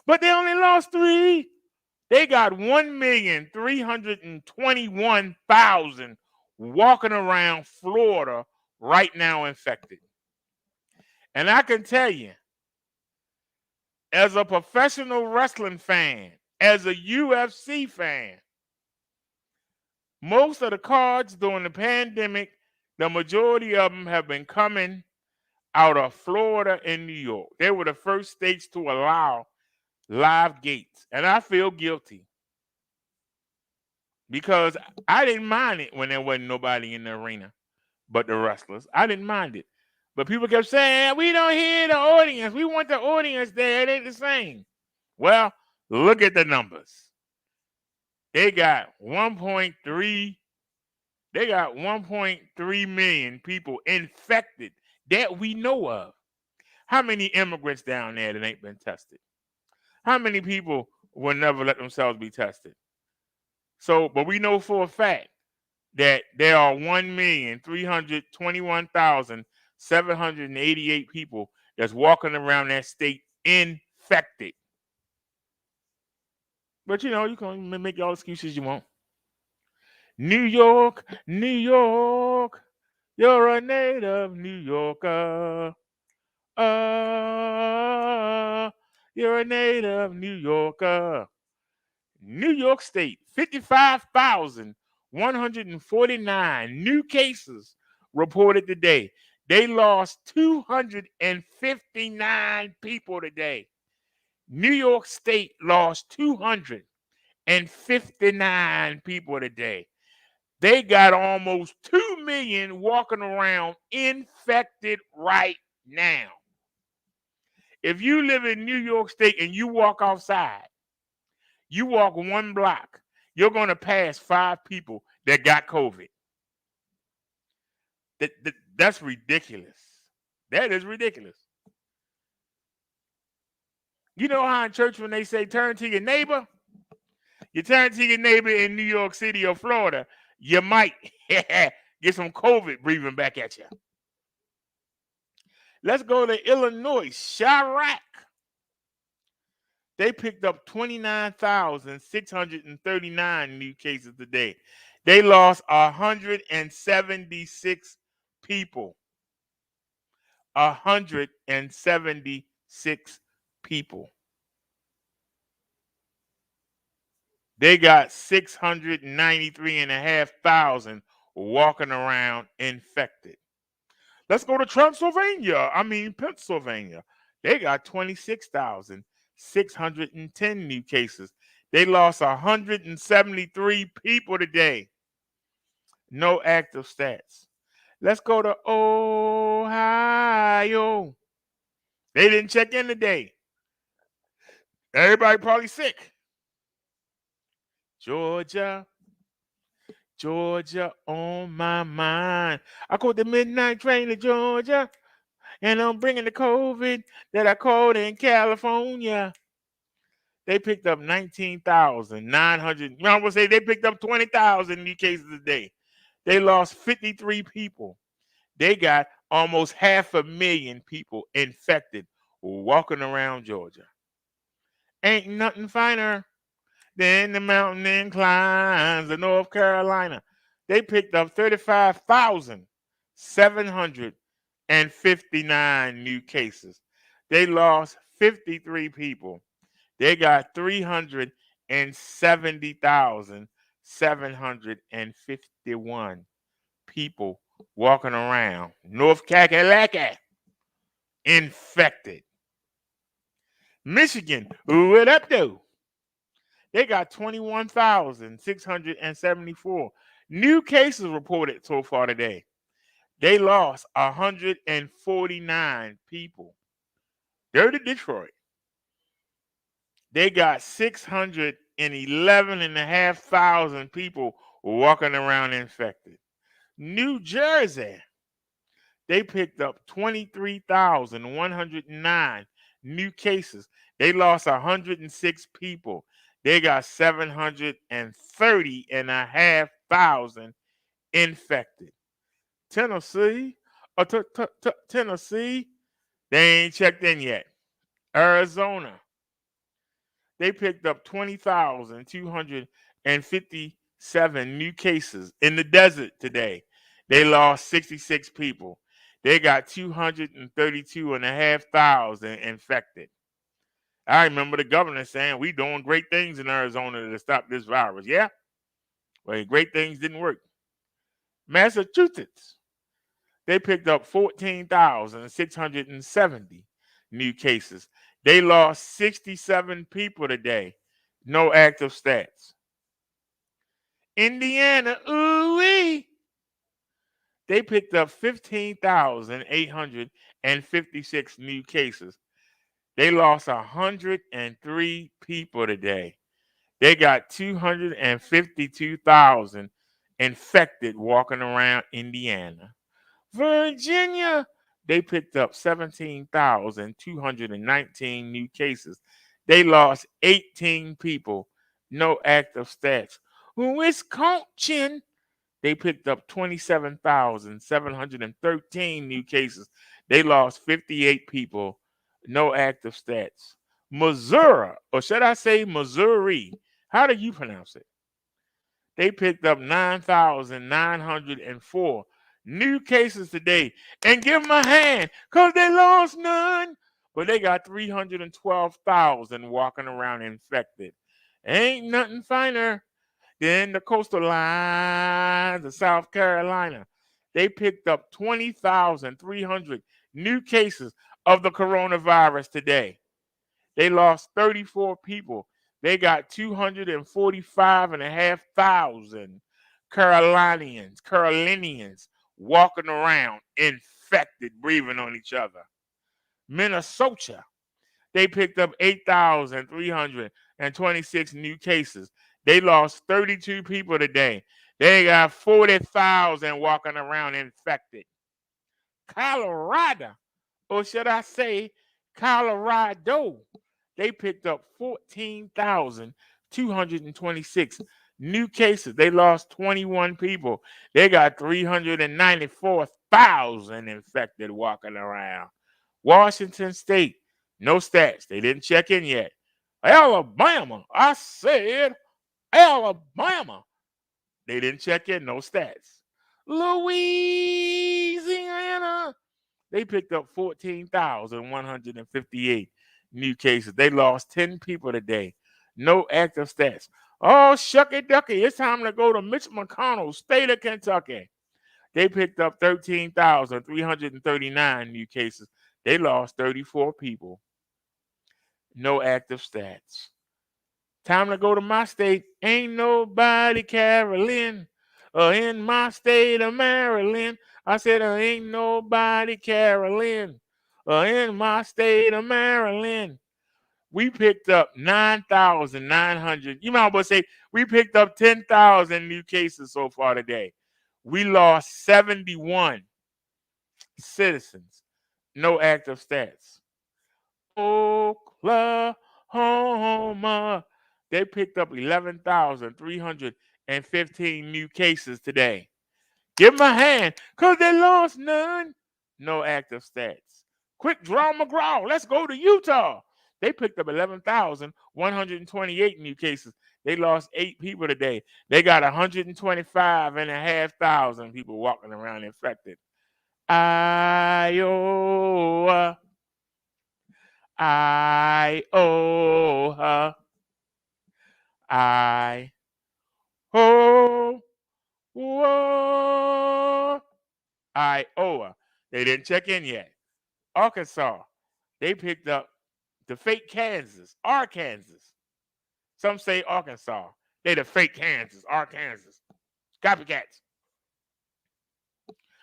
But they only lost 3. They got 1,321,000 walking around Florida right now infected. And I can tell you, as a professional wrestling fan, as a UFC fan, most of the cards during the pandemic, the majority of them have been coming out of Florida and New York. They were the first states to allow live gates. And I feel guilty because I didn't mind it when there wasn't nobody in the arena but the wrestlers. I didn't mind it. But people kept saying, we don't hear the audience. We want the audience there. It ain't the same. Well, look at the numbers. They got 1.3 million people infected that we know of. How many immigrants down there that ain't been tested? How many people will never let themselves be tested? So, but we know for a fact that there are 1,321,788 people that's walking around that state infected. But you know, you can make all the excuses you want. New York, you're a native New Yorker. You're a native New Yorker. New York State, 55,149 new cases reported today. They lost 259 people today. New York State lost 259 people today. They got almost 2 million walking around infected right now. If you live in New York State and you walk outside, you walk 1 block, you're going to pass 5 people that got COVID. That's ridiculous. That is ridiculous. You know how in church when they say turn to your neighbor? You turn to your neighbor in New York City or Florida, you might get some COVID breathing back at you. Let's go to Illinois, Chirac. They picked up 29,639 new cases today. They lost 176 people. 176 people. They got 693,500 walking around infected. Let's go to Pennsylvania. They got 26,610 new cases. They lost 173 people today. No active stats. Let's go to Ohio. They didn't check in today. Everybody probably sick. Georgia on my mind. I caught the midnight train to Georgia, and I'm bringing the COVID that I caught in California. They picked up 19,900. I would say they picked up 20,000 new cases a day. They lost 53 people. They got almost 500,000 people infected walking around Georgia. Ain't nothing finer than the mountain inclines of North Carolina. They picked up 35,759 new cases. They lost 53 people. They got 370,751 people walking around North Kakalaka infected. Michigan, what up, though? They got 21,674 new cases reported so far today. They lost 149 people. They're to Detroit. They got 611,500 people walking around infected. New Jersey, They picked up 23,109 new cases. They lost 106 people. They got 730,500 infected. Tennessee, Tennessee, they ain't checked in yet. Arizona, they picked up 20,257 new cases. In the desert today, they lost 66 people. They got 232,500 infected. I remember the governor saying we doing great things in Arizona to stop this virus. Yeah? Well, great things didn't work. Massachusetts, they picked up 14,670 new cases. They lost 67 people today. No active stats. Indiana, ooh-wee, they picked up 15,856 new cases. They lost 103 people today. They got 252,000 infected walking around Indiana. Virginia, they picked up 17,219 new cases. They lost 18 people. No active stats. Wisconsin, they picked up 27,713 new cases. They lost 58 people. No active stats. Missouri, or should I say Missouri? How do you pronounce it? They picked up 9,904 new cases today. And give them a hand, because they lost none. But they got 312,000 walking around infected. Ain't nothing finer than the coastal lines of South Carolina. They picked up 20,300 new cases of the coronavirus today. They lost 34 people. They got 245,500 Carolinians walking around infected, breathing on each other. Minnesota, they picked up 8,326 new cases. They lost 32 people today. They got 40,000 walking around infected. Colorado, or should I say Colorado, they picked up 14,226 new cases. They lost 21 people. They got 394,000 infected walking around. Washington State, no stats. They didn't check in yet. Alabama, I said Alabama. They didn't check in, no stats. Louisiana, they picked up 14,158 new cases. They lost 10 people today. No active stats. Oh, shucky ducky. It's time to go to Mitch McConnell, state of Kentucky. They picked up 13,339 new cases. They lost 34 people. No active stats. Time to go to my state. Ain't nobody caroling in my state of Maryland. I said, ain't nobody caroling in my state of Maryland. We picked up 9,900. You might as say we picked up 10,000 new cases so far today. We lost 71 citizens. No active stats. Oklahoma, they picked up 11,315 new cases today. Give them a hand, because they lost none. No active stats. Quick draw McGraw. Let's go to Utah. They picked up 11,128 new cases. They lost 8 people today. They got 125,500 people walking around infected. Iowa. Iowa. Iowa. They didn't check in yet. Arkansas. They picked up the fake Kansas. Arkansas. Some say Arkansas. They the fake Kansas. Arkansas. Copycats.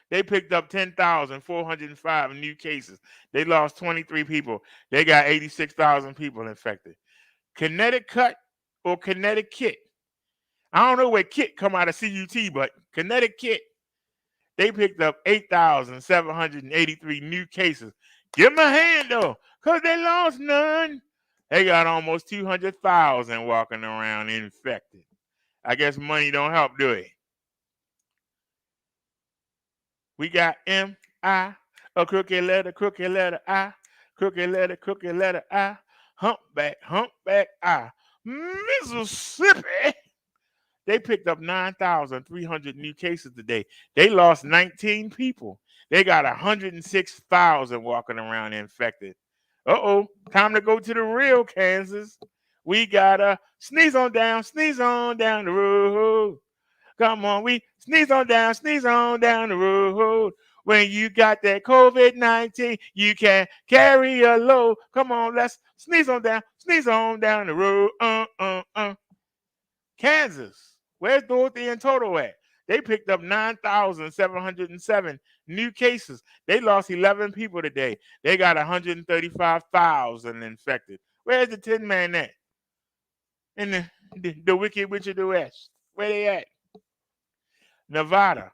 They picked up 10,405 new cases. They lost 23 people. They got 86,000 people infected. Connecticut or Connecticut. I don't know where kit come out of CUT, but Connecticut. They picked up 8,783 new cases. Give them a hand, though, because they lost none. They got almost 200,000 walking around infected. I guess money don't help, do it? We got M-I, a crooked letter I, crooked letter I, humpback I. Mississippi. They picked up 9,300 new cases today. They lost 19 people. They got 106,000 walking around infected. Uh-oh, time to go to the real Kansas. We got sneeze on down the road. Come on, we sneeze on down the road. When you got that COVID-19, you can carry a load. Come on, let's sneeze on down the road. Kansas, where's Dorothy and Toto at? They picked up 9,707 new cases. They lost 11 people today. They got 135,000 infected. Where's the Tin Man at? And the Wicked Witch of the West. Where they at? Nevada,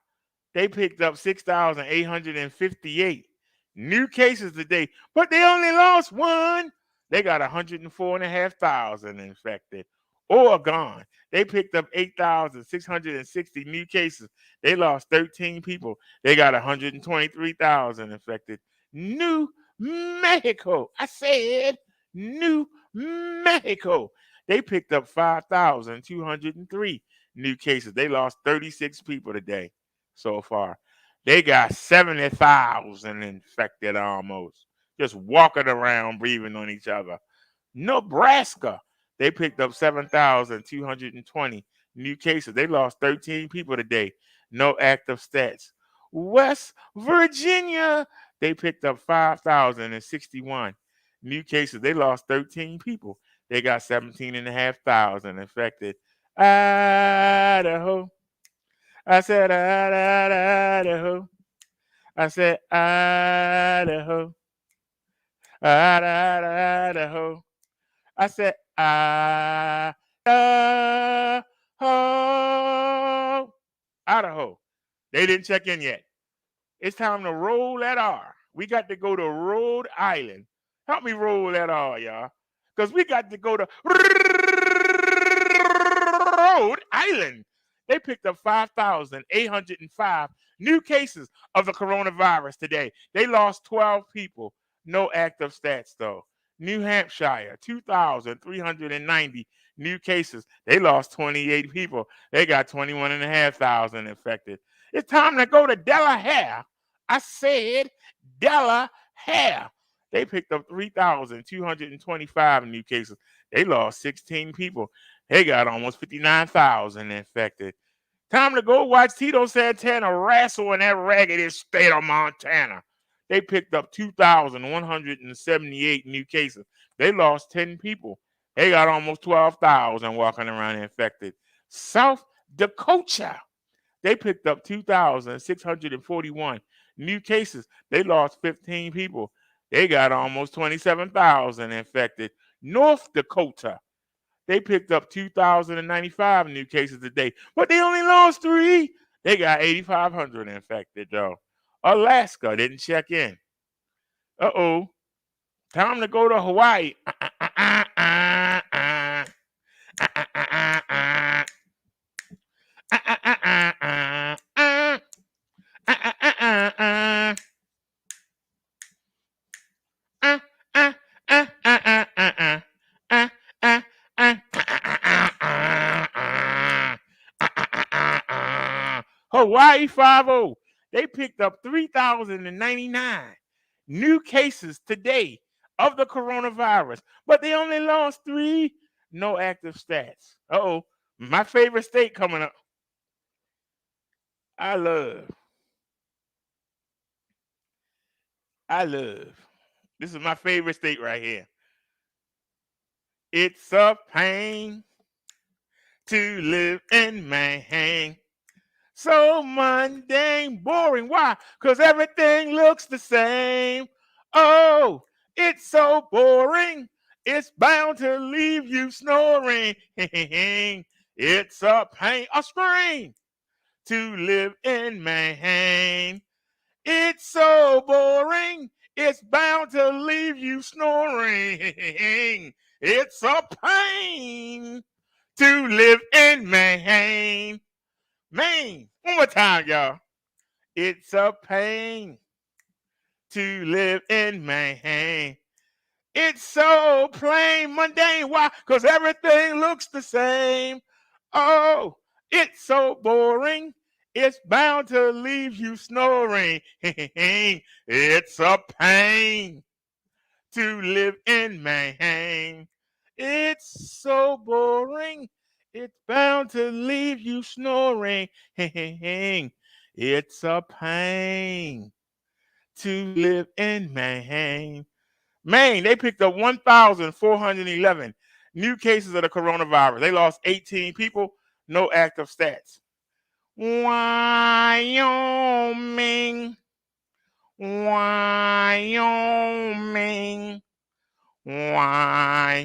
they picked up 6,858 new cases today, but they only lost one. They got 104,500 infected. Oregon, they picked up 8,660 new cases. They lost 13 people. They got 123,000 infected. New Mexico, I said New Mexico. They picked up 5,203 new cases. They lost 36 people today so far. They got 70,000 infected almost, just walking around, breathing on each other. Nebraska, they picked up 7,220 new cases. They lost 13 people today. No active stats. West Virginia, they picked up 5,061 new cases. They lost 13 people. They got 17,500 infected. Idaho. I said Idaho. I said Idaho. Idaho. I said Idaho. They didn't check in yet. It's time to roll that R. We got to go to Rhode Island. Help me roll that R, y'all. Because we got to go to Rhode Island. They picked up 5,805 new cases of the coronavirus today. They lost 12 people. No active stats, though. New Hampshire, 2,390 new cases. They lost 28 people. They got 21,500 infected. It's time to go to Delaware. I said Delaware. They picked up 3,225 new cases. They lost 16 people. They got almost 59,000 infected. Time to go watch Tito Santana wrestle in that raggedy state of Montana. They picked up 2,178 new cases. They lost 10 people. They got almost 12,000 walking around infected. South Dakota, they picked up 2,641 new cases. They lost 15 people. They got almost 27,000 infected. North Dakota, they picked up 2,095 new cases today, but they only lost 3. They got 8,500 infected, though. Alaska didn't check in. Uh-oh. Time to go to Hawaii. Hawaii 5-0. They picked up 3,099 new cases today of the coronavirus, but they only lost 3. No active stats. Uh-oh. My favorite state coming up. I love. This is my favorite state right here. It's a pain to live in Maine. So mundane, boring. Why? Because everything looks the same. Oh, it's so boring. It's bound to leave you snoring. It's a pain, a strain to live in Maine. It's so boring, it's bound to leave you snoring. It's a pain to live in Maine. Maine. One more time, y'all. It's a pain to live in Maine. It's so plain, mundane. Why? Because everything looks the same. Oh, it's so boring. It's bound to leave you snoring. It's a pain to live in Maine. It's so boring. It's bound to leave you snoring. It's a pain to live in Maine. Maine, they picked up 1,411 new cases of the coronavirus. They lost 18 people, no active stats. Wyoming, Wyoming, Wyoming,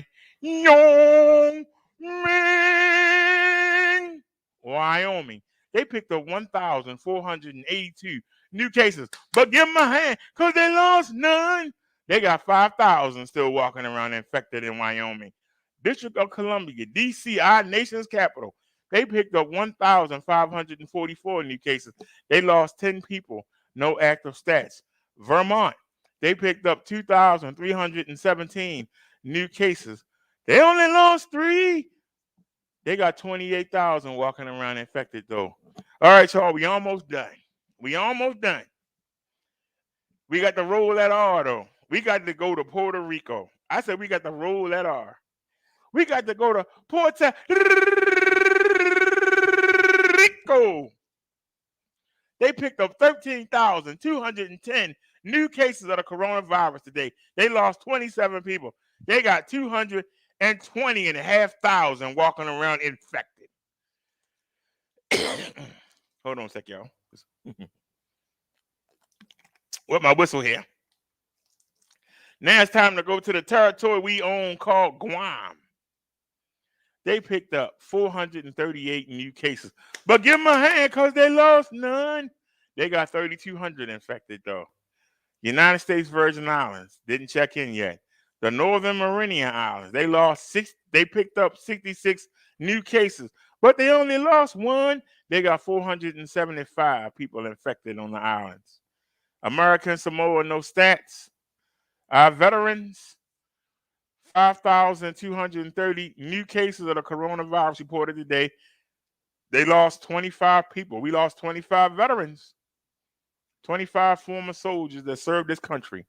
Wyoming. They picked up 1,482 new cases. But give them a hand, because they lost none. They got 5,000 still walking around infected in Wyoming. District of Columbia, D.C., our nation's capital, they picked up 1,544 new cases. They lost 10 people, no active stats. Vermont, they picked up 2,317 new cases. They only lost 3. They got 28,000 walking around infected, though. All right, y'all, we almost done. We almost done. We got to roll that R, though. We got to go to Puerto Rico. I said we got to roll that R. We got to go to Puerto Rico. They picked up 13,210 new cases of the coronavirus today. They lost 27 people. They got 220,500 walking around infected. Hold on a sec, y'all. With my whistle here. Now it's time to go to the territory we own called Guam. They picked up 438 new cases. But give them a hand because they lost none. They got 3,200 infected, though. United States Virgin Islands didn't check in yet. The Northern Mariana Islands, they picked up 66 new cases, but they only lost 1. They got 475 people infected on the islands. American Samoa, no stats. Our veterans, 5,230 new cases of the coronavirus reported today. They lost 25 people. We lost 25 veterans, 25 former soldiers that served this country.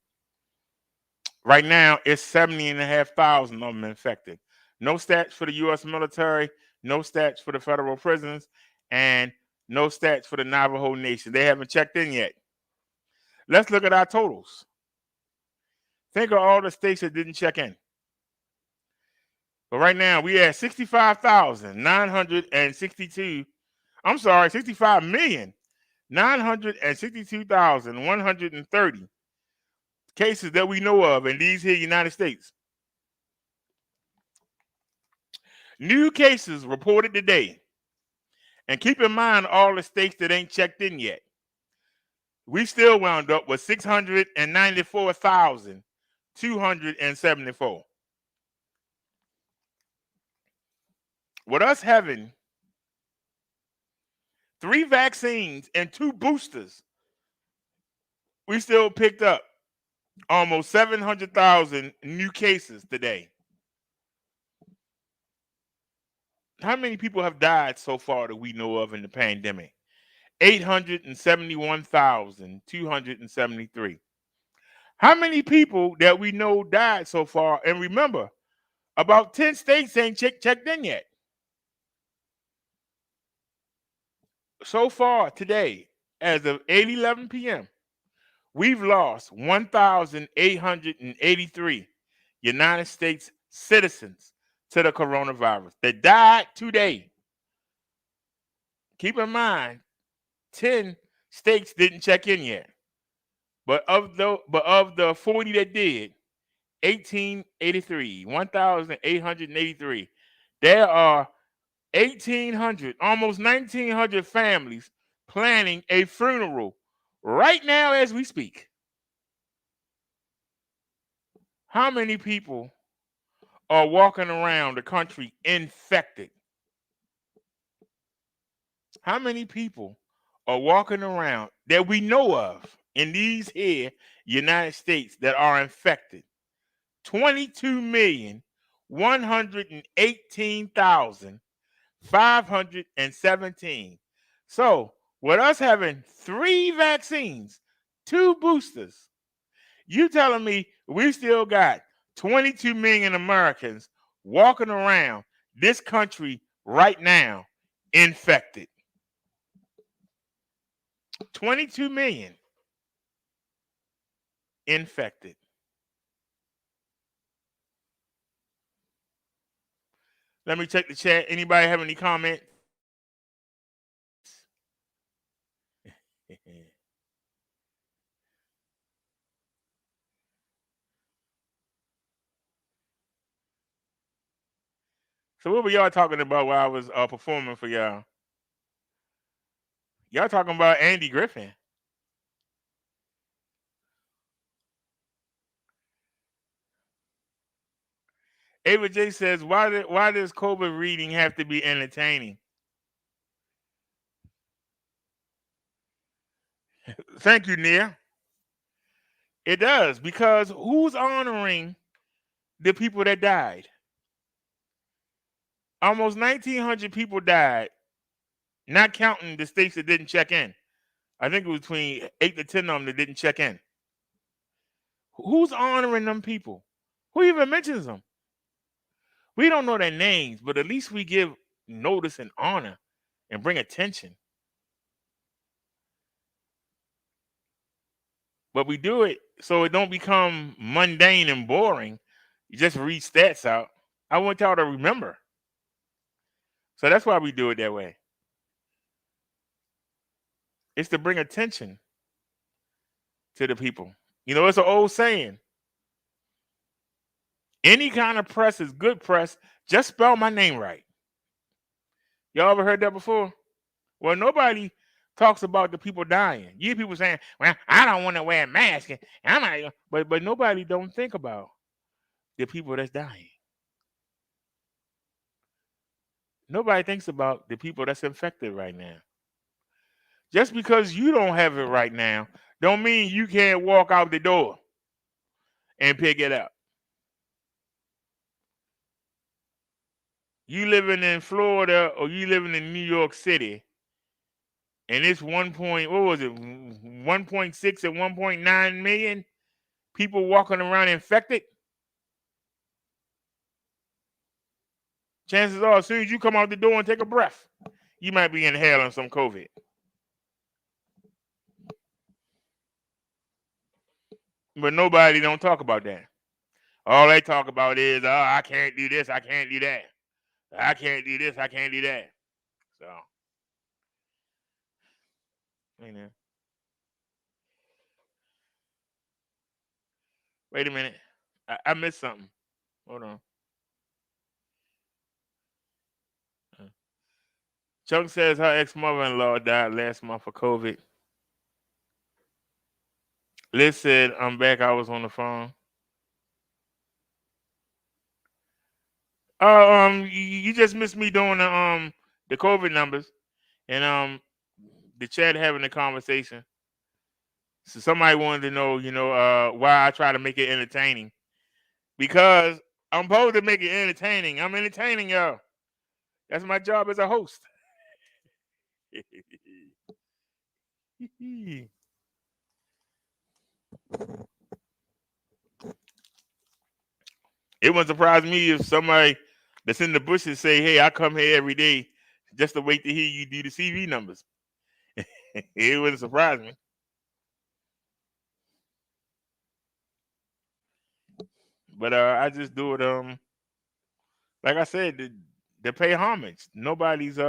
Right now, it's 70,500 of them infected. No stats for the U.S. military, no stats for the federal prisons, and no stats for the Navajo Nation. They haven't checked in yet. Let's look at our totals. Think of all the states that didn't check in. But right now, we have 65,962. I'm sorry, 65,962,130 cases that we know of in these here United States. New cases reported today. And keep in mind all the states that ain't checked in yet. We still wound up with 694,274. With us having 3 vaccines and 2 boosters, we still picked up almost 700,000 new cases today. How many people have died so far that we know of in the pandemic? 871,273. How many people that we know died so far? And remember, about 10 states ain't checked in yet. So far today, as of 8:11 p.m., we've lost 1,883 United States citizens to the coronavirus that died today. Keep in mind, 10 states didn't check in yet. But of the 40 that did, 1,883, there are 1,800, almost 1,900 families planning a funeral right now as we speak. How many people are walking around the country infected? How many people are walking around that we know of in these here United States that are infected? 22,118,517. So, with us having 3 vaccines, 2 boosters, you telling me we still got 22 million Americans walking around this country right now infected? 22 million infected. Let me check the chat. Anybody have any comment? So what were y'all talking about while I was performing for y'all? Y'all talking about Andy Griffin. Ava J says, why does COVID reading have to be entertaining? Thank you, Nia. It does, because who's honoring the people that died? Almost 1,900 people died, not counting the states that didn't check in. I think it was between 8 to 10 of them that didn't check in. Who's honoring them people? Who even mentions them? We don't know their names, but at least we give notice and honor and bring attention. But we do it so it don't become mundane and boring. You just read stats out. I want y'all to remember. So that's why we do it that way. It's to bring attention to the people. You know, it's an old saying. Any kind of press is good press. Just spell my name right. Y'all ever heard that before? Well, nobody talks about the people dying. You hear people saying, well, I don't want to wear a mask. But nobody don't think about the people that's dying. Nobody thinks about the people that's infected right now. Just because you don't have it right now, don't mean you can't walk out the door and pick it up. You living in Florida or you living in New York City, and it's 1.6 and 1.9 million people walking around infected. Chances are, as soon as you come out the door and take a breath, you might be inhaling some COVID. But nobody don't talk about that. All they talk about is, oh, I can't do this, I can't do that. I can't do this, I can't do that. So, you know. Wait a minute. I missed something. Hold on. Chuck says her ex-mother-in-law died last month of COVID. Liz said, I'm back. I was on the phone. You just missed me doing the COVID numbers and the chat having a conversation. So somebody wanted to know, why I try to make it entertaining. Because I'm supposed to make it entertaining. I'm entertaining y'all. That's my job as a host. It wouldn't surprise me if somebody that's in the bushes say, hey, I come here every day just to wait to hear you do the CV numbers. It wouldn't surprise me. But I just do it, like I said, to pay homage. Nobody's,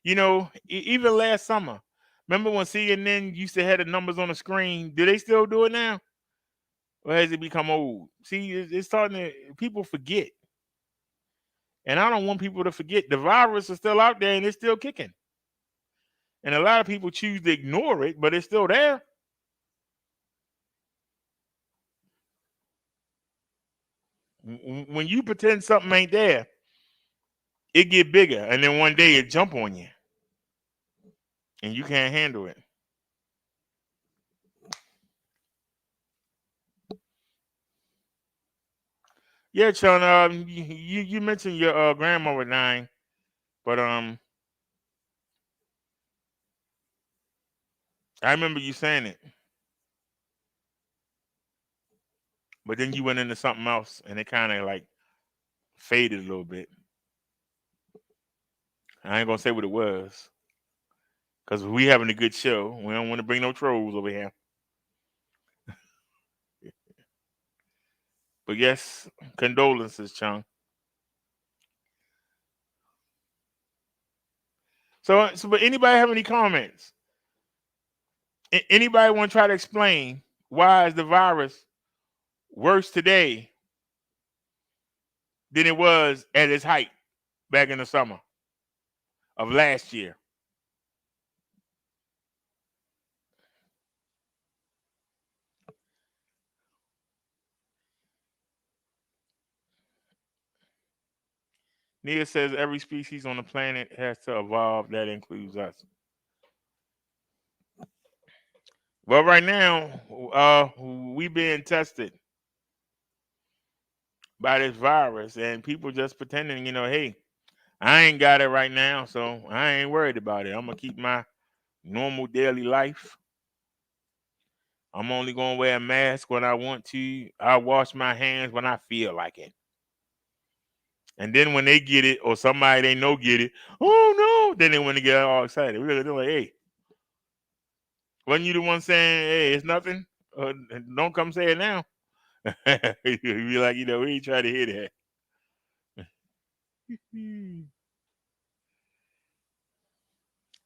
even last summer, remember when CNN used to have the numbers on the screen? Do they still do it now? Or has it become old? See, it's starting to, people forget. And I don't want people to forget. The virus is still out there and it's still kicking. And a lot of people choose to ignore it, but it's still there. When you pretend something ain't there, it get bigger, and then one day it jump on you, and you can't handle it. Yeah, Sean. You mentioned your grandmother dying, but I remember you saying it, but then you went into something else, and it kind of like faded a little bit. I ain't gonna say what it was, because we having a good show. We don't want to bring no trolls over here. But yes, condolences, Chung. So but anybody have any comments? Anybody want to try to explain why is the virus worse today than it was at its height back in the summer of last year? Nia says every species on the planet has to evolve. That includes us. Well, right now, we being tested by this virus, and people just pretending, hey, I ain't got it right now, so I ain't worried about it. I'm gonna keep my normal daily life. I'm only gonna wear a mask when I want to. I wash my hands when I feel like it. And then when they get it, or somebody they know get it, oh no, then they want to get all excited. They're like, hey, wasn't you the one saying, hey, it's nothing? Don't come say it now. You be like, we ain't trying to hear that.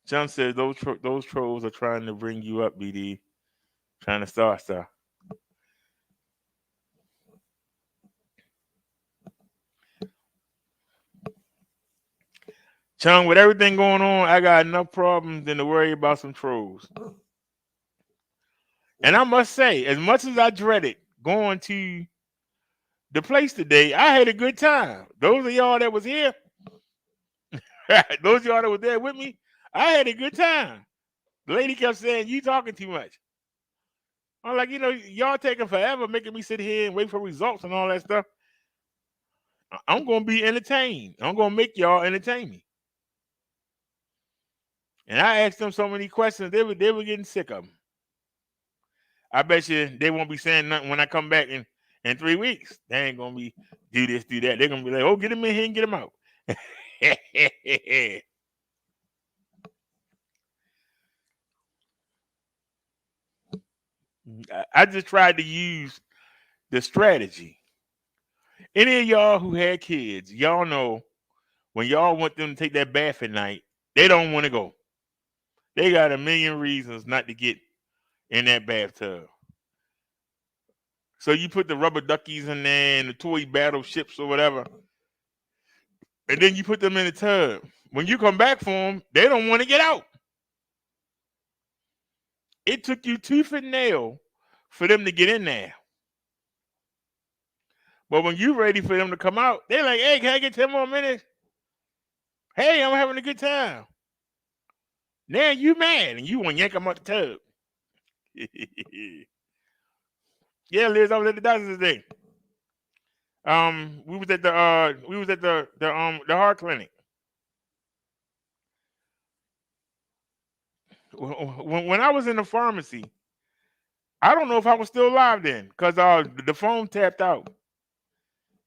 John says those trolls are trying to bring you up, BD. Trying to start stuff. Chung, with everything going on, I got enough problems than to worry about some trolls. And I must say, as much as I dreaded going to the place today, I had a good time. Those of y'all that was here, those of y'all that was there with me, I had a good time. The lady kept saying, you talking too much. I'm like, y'all taking forever making me sit here and wait for results and all that stuff. I'm going to be entertained. I'm going to make y'all entertain me. And I asked them so many questions, they were getting sick of them. I bet you they won't be saying nothing when I come back in 3 weeks. They ain't going to be do this, do that. They're going to be like, oh, get him in here and get him out. I just tried to use the strategy. Any of y'all who had kids, y'all know when y'all want them to take that bath at night, they don't want to go. They got a million reasons not to get in that bathtub. So you put the rubber duckies in there and the toy battleships or whatever, and then you put them in the tub. When you come back for them, they don't want to get out. It took you tooth and nail for them to get in there. But when you're ready for them to come out, they're like, hey, can I get 10 more minutes? Hey, I'm having a good time. Now you mad and you want to yank them out the tub. Yeah, Liz, I was at the doctor's today. We was at the heart clinic. When I was in the pharmacy, I don't know if I was still alive then because the phone tapped out.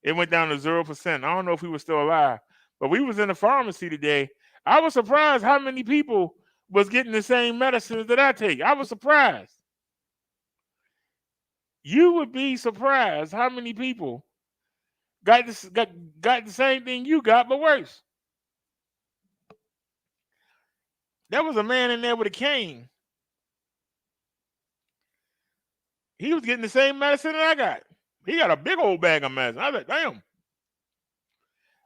It went down to 0%. I don't know if we were still alive, but we was in the pharmacy today. I was surprised how many people was getting the same medicines that I take. I was surprised. You would be surprised how many people got the same thing you got, but worse. There was a man in there with a cane. He was getting the same medicine that I got. He got a big old bag of medicine. I was like, damn.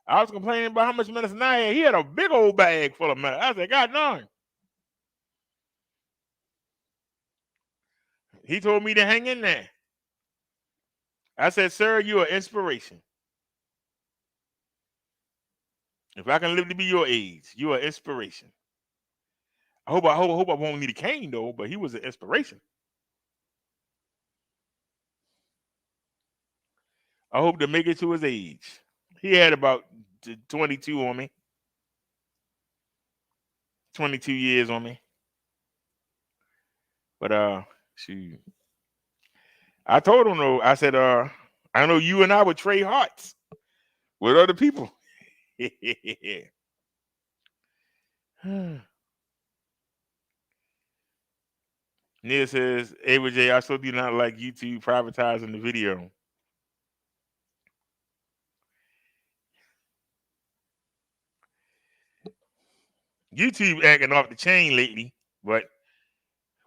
I was complaining about how much medicine I had. He had a big old bag full of medicine. I was like, God darn. He told me to hang in there. I said, sir, you're an inspiration. If I can live to be your age, you're an inspiration. I hope I won't need a cane though, but he was an inspiration. I hope to make it to his age. He had about 22 on me. 22 years on me. But shoot. I told him though, I said, I know you and I would trade hearts with other people. Nia says, Ava J, I still do not like YouTube privatizing the video. YouTube acting off the chain lately, but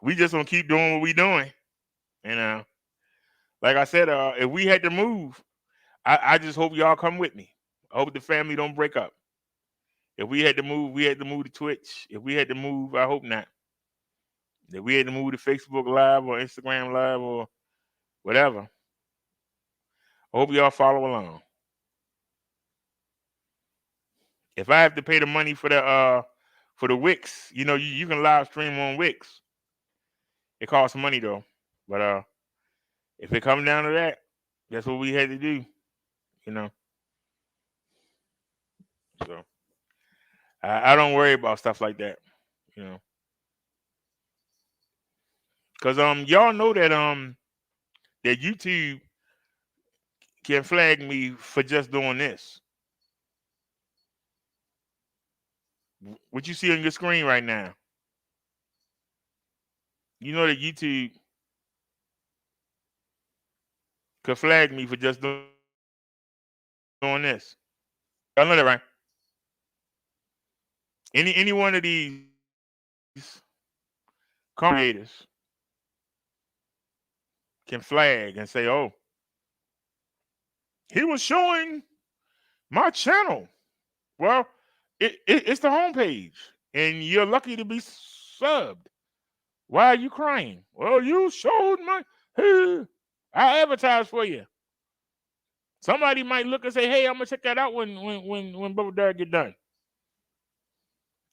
we just gonna keep doing what we doing. You know, like I said, if we had to move, I just hope y'all come with me. I hope the family don't break up. If we had to move, we had to move to Twitch. If we had to move, I hope not. If we had to move to Facebook Live or Instagram Live or whatever, I hope y'all follow along. If I have to pay the money for the Wix, you know, you can live stream on Wix. It costs money though. But if it comes down to that, that's what we had to do, you know. So I don't worry about stuff like that, you know. Cause y'all know that that YouTube can flag me for just doing this. What you see on your screen right now. You know that YouTube could flag me for just doing this. Y'all know that, right? Any one of these creators can flag and say, oh, he was showing my channel. Well, it's the homepage, and you're lucky to be subbed. Why are you crying? Well, you showed my... I advertise for you. Somebody might look and say, hey, I'm going to check that out when Bubba Dare get done.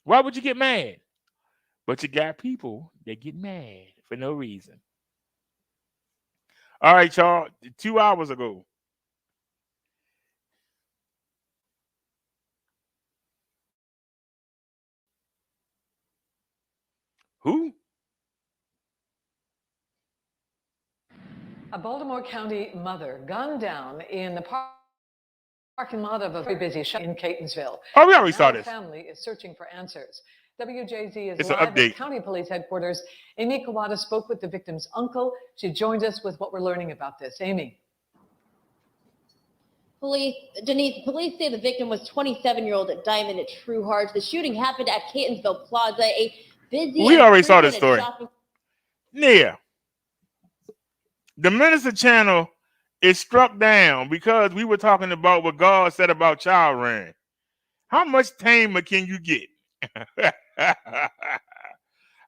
Why would you get mad? But you got people that get mad for no reason. All right, y'all. 2 hours ago, who? A Baltimore County mother gunned down in the parking lot of a very busy shop in Catonsville. Oh, we already saw Now the this. family is searching for answers. WJZ is It's an live update. at County Police Headquarters. Amy Kawada spoke with the victim's uncle. She joins us with what we're learning about this. Amy. Denise, police say the victim was 27-year-old Diamond Trueheart. The shooting happened at Catonsville Plaza, a busy. We and already saw this frequented story. shopping- Nia, the Minister channel is struck down because we were talking about what God said about child rearing. How much tamer can you get?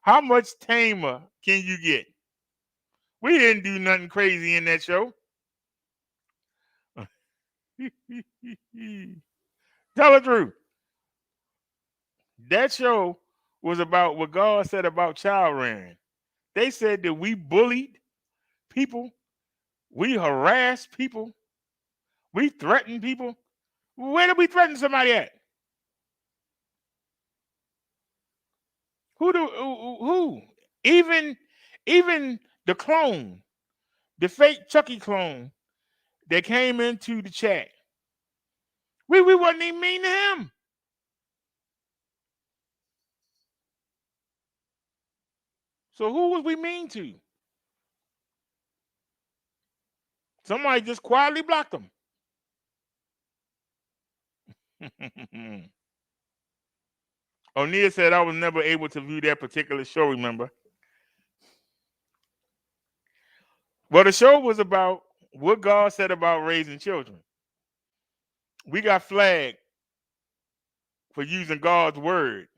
How much tamer can you get? We didn't do nothing crazy in that show. Tell the truth. That show was about what God said about child rearing. They said that we bullied people, we harassed people, we threatened people. Where did we threaten somebody at? Who? Even the clone, the fake Chucky clone that came into the chat. We wasn't even mean to him. So who was we mean to? Somebody just quietly blocked him. O'Neill said I was never able to view that particular show, remember? Well, the show was about what God said about raising children. We got flagged for using God's word.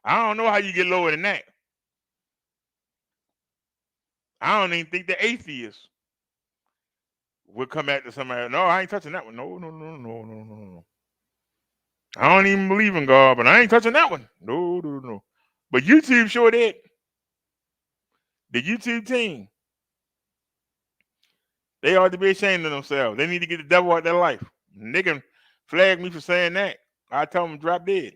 I don't know how you get lower than that. I don't even think the atheists would come back to somebody. No, I ain't touching that one. No, no, no, no, no, no, no. I don't even believe in God, but I ain't touching that one. No, no, no. But YouTube sure did. The YouTube team, they ought to be ashamed of themselves. They need to get the devil out of their life. And they can flag me for saying that. I tell them drop dead.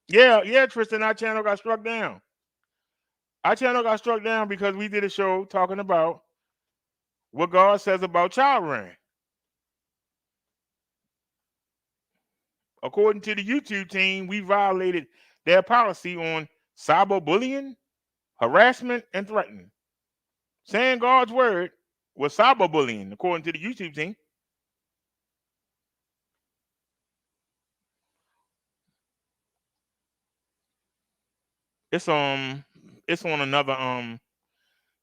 Yeah, Tristan, our channel got struck down. Our channel got struck down because we did a show talking about what God says about child rearing. According to the YouTube team, we violated their policy on cyberbullying, harassment, and threatening. Saying God's word was cyberbullying, according to the YouTube team. It's on another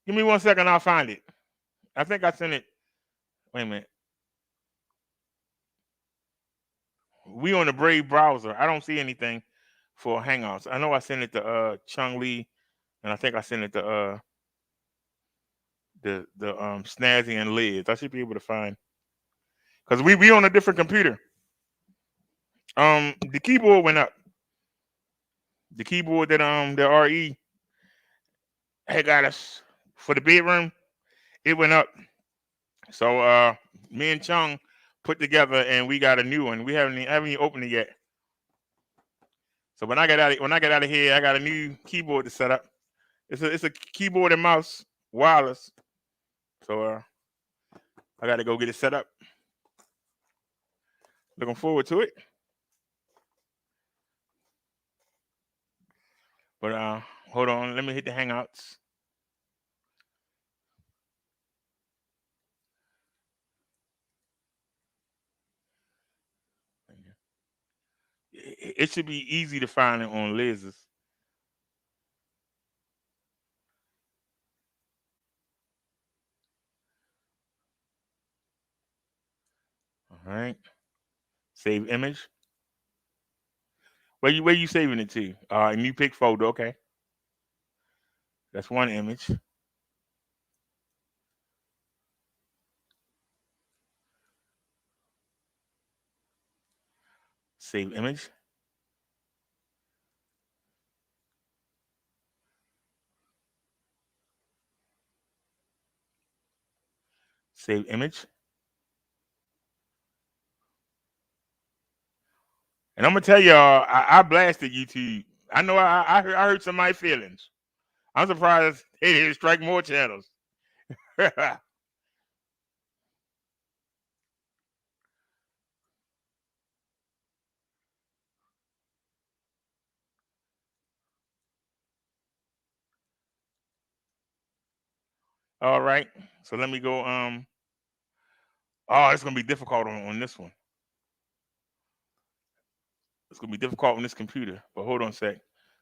give me 1 second, I'll find it. I think I sent it. Wait a minute. We on the Brave browser. I don't see anything for Hangouts. I know I sent it to Chung Lee, and I think I sent it to the Snazzy and Liz. I should be able to find, because we on a different computer. The keyboard went up. The keyboard that the RE had got us for the bedroom, it went up. So me and Chung put together, and we got a new one. We haven't even opened it yet. So when I get out of here, I got a new keyboard to set up. It's a keyboard and mouse, wireless. So I got to go get it set up. Looking forward to it. But hold on, let me hit the Hangouts. It should be easy to find it on Liz's. All right. Save image. Where you saving it to? New pick folder. Okay. That's one image. Save image. Save image. And I'm gonna tell y'all, I blasted YouTube. I know I hurt some of my feelings. I'm surprised they didn't strike more channels. All right. So let me go. Oh, it's gonna be difficult on this one. It's gonna be difficult on this computer. But hold on a sec.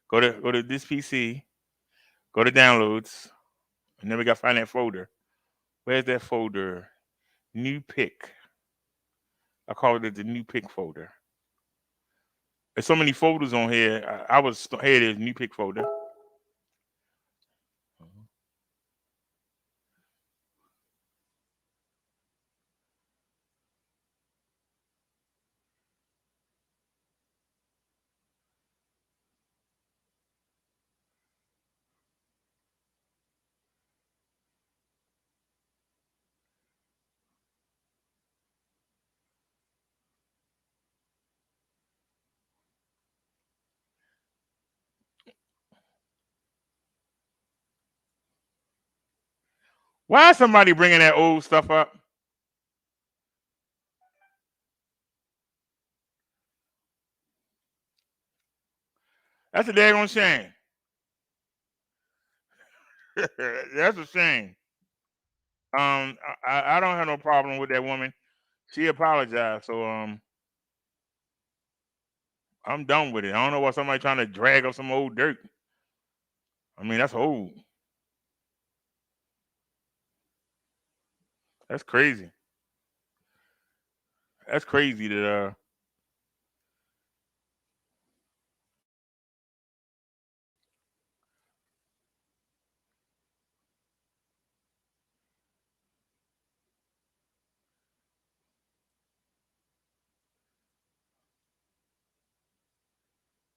Go to this PC. Go to downloads, and then we gotta find that folder. Where's that folder? New pick. I call it the new pick folder. There's so many folders on here. Here it is, new pick folder. Why is somebody bringing that old stuff up? That's a daggone shame. That's a shame. I don't have no problem with that woman. She apologized, so I'm done with it. I don't know why somebody trying to drag up some old dirt. I mean, that's old. That's crazy. That's crazy that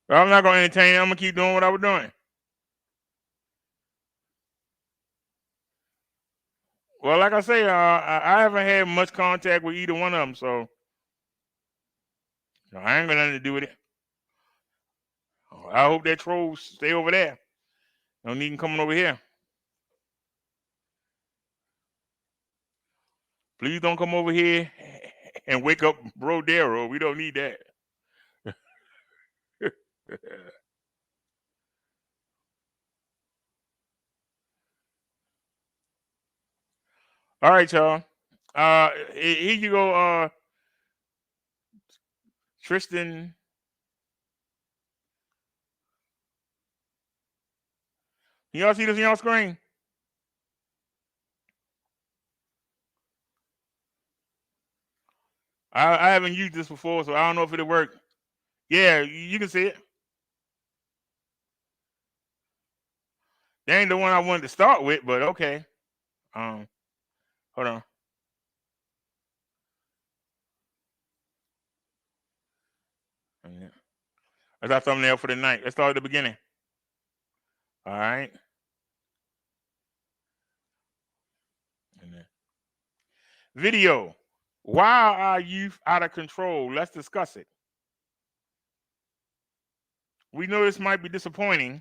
I'm not gonna entertain it. I'm gonna keep doing what I was doing. Well, like I say, I haven't had much contact with either one of them, so I ain't got nothing to do with it. I hope that trolls stay over there. No need them coming over here. Please don't come over here and wake up Brodero. We don't need that. All right, y'all. Here you go, Tristan. Can y'all see this on y'all screen? I haven't used this before, so I don't know if it'll work. Yeah, you can see it. That ain't the one I wanted to start with, but okay. Hold on. That's our thumbnail for the night. Let's start at the beginning. All right. Video. Why are our youth out of control? Let's discuss it. We know this might be disappointing.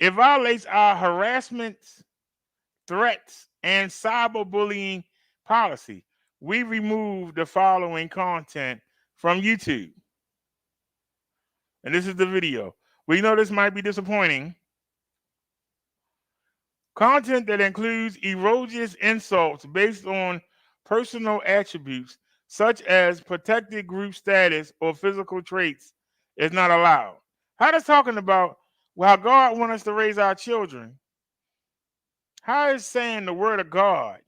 It violates our harassment, threats, and cyberbullying policy. We remove the following content from YouTube. And this is the video. We know this might be disappointing. Content that includes erroneous insults based on personal attributes such as protected group status or physical traits is not allowed. How does talking about how God wants us to raise our children? How is saying the word of God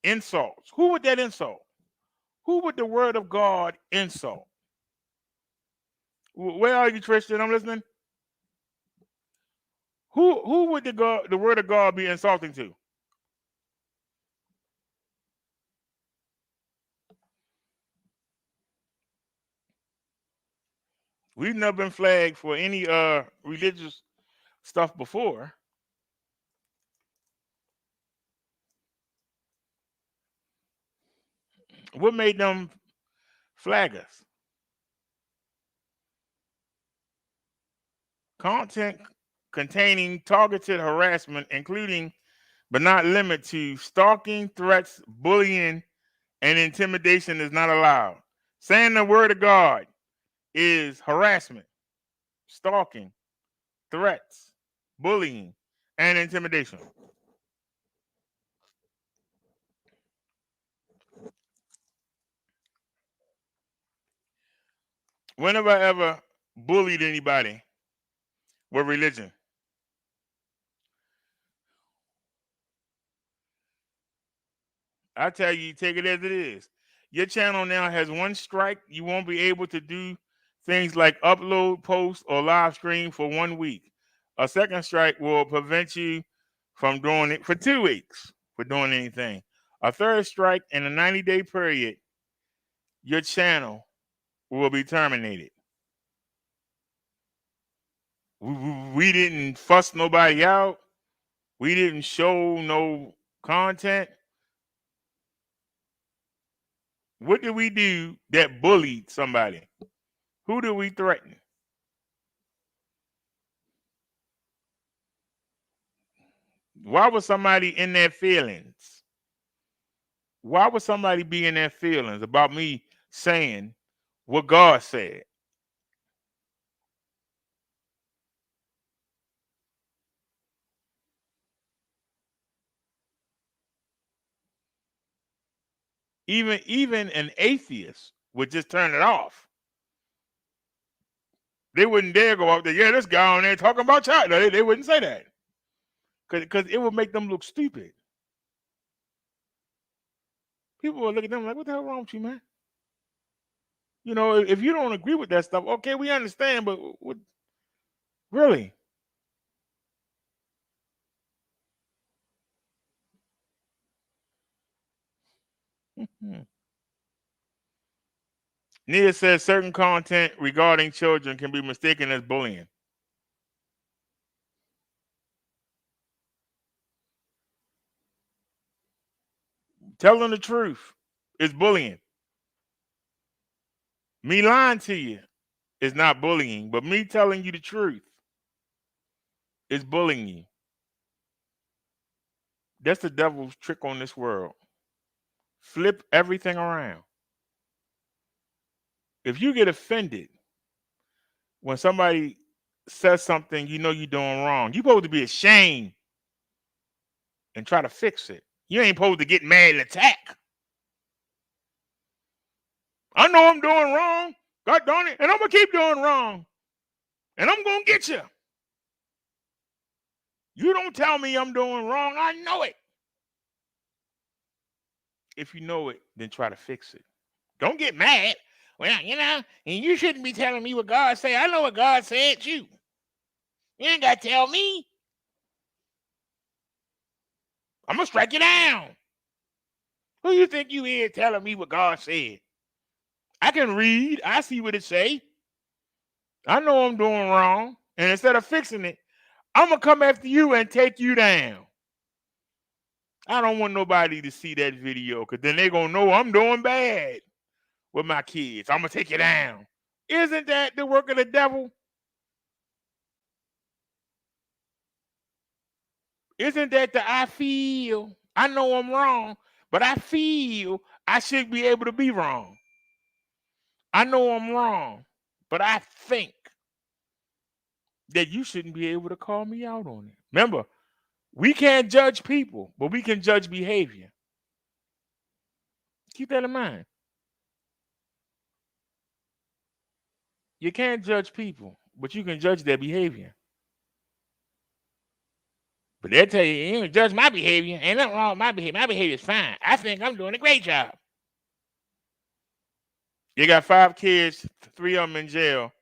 insults? Who would that insult? Who would the word of God insult? Where are you, Tristan? I'm listening. Who would the word of God be insulting to? We've never been flagged for any religious stuff before. What made them flag us? Content containing targeted harassment, including but not limited to stalking, threats, bullying, and intimidation is not allowed. Saying the word of God is harassment, stalking, threats, bullying, and intimidation. When have I ever bullied anybody with religion? I tell you, take it as it is. Your channel now has one strike. You won't be able to do things like upload, post, or live stream for 1 week. A second strike will prevent you from doing it for 2 weeks for doing anything. A third strike in a 90-day period, your channel will be terminated. We didn't fuss nobody out. We didn't show no content. What did we do that bullied somebody? Who did we threaten? Why was somebody in their feelings? Why would somebody be in their feelings about me saying what God said? Even an atheist would just turn it off. They wouldn't dare go out there. Yeah, this guy on there talking about child. No, they wouldn't say that because it would make them look stupid. People will look at them like, "What the hell wrong with you, man?" You know, if you don't agree with that stuff, okay, we understand, but what, really? Nia says certain content regarding children can be mistaken as bullying. Telling the truth is bullying. Me lying to you is not bullying, but me telling you the truth is bullying you. That's the devil's trick on this world. Flip everything around. If you get offended when somebody says something you know you're doing wrong, you're supposed to be ashamed and try to fix it. You ain't supposed to get mad and attack. I know I'm doing wrong. God darn it. And I'm going to keep doing wrong. And I'm going to get you. You don't tell me I'm doing wrong. I know it. If you know it, then try to fix it. Don't get mad. Well, you know, and you shouldn't be telling me what God said. I know what God said to you. You ain't got to tell me. I'm going to strike you down. Who you think you is telling me what God said? I can read. I see what it say. I know I'm doing wrong. And instead of fixing it, I'm going to come after you and take you down. I don't want nobody to see that video because then they're going to know I'm doing bad with my kids. I'm going to take you down. Isn't that the work of the devil? Isn't that the I feel? I know I'm wrong, but I feel I should be able to be wrong. I know I'm wrong, but I think that you shouldn't be able to call me out on it. Remember, we can't judge people, but we can judge behavior. Keep that in mind. You can't judge people, but you can judge their behavior. But they'll tell you, you don't judge my behavior. Ain't nothing wrong with my behavior. My behavior is fine. I think I'm doing a great job. You got 5 kids, 3 of them in jail,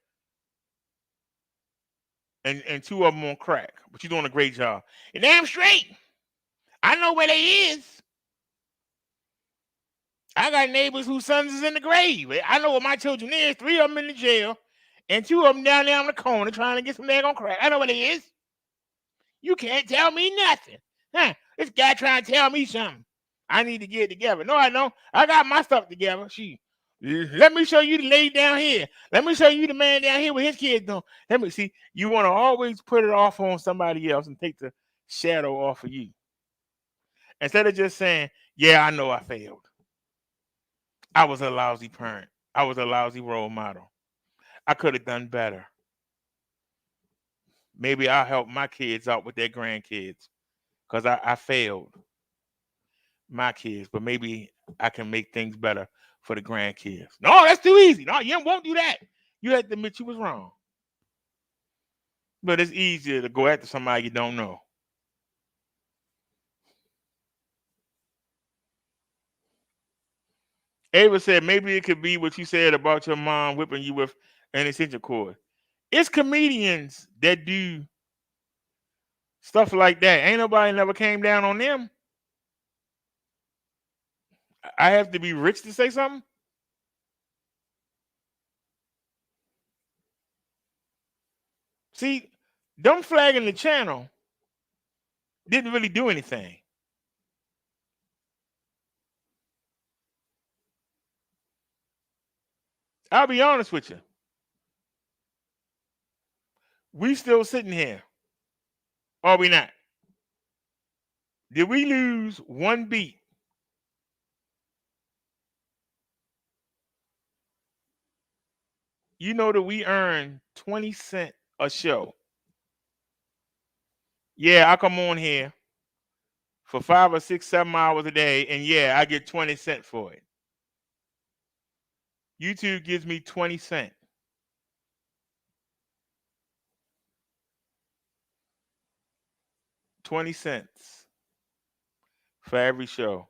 and 2 of them on crack. But you're doing a great job. You're damn straight. I know where they is. I got neighbors whose sons is in the grave. I know where my children is. 3 of them in the jail, and 2 of them down there on the corner trying to get some daggone crack. I know where they is. You can't tell me nothing. Huh? This guy trying to tell me something. I need to get it together. No, I know. I got my stuff together. Let me show you the lady down here. Let me show you the man down here with his kids doing. Let me see. You want to always put it off on somebody else and take the shadow off of you. Instead of just saying, yeah, I know I failed. I was a lousy parent. I was a lousy role model. I could have done better. Maybe I'll help my kids out with their grandkids because I failed my kids, but maybe I can make things better for the grandkids. No, that's too easy. No, you won't do that. You have to admit you was wrong. But it's easier to go after somebody you don't know. Ava said maybe it could be what you said about your mom whipping you with an extension cord. It's comedians that do stuff like that. Ain't nobody never came down on them. I have to be rich to say something? See, them flagging the channel didn't really do anything. I'll be honest with you. We still sitting here. Are we not? Did we lose one beat? You know that we earn 20 cents a show. Yeah, I come on here for 5 or 6, 7 hours a day, and yeah, I get 20 cents for it. YouTube gives me 20 cents. 20 cents for every show.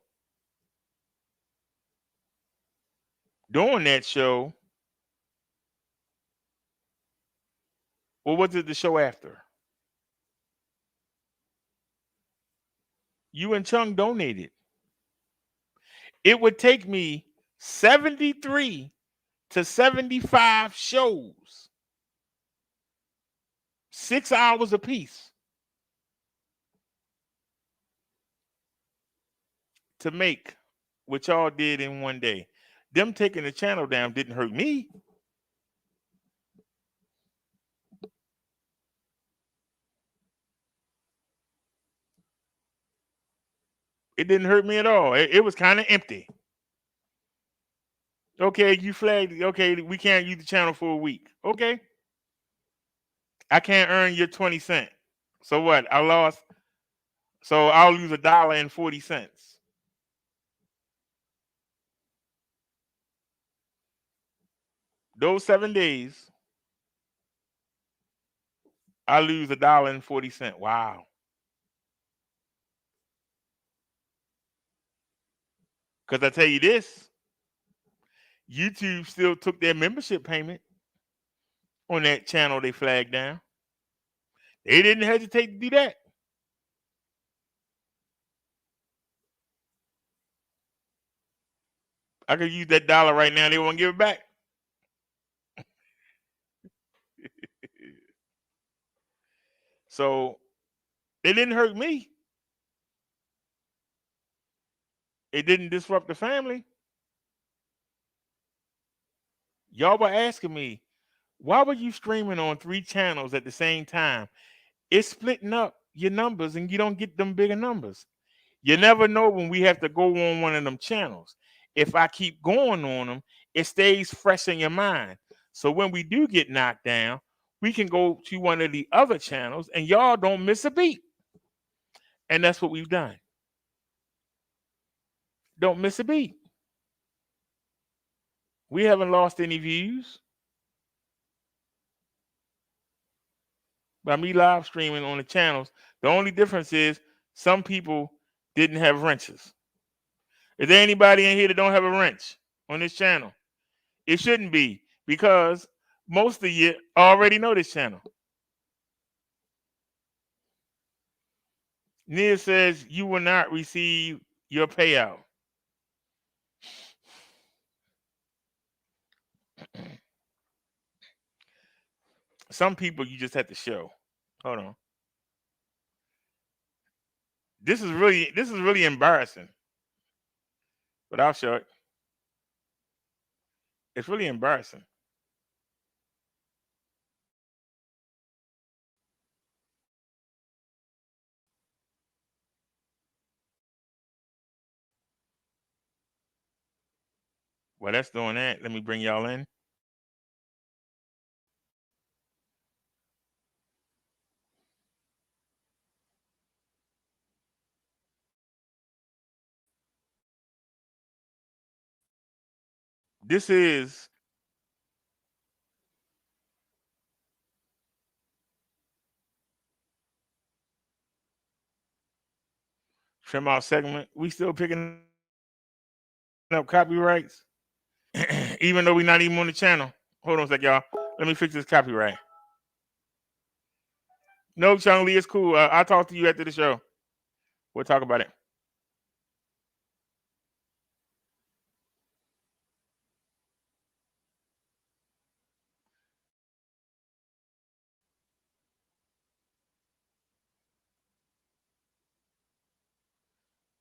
During that show, what was it the show after? You and Chung donated. It would take me 73 to 75 shows, 6 hours apiece, to make what y'all did in one day. Them taking the channel down didn't hurt me. It didn't hurt me at all. It was kind of empty. Okay, you flagged. Okay, we can't use the channel for a week. Okay. I can't earn your 20 cents. So what? I lost. So I'll lose $1.40. Those 7 days, I lose $1.40. Wow. Because I tell you this, YouTube still took their membership payment on that channel they flagged down. They didn't hesitate to do that. I could use that dollar right now. They won't give it back. So it didn't hurt me. It didn't disrupt the family. Y'all were asking me, why were you streaming on 3 channels at the same time? It's splitting up your numbers and you don't get them bigger numbers. You never know when we have to go on one of them channels. If I keep going on them, it stays fresh in your mind. So when we do get knocked down, we can go to one of the other channels and y'all don't miss a beat. And that's what we've done. Don't miss a beat. We haven't lost any views by me live streaming on the channels. The only difference is some people didn't have wrenches. Is there anybody in here that don't have a wrench on this channel? It shouldn't be, because most of you already know this channel. Nia says you will not receive your payout. Some people you just have to show. Hold on. This is really embarrassing. But I'll show it. It's really embarrassing. Well, that's doing that. Let me bring y'all in. This is trim out segment. We still picking up copyrights, even though we're not even on the channel. Hold on a sec, y'all. Let me fix this copyright. No, Chung Lee, it's cool. I'll talk to you after the show. We'll talk about it.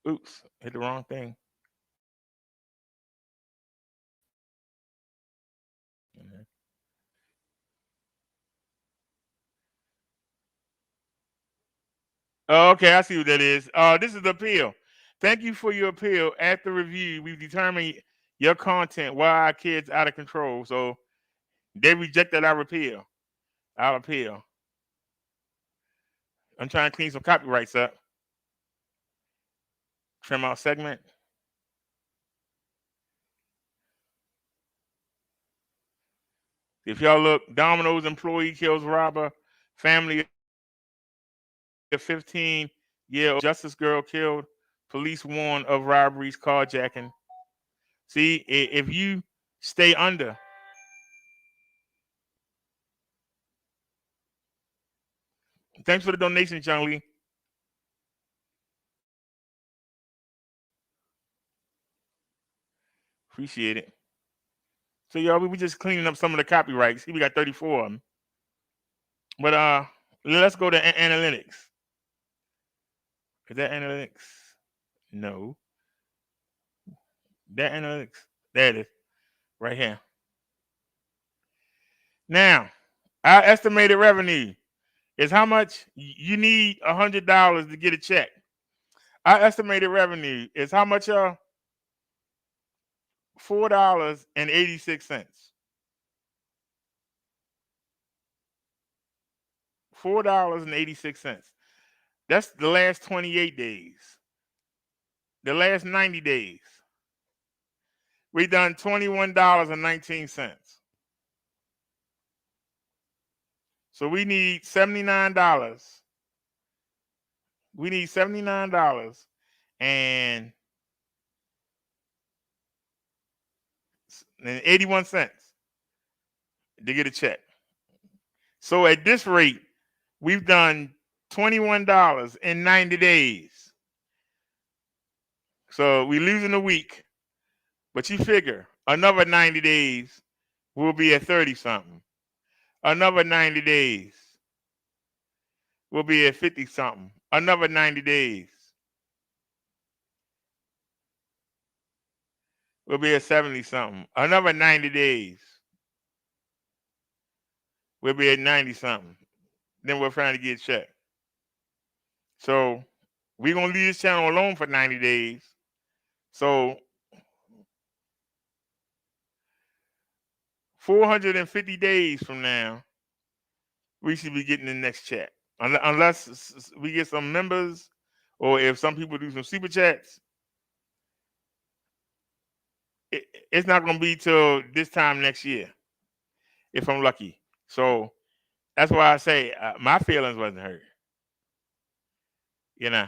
Oops, hit the wrong thing. Oh, okay, I see what that is. This is the appeal. Thank you for your appeal. After review, we've determined your content why our kids out of control. So they rejected our appeal. Our appeal. I'm trying to clean some copyrights up. Trim out segment. If y'all look, Domino's employee kills robber, family of 15 Yeah, Justice Girl killed. Police warn of robberies, carjacking. See, if you stay under. Thanks for the donation, Chung Lee. Appreciate it. So y'all, we just cleaning up some of the copyrights. See, we got 34 of them. But let's go to analytics. Is that analytics? No. That analytics. There it is. Right here. Now, our estimated revenue is how much you need $100 to get a check. Our estimated revenue is how much, y'all? $4.86. $4.86. That's the last 28 days. The last 90 days. We done $21.19. So we need $79. We need $79 and 81 cents to get a check. So at this rate, we've done $21 in 90 days. So we're losing a week. But you figure another 90 days, we'll be at 30 something. Another 90 days, we'll be at 50 something. Another 90 days, we'll be at 70 something. Another 90 days, we'll be at 90 something. Then we're trying to get checked. So we're going to leave this channel alone for 90 days. So 450 days from now, we should be getting the next check. Unless we get some members or if some people do some super chats, it's not going to be till this time next year, if I'm lucky. So that's why I say my feelings wasn't hurt. You know.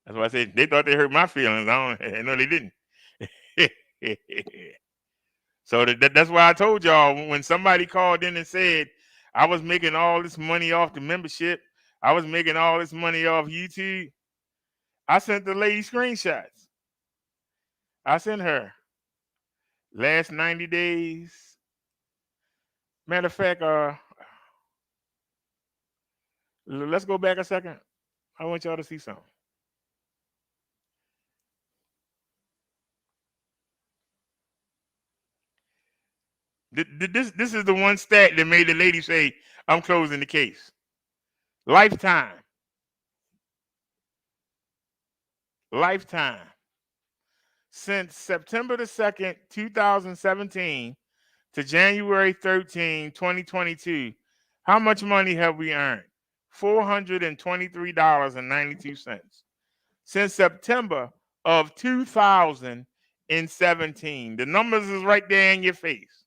That's why I said they thought they hurt my feelings. I know they didn't. So that's why I told y'all when somebody called in and said I was making all this money off the membership, I was making all this money off YouTube. I sent the lady screenshots. I sent her last 90 days. Matter of fact, let's go back a second. I want y'all to see something. This is the one stat that made the lady say, I'm closing the case. Lifetime. Lifetime. Since September the 2nd, 2017 to January 13, 2022, how much money have we earned? $423.92. Since September of 2017. The numbers is right there in your face.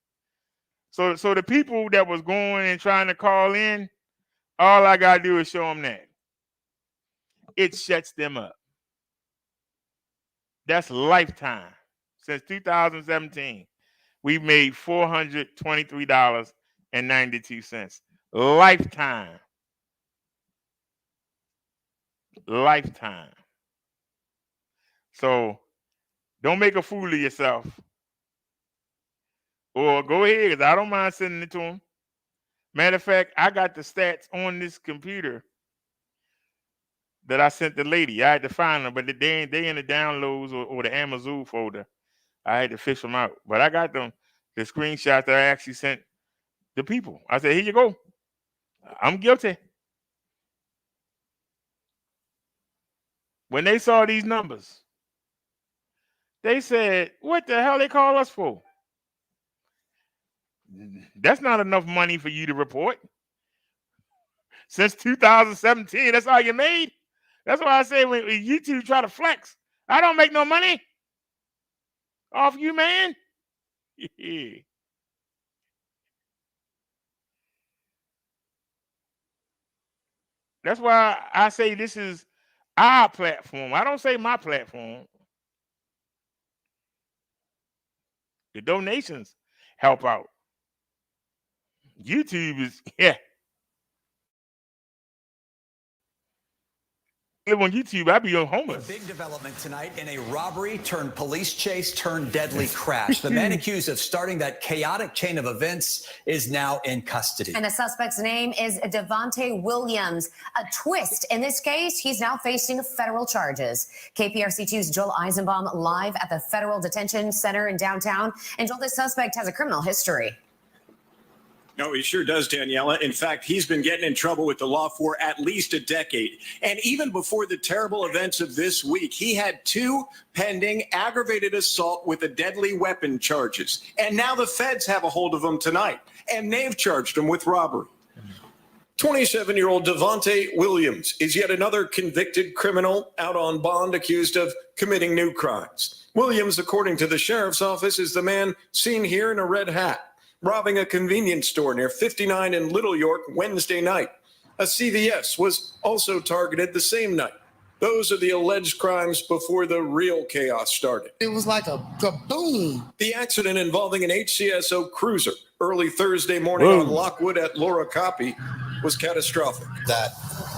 So the people that was going and trying to call in, all I got to do is show them that. It shuts them up. That's lifetime. Since 2017, we've made $423.92. Lifetime. Lifetime. So don't make a fool of yourself. Or go ahead, because I don't mind sending it to them. Matter of fact, I got the stats on this computer that I sent the lady. I had to find them, but they in the downloads or the Amazon folder. I had to fish them out. But I got them, the screenshots that I actually sent the people. I said, here you go. I'm guilty. When they saw these numbers, they said, what the hell they call us for? That's not enough money for you to report. Since 2017, that's all you made. That's why I say when YouTube try to flex, I don't make no money. off you, man. That's why I say this is our platform. I don't say my platform. The donations help out. YouTube is, yeah. Live on YouTube, I be on homeless. Big development tonight in a robbery turned police chase turned deadly crash. The man accused of starting that chaotic chain of events is now in custody. And the suspect's name is Devontae Williams. A twist in this case, he's now facing federal charges. KPRC2's Joel Eisenbaum live at the Federal Detention Center in downtown. And Joel, this suspect has a criminal history. No, he sure does, Daniela. In fact, he's been getting in trouble with the law for at least a decade. And even before the terrible events of this week, he had 2 pending aggravated assault with a deadly weapon charges. And now the feds have a hold of him tonight, and they've charged him with robbery. 27-year-old Devontae Williams is yet another convicted criminal out on bond accused of committing new crimes. Williams, according to the sheriff's office, is the man seen here in a red hat, robbing a convenience store near 59 in Little York Wednesday night. A CVS was also targeted the same night. Those are the alleged crimes before the real chaos started. It was like a kaboom. The accident involving an HCSO cruiser early Thursday morning on Lockwood at Laura Copy was catastrophic. That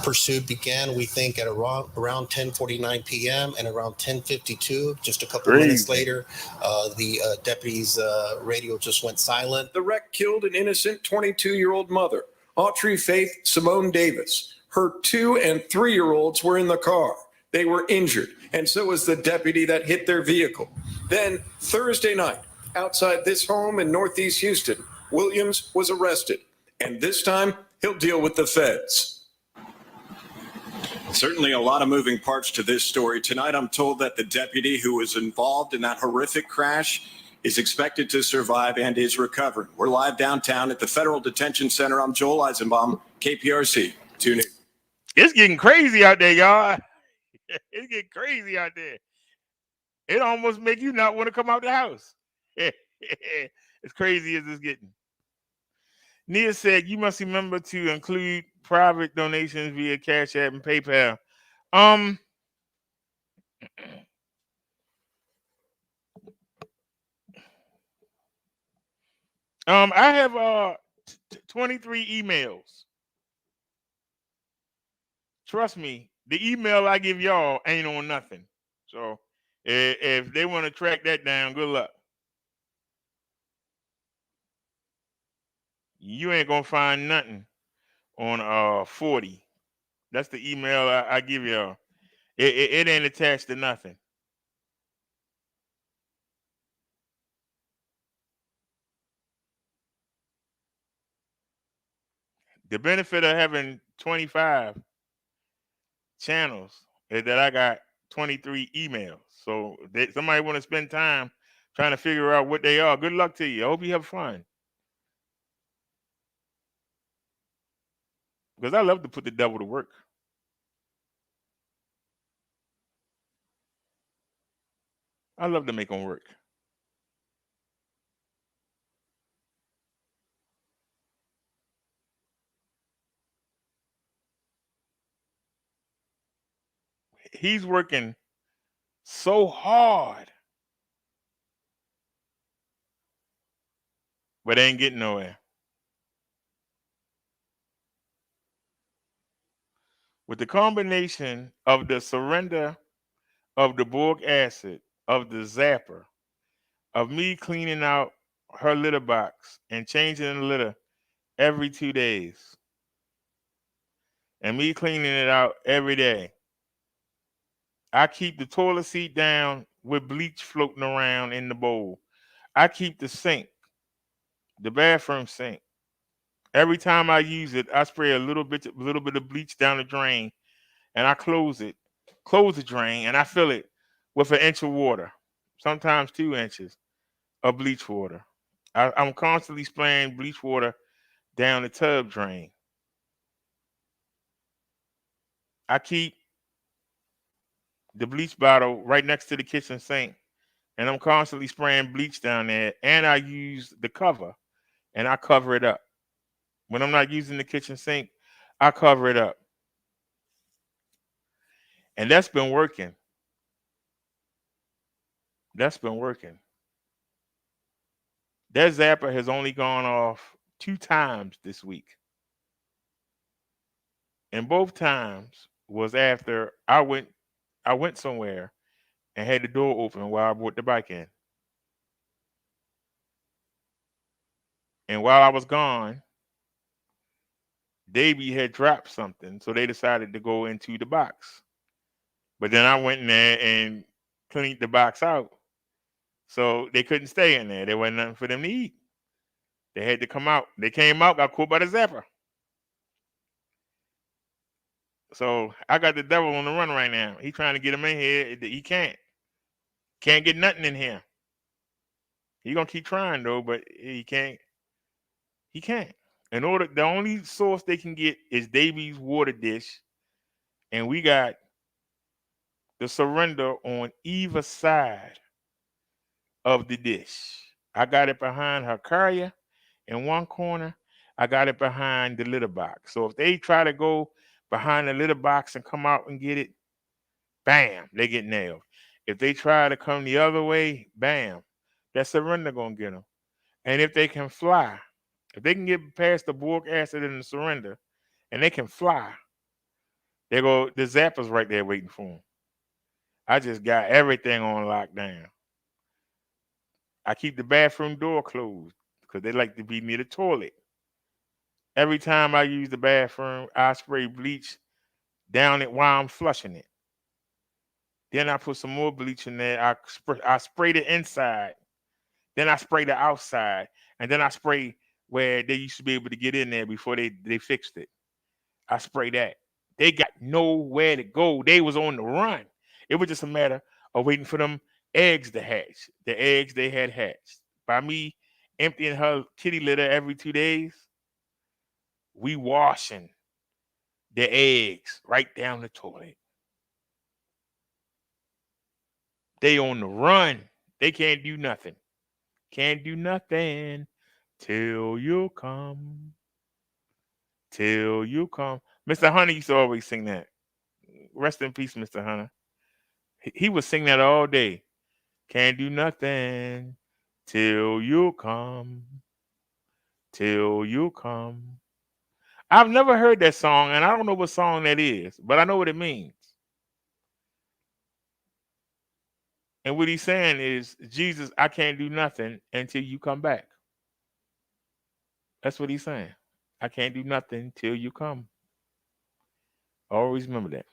pursuit began, we think, at around 10:49 p.m. and around 10:52, just a couple minutes later, the deputy's radio just went silent. The wreck killed an innocent 22-year-old mother, Autry Faith Simone Davis. Her 2- and 3-year-olds were in the car. They were injured, and so was the deputy that hit their vehicle. Then, Thursday night, outside this home in Northeast Houston, Williams was arrested, and this time he'll deal with the feds. Certainly a lot of moving parts to this story. Tonight, I'm told that the deputy who was involved in that horrific crash is expected to survive and is recovering. We're live downtown at the Federal Detention Center. I'm Joel Eisenbaum, KPRC 2 News. It's getting crazy out there, y'all. It's getting crazy out there. It almost make you not want to come out the house. As crazy as it's getting. Nia said, you must remember to include private donations via Cash App and PayPal. I have 23 emails. Trust me, the email I give y'all ain't on nothing. So if they want to track that down, good luck. You ain't gonna find nothing on 40. That's the email I give y'all. It ain't attached to nothing. The benefit of having 25 channels is that I got 23 emails. So if somebody want to spend time trying to figure out what they are, good luck to you. I hope you have fun. Because I love to put the devil to work. I love to make him work. He's working so hard, but ain't getting nowhere. With the combination of the surrender of the boric acid, of the zapper, of me cleaning out her litter box and changing the litter every 2 days, and me cleaning it out every day, I keep the toilet seat down with bleach floating around in the bowl. I keep the sink, the bathroom sink. Every time I use it, I spray a little bit of bleach down the drain, and I close the drain, and I fill it with 1 inch of water, sometimes 2 inches of bleach water. I'm constantly spraying bleach water down the tub drain. I keep the bleach bottle right next to the kitchen sink and I'm constantly spraying bleach down there, and I use the cover, and I cover it up. When I'm not using the kitchen sink, I cover it up. And that's been working. That's been working. That zapper has only gone off 2 times this week. And both times was after I went somewhere and had the door open while I brought the bike in. And while I was gone, Davey had dropped something, so they decided to go into the box. But then I went in there and cleaned the box out. So they couldn't stay in there. There wasn't nothing for them to eat. They had to come out. They came out, got caught by the zapper. So I got the devil on the run right now. He trying to get him in here. He can't. Can't get nothing in here. He gonna keep trying though, but he can't. He can't. The only source they can get is Davy's water dish, and we got the surrender on either side of the dish. I got it behind her carrier in one corner. I got it behind the litter box. So if they try to go behind the litter box and come out and get it, bam, they get nailed. If they try to come the other way, bam, that surrender gonna get them. And if they can fly, if they can get past the boric acid and the surrender, and they can fly, the zapper's right there waiting for them. I just got everything on lockdown. I keep the bathroom door closed because they like to be near the toilet. Every time I use the bathroom, I spray bleach down it while I'm flushing it. Then I put some more bleach in there. I spray the inside. Then I spray the outside. And then I spray where they used to be able to get in there before they fixed it. I spray that. They got nowhere to go. They was on the run. It was just a matter of waiting for them eggs to hatch. The eggs they had hatched. By me emptying her kitty litter every 2 days, we washing the eggs right down the toilet. They on the run. They can't do nothing. Can't do nothing till you come. Till you come. Mr. Hunter used to always sing that. Rest in peace, Mr. Hunter. He would sing that all day. Can't do nothing till you come. Till you come. I've never heard that song, and I don't know what song that is, but I know what it means. And what he's saying is, Jesus, I can't do nothing until you come back. That's what he's saying. I can't do nothing till you come. Always remember that.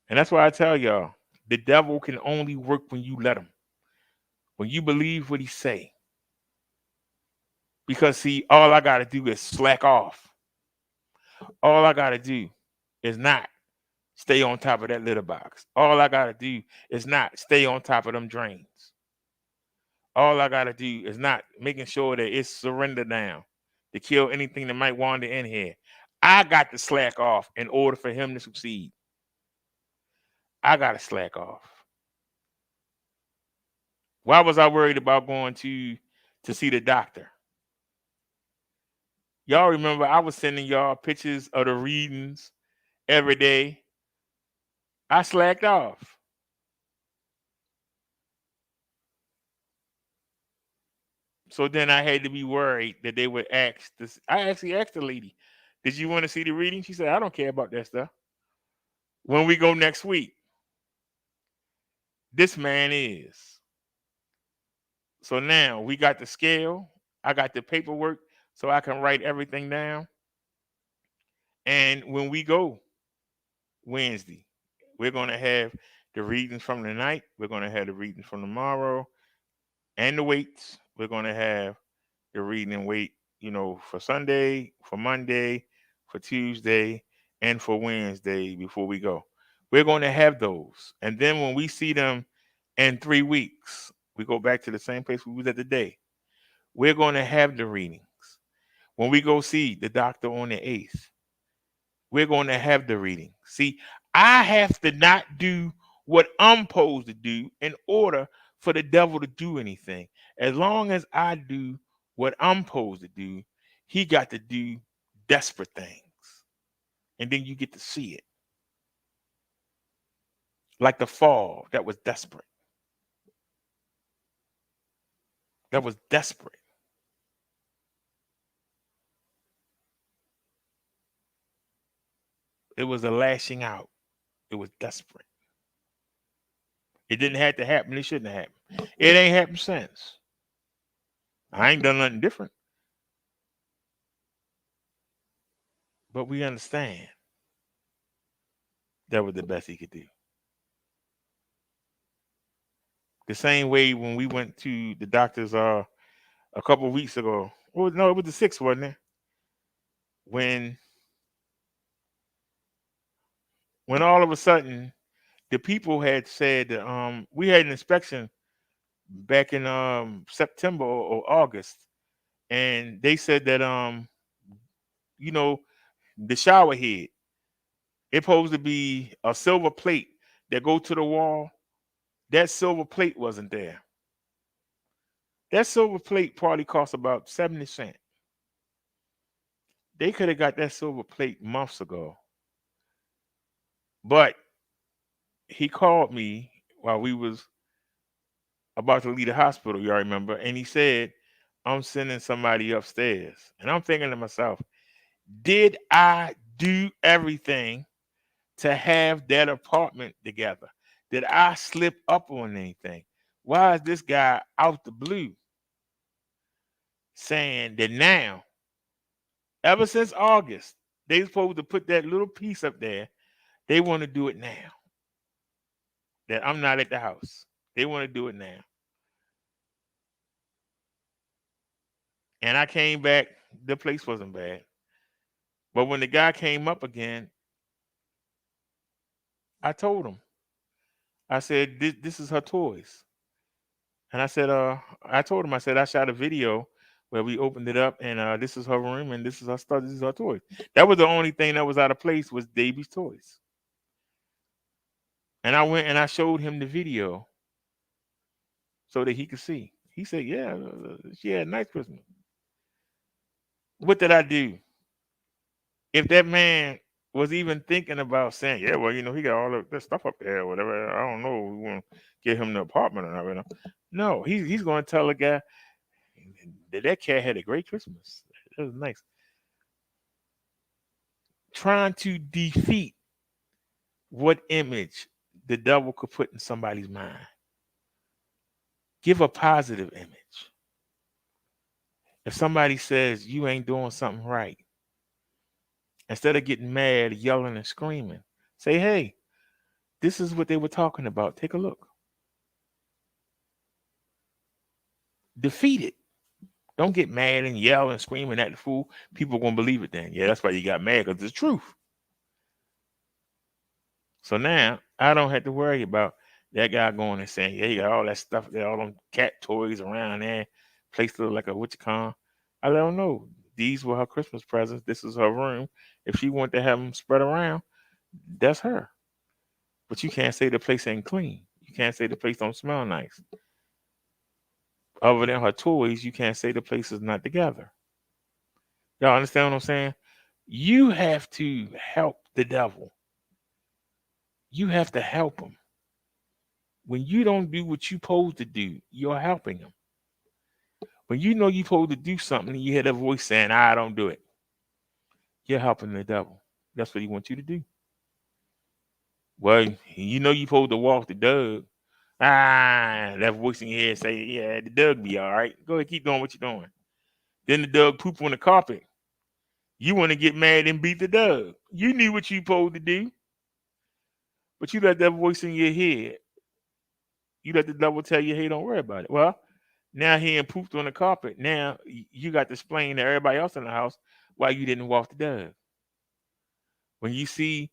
And that's why I tell y'all, the devil can only work when you let him. When you believe what he say. Because see, all I got to do is slack off. All I got to do is not stay on top of that litter box. All I got to do is not stay on top of them drains. All I got to do is not making sure that it's surrendered down to kill anything that might wander in here. I got to slack off in order for him to succeed. I got to slack off. Why was I worried about going to see the doctor? Y'all remember I was sending y'all pictures of the readings every day. I slacked off. So then I had to be worried that they would ask this. I actually asked the lady, did you want to see the reading? She said, I don't care about that stuff. When we go next week, this man is. So now we got the scale. I got the paperwork so I can write everything down. And when we go Wednesday, we're going to have the readings from the night. We're going to have the readings from tomorrow and the weights. We're going to have the reading and weight, for Sunday, for Monday, for Tuesday, and for Wednesday before we go. We're going to have those. And then when we see them in 3 weeks, we go back to the same place we was at today. We're going to have the readings. When we go see the doctor on the 8th, we're going to have the reading. See, I have to not do what I'm supposed to do in order for the devil to do anything. As long as I do what I'm supposed to do, he got to do desperate things. And then you get to see it. Like the fall, that was desperate. That was desperate. It was a lashing out. It was desperate. It didn't have to happen. It shouldn't have happened. It ain't happened since. I ain't done nothing different. But we understand that was the best he could do. The same way when we went to the doctors a couple of weeks ago. Well, no, it was the 6th, wasn't it? When all of a sudden the people had said that we had an inspection back in September or August, and they said that you know, the shower head, it's supposed to be a silver plate that go to the wall. That silver plate wasn't there. That silver plate probably cost about 70 cents. They could have got that silver plate months ago. But he called me while we was about to leave the hospital, y'all remember, and he said, I'm sending somebody upstairs. And I'm thinking to myself, did I do everything to have that apartment together? Did I slip up on anything? Why is this guy out the blue saying that now, ever since August, they supposed to put that little piece up there. They want to do it now. That I'm not at the house. They want to do it now. And I came back, the place wasn't bad. But when the guy came up again, I told him, I said, this is her toys. And I said, I told him, I said, I shot a video where we opened it up and this is her room and this is her stuff, this is her toys. That was the only thing that was out of place was Davy's toys. And I went and I showed him the video so that he could see. He said, yeah, she had a nice Christmas. What did I do? If that man was even thinking about saying, yeah, well, you know, he got all of this stuff up there or whatever, I don't know, we want to get him the apartment or not. No, he's going to tell the guy that cat had a great Christmas. It was nice. Trying to defeat what image the devil could put in somebody's mind. Give a positive image. If somebody says you ain't doing something right, instead of getting mad, yelling and screaming, say, hey, this is what they were talking about. Take a look. Defeat it. Don't get mad and yell and screaming at the fool. People are going to believe it then. Yeah, that's why you got mad, because it's the truth. So now I don't have to worry about that guy going and saying, yeah, you got all that stuff there, all them cat toys around there, place look like a witch-con. I let him know these were her Christmas presents. This is her room. If she wanted to have them spread around, that's her. But you can't say the place ain't clean. You can't say the place don't smell nice. Other than her toys, you can't say the place is not together. Y'all understand what I'm saying? You have to help the devil. You have to help him. When you don't do what you're supposed to do, you're helping him. When you know you're supposed to do something and you hear that voice saying, I don't do it, you're helping the devil. That's what he wants you to do. Well, you know you're supposed to walk the dog. That voice in your head say, yeah, the dog be all right. Go ahead, keep doing what you're doing. Then the dog poop on the carpet. You want to get mad and beat the dog. You knew what you supposed to do. But you let that voice in your head. You let the devil tell you, hey, don't worry about it. Well, now he ain't pooped on the carpet. Now you got to explain to everybody else in the house why you didn't walk the dog. When you see,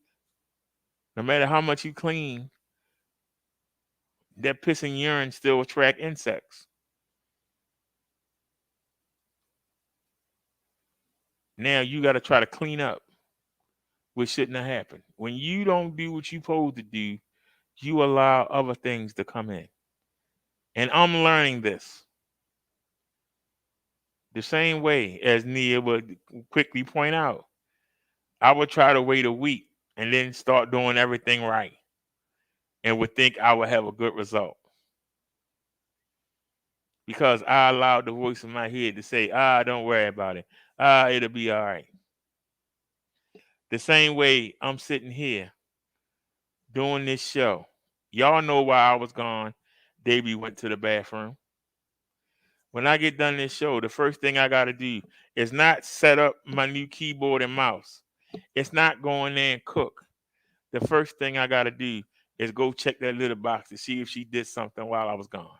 no matter how much you clean, that piss and urine still attract insects. Now you got to try to clean up what shouldn't have happened. When you don't do what you're supposed to do, you allow other things to come in. And I'm learning this. The same way as Nia would quickly point out, I would try to wait a week and then start doing everything right and would think I would have a good result. Because I allowed the voice in my head to say, don't worry about it. It'll be all right. The same way I'm sitting here doing this show. Y'all know why I was gone. Davey went to the bathroom. When I get done this show, the first thing I got to do is not set up my new keyboard and mouse. It's not go in there and cook. The first thing I got to do is go check that little box to see if she did something while I was gone.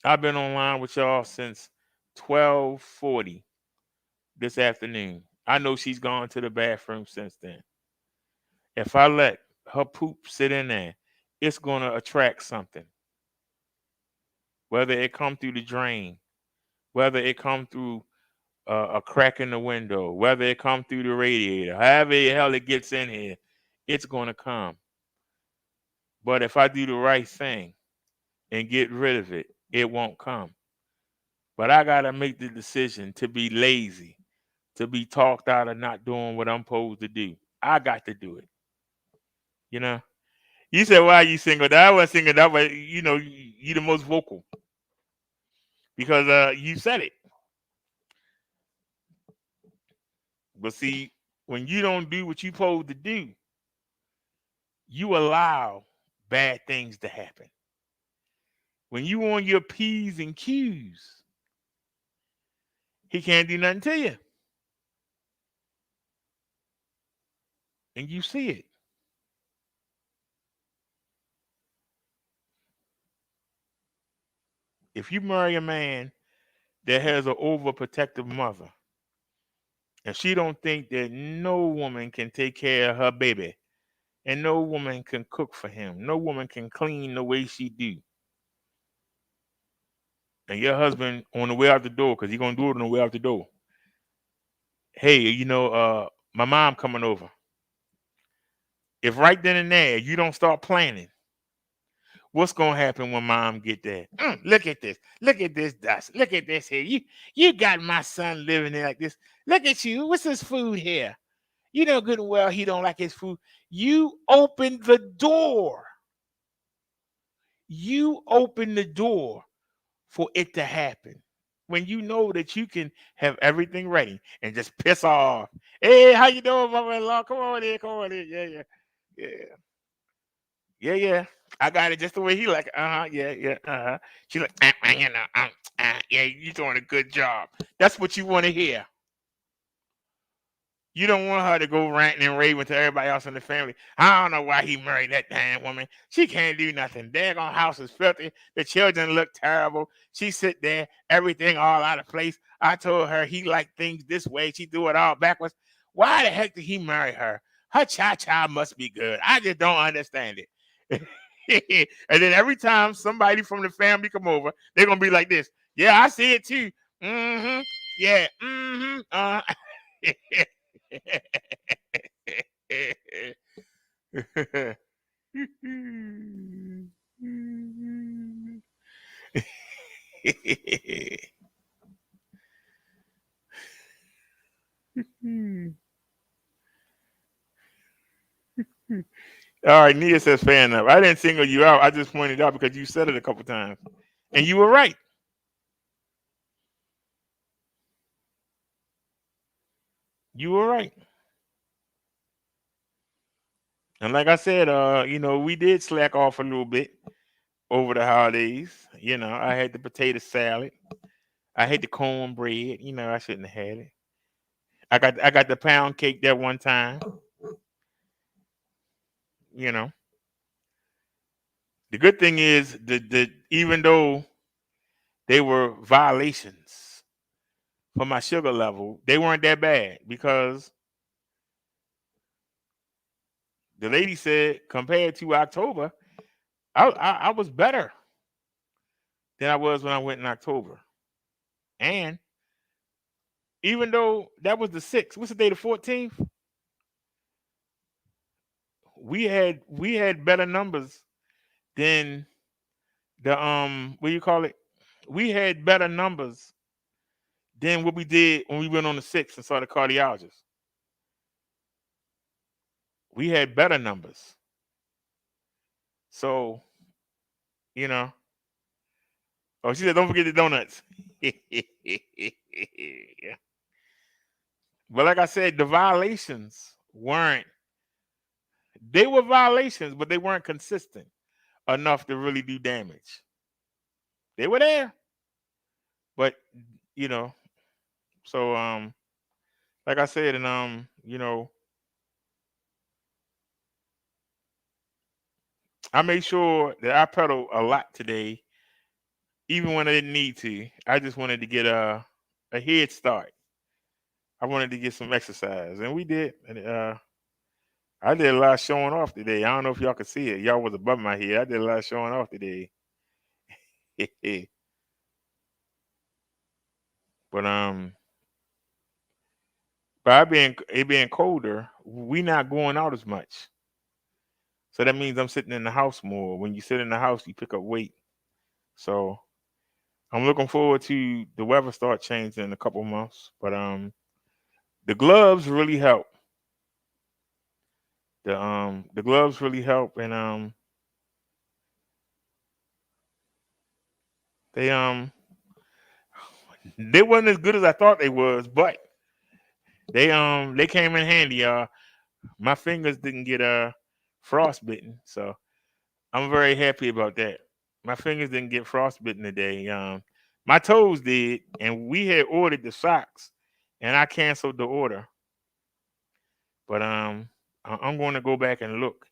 I've been online with y'all since 12:40 this afternoon. I know she's gone to the bathroom since then. If I let her poop sit in there, it's going to attract something. Whether it come through the drain, whether it come through a crack in the window, whether it come through the radiator, however the hell it gets in here, it's going to come. But if I do the right thing and get rid of it, it won't come. But I got to make the decision to be lazy, to be talked out of not doing what I'm supposed to do. I got to do it. You know? You said, why are you single? I was single that way, you know, you the most vocal. Because you said it. But see, when you don't do what you're supposed to do, you allow bad things to happen. When you on your P's and Q's, he can't do nothing to you. And you see it. If you marry a man that has an overprotective mother, and she don't think that no woman can take care of her baby, and no woman can cook for him, no woman can clean the way she do, and your husband on the way out the door, because he's going to do it on the way out the door, hey, you know, my mom coming over. If right then and there you don't start planning, what's going to happen when mom get there? Look at this. Look at this dust. Look at this here. You got my son living there like this. Look at you. What's his food here? You know good and well he don't like his food. You open the door. You open the door for it to happen. When you know that you can have everything ready and just piss off. Hey, how you doing, mother-in-law? Come on in. Come on in. Yeah. I got it just the way he like it. Yeah. She's like, yeah, you're doing a good job. That's what you want to hear. You don't want her to go ranting and raving to everybody else in the family. I don't know why he married that damn woman. She can't do nothing. Daggone house is filthy. The children look terrible. She sit there, everything all out of place. I told her he liked things this way. She do it all backwards. Why the heck did he marry her? Her cha-cha must be good. I just don't understand it. And then every time somebody from the family come over, they're going to be like this. Yeah, I see it too. Mm-hmm. Yeah. Mm-hmm. All right, Nia says fair enough. I didn't single you out. I just pointed out because you said it a couple times. And you were right. You were right. And like I said, we did slack off a little bit over the holidays. You know, I had the potato salad. I had the cornbread. You know, I shouldn't have had it. I got the pound cake that one time. You know. The good thing is that even though they were violations for my sugar level, they weren't that bad because the lady said compared to October, I was better than I was when I went in October. And even though that was the 6th, what's the day, the 14th? we had better numbers than the what do you call it? We had better numbers than what we did when we went on the 6th and saw the cardiologist. We had better numbers. So, you know. Oh, she said, don't forget the donuts. Yeah. But like I said, the violations weren't, they were violations, but they weren't consistent enough to really do damage. They were there. But, you know, so like I said, and you know, I made sure that I pedaled a lot today, even when I didn't need to. I just wanted to get a head start. I wanted to get some exercise, and we did. And I did a lot of showing off today. I don't know if y'all could see it. Y'all was above my head. I did a lot of showing off today. But by it being colder, we not going out as much. So that means I'm sitting in the house more. When you sit in the house, you pick up weight. So I'm looking forward to the weather start changing in a couple months. But the gloves really help. The gloves really help, and they wasn't as good as I thought they was, but they came in handy, y'all. My fingers didn't get frostbitten, so I'm very happy about that. My fingers didn't get frostbitten today. My toes did, and we had ordered the socks, and I canceled the order. But I'm going to go back and look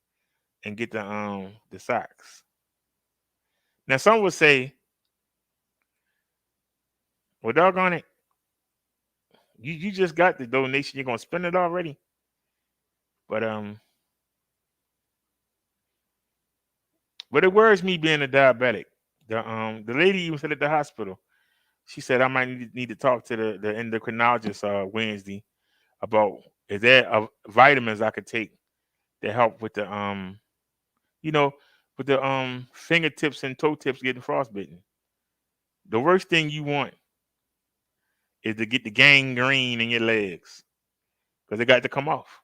and get the socks. Now some would say, well, doggone it, you just got the donation, you're gonna spend it already. But it worries me being a diabetic. The lady even said at the hospital, she said I might need to talk to the endocrinologist Wednesday about is there vitamins I could take to help with the you know, with the fingertips and toe tips getting frostbitten. The worst thing you want is to get the gangrene in your legs because they got to come off.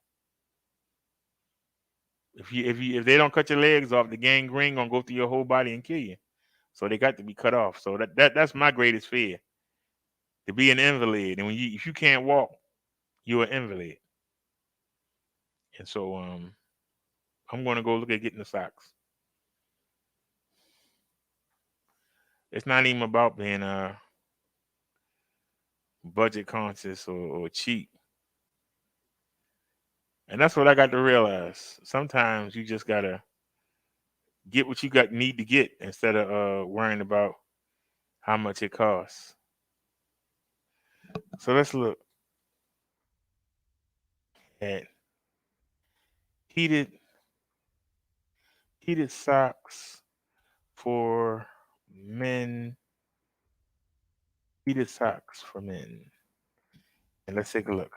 If they don't cut your legs off, the gangrene gonna go through your whole body and kill you. So they got to be cut off. So that's my greatest fear, to be an invalid. And if you can't walk, you're an invalid. And so I'm gonna go look at getting the socks. It's not even about being budget conscious or cheap. And that's what I got to realize. Sometimes you just gotta get what you need to get instead of worrying about how much it costs. So let's look at heated socks for men. Heated socks for men. And let's take a look.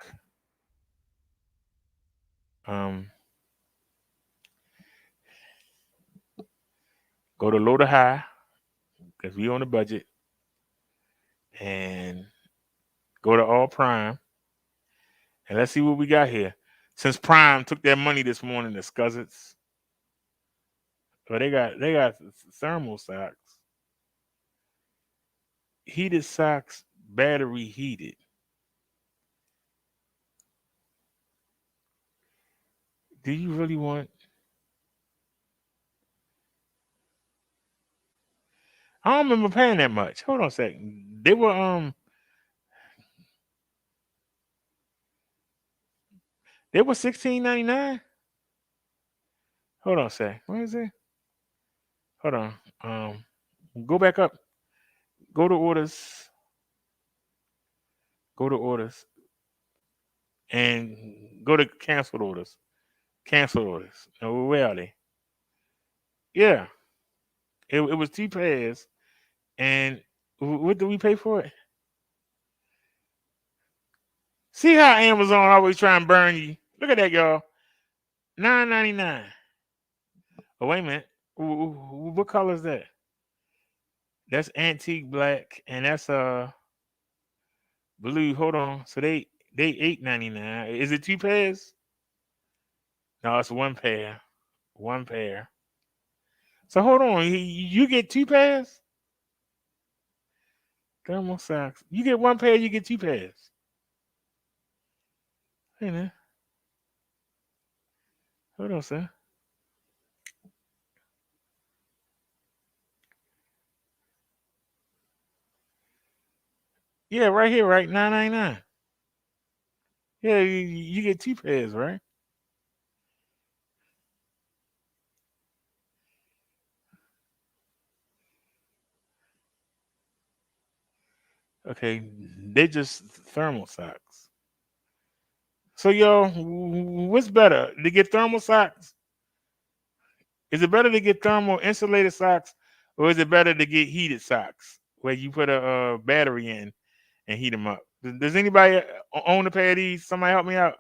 Go to low to high because we on a budget, and go to all Prime, and let's see what we got here. Since Prime took their money this morning, the Scuzzets, but they got thermal socks, heated socks, battery heated. Do you really want? I don't remember paying that much. Hold on a second. They were $16.99. Hold on a sec. Where is it? Hold on. Go back up. Go to orders. Go to orders. And go to canceled orders. Canceled orders. Now, where are they? Yeah. It was 2 pairs. And what do we pay for it? See how Amazon always try and burn you? Look at that, y'all. $9.99. Oh, wait a minute. What color is that? That's antique black, and that's blue. Hold on. So they $8.99. Is it 2 pairs? No, it's 1 pair. 1 pair. So hold on. You get 2 pairs? Thermal socks. You get 1 pair, you get 2 pairs. Hey man. Hold on, sir. Yeah, right here, right? $9.99. Yeah, you get 2 pairs, right? Okay, they just thermal socks. So yo, what's better? To get thermal socks? Is it better to get thermal insulated socks, or is it better to get heated socks where you put a battery in and heat them up? Does anybody own a pair of these? Somebody help me out.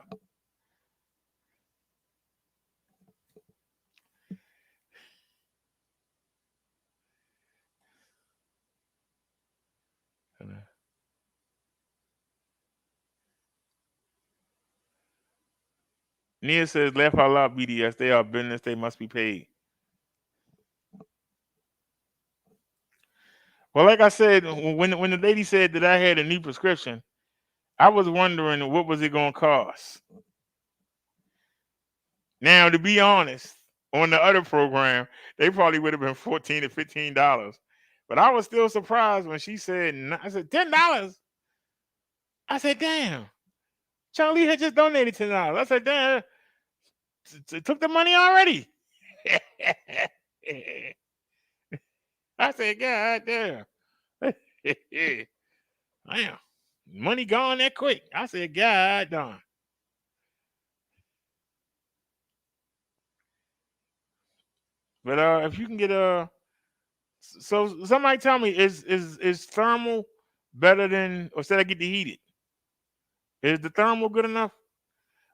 Nia says, "Left out loud, BDS. They are business. They must be paid." Well, like I said, when the lady said that I had a new prescription, I was wondering what was it going to cost. Now, to be honest, on the other program, they probably would have been $14 to $15. But I was still surprised when she said, I said, $10. I said, damn. Charlie had just donated $10. I said, damn, took the money already. I said, God damn. Damn. Money gone that quick. I said, God darn. But if you can get so somebody tell me, is thermal better than, or should I get the heated? Is the thermal good enough,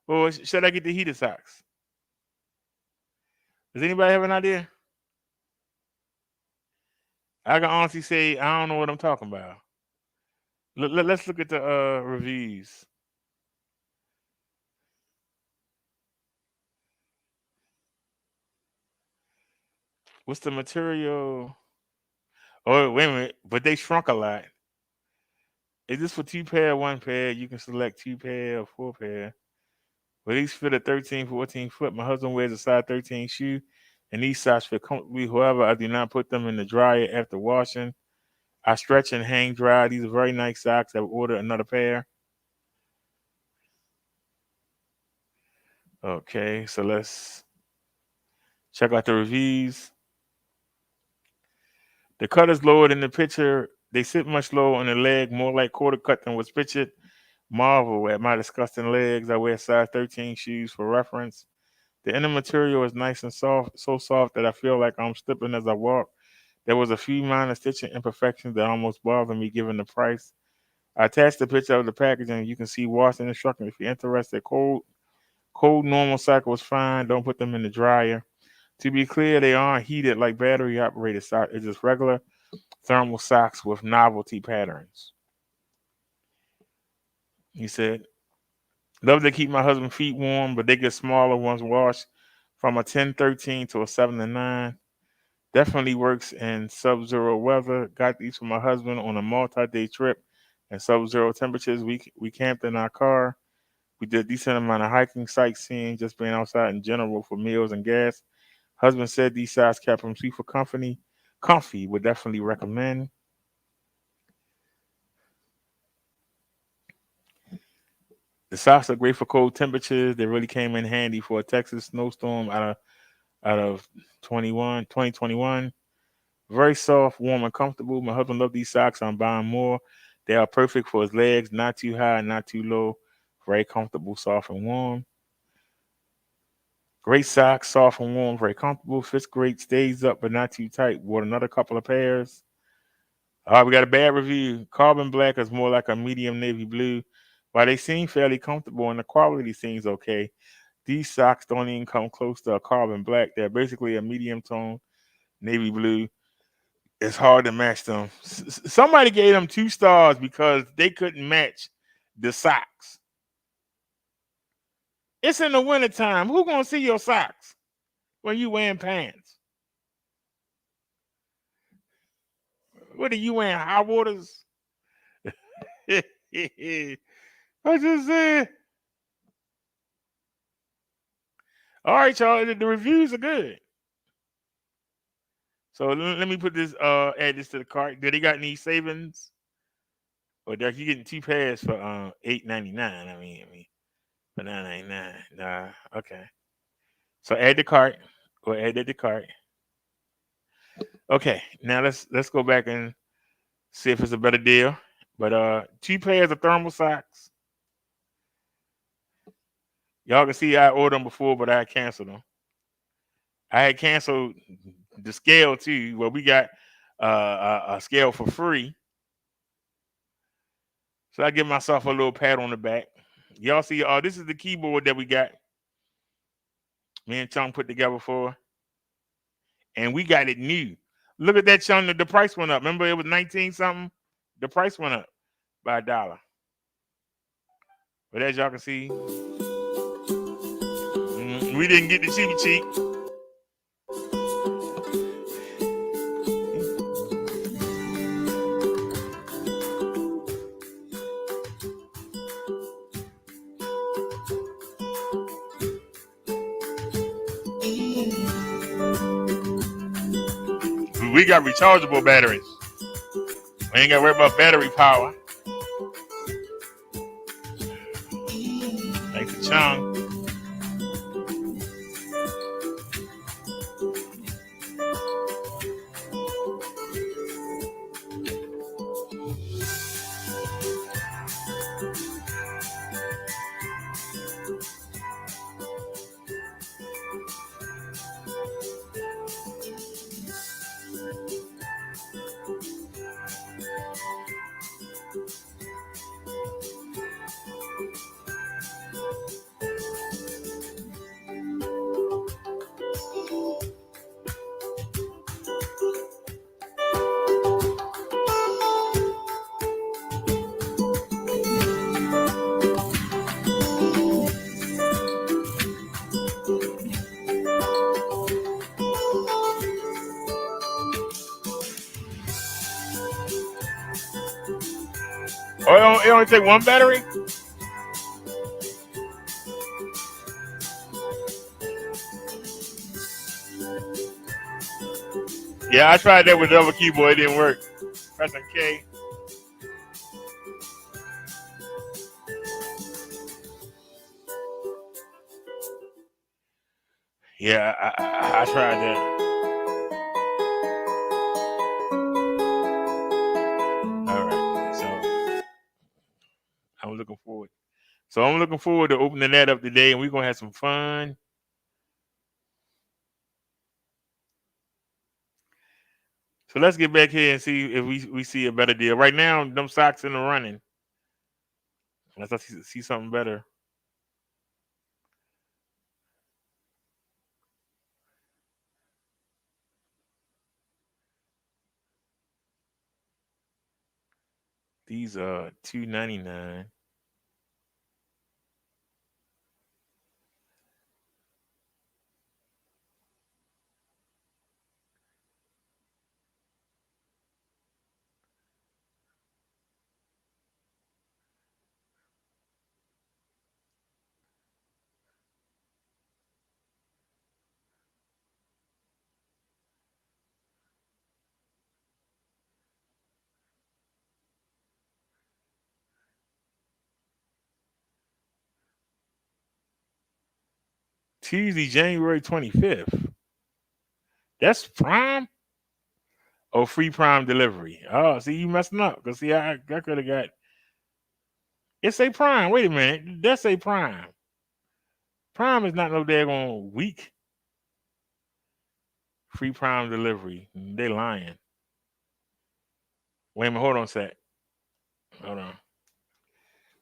or should I get the heated socks? Does anybody have an idea? I can honestly say I don't know what I'm talking about. Let's look at the reviews. What's the material? Oh, wait a minute, but they shrunk a lot. Is this for 2 pair, 1 pair? You can select 2 pair or 4 pair. Well, these fit a 13, 14 foot. My husband wears a size 13 shoe, and these socks fit comfortably. However, I do not put them in the dryer after washing. I stretch and hang dry. These are very nice socks. I will order another pair. Okay, so let's check out the reviews. The cut is lower than the picture. They sit much lower on the leg, more like quarter cut than was pictured. Marvel at my disgusting legs. I wear size 13 shoes for reference. The inner material is nice and soft, so soft that I feel like I'm slipping as I walk. There was a few minor stitching imperfections that almost bothered me given the price. I attached the picture of the packaging. You can see washing instructions if you're interested. Cold normal sock was fine. Don't put them in the dryer. To be clear, they aren't heated like battery operated socks. It's just regular thermal socks with novelty patterns. He said, love to keep my husband's feet warm, but they get smaller once washed, from a 10-13 to a 7-9. Definitely works in sub-zero weather. Got these for my husband on a multi-day trip in sub-zero temperatures. We camped in our car. We did a decent amount of hiking, sightseeing, just being outside in general for meals and gas. Husband said these socks kept him super comfy. Would definitely recommend. The socks are great for cold temperatures. They really came in handy for a Texas snowstorm out of 2021. Very soft, warm, and comfortable. My husband loved these socks. I'm buying more. They are perfect for his legs, not too high, not too low. Very comfortable, soft, and warm. Great socks, soft and warm, very comfortable. Fits great, stays up, but not too tight. Bought another couple of pairs. We got a bad review. Carbon black is more like a medium navy blue. While they seem fairly comfortable and the quality seems okay, These socks don't even come close to a carbon black. They're basically a medium tone navy blue. It's hard to match them. Somebody gave them 2 stars because they couldn't match the socks. It's in the wintertime. Who gonna see your socks when you wearing pants? What are you wearing? High waters? I just said. All right, y'all. The reviews are good. So let me put this. Add this to the cart. Did they got any savings? Or are you getting 2 pairs for $8.99? I mean, for $9.99. Nah. Okay. So add the cart. Or add that to cart. Okay. Now let's go back and see if it's a better deal. But 2 pairs of thermal socks. Y'all can see I ordered them before, but I canceled them. I had canceled the scale too. Well, we got a scale for free. So I give myself a little pat on the back. Y'all see, this is the keyboard that we got. Me and Chung put together for. And we got it new. Look at that, Chung. The price went up. Remember, it was 19 something. The price went up by $1. But as y'all can see, we didn't get the cheapy cheap. We got rechargeable batteries. We ain't got to worry about battery power. Thanks to Chung. Oh, it only take 1 battery? Yeah, I tried that with the other keyboard. It didn't work. Pressing K. Yeah, I tried that. I'm looking forward. So I'm looking forward to opening that up today, and we're gonna have some fun. So let's get back here and see if we see a better deal. Right now, them socks in the running. Unless I see something better. These are $2.99. Tuesday, January 25th. That's Prime? Oh, free Prime delivery. Oh, see, you messing up. Because, see, I could have got... It say Prime. Wait a minute. That say Prime. Prime is not no daggone week. Free Prime delivery. They lying. Wait a minute. Hold on a sec. Hold on.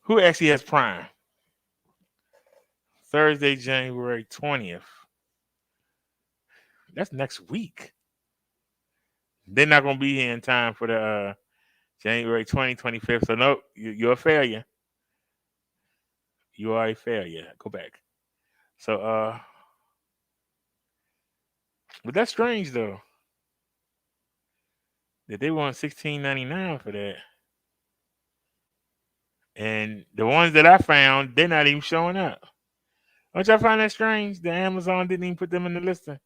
Who actually has Prime? Thursday, January 20th. That's next week. They're not going to be here in time for the January 25th. So, no, you're a failure. You are a failure. Go back. So, but that's strange, though, that they want $16.99 for that. And the ones that I found, they're not even showing up. Don't y'all find that strange that Amazon didn't even put them in the listing?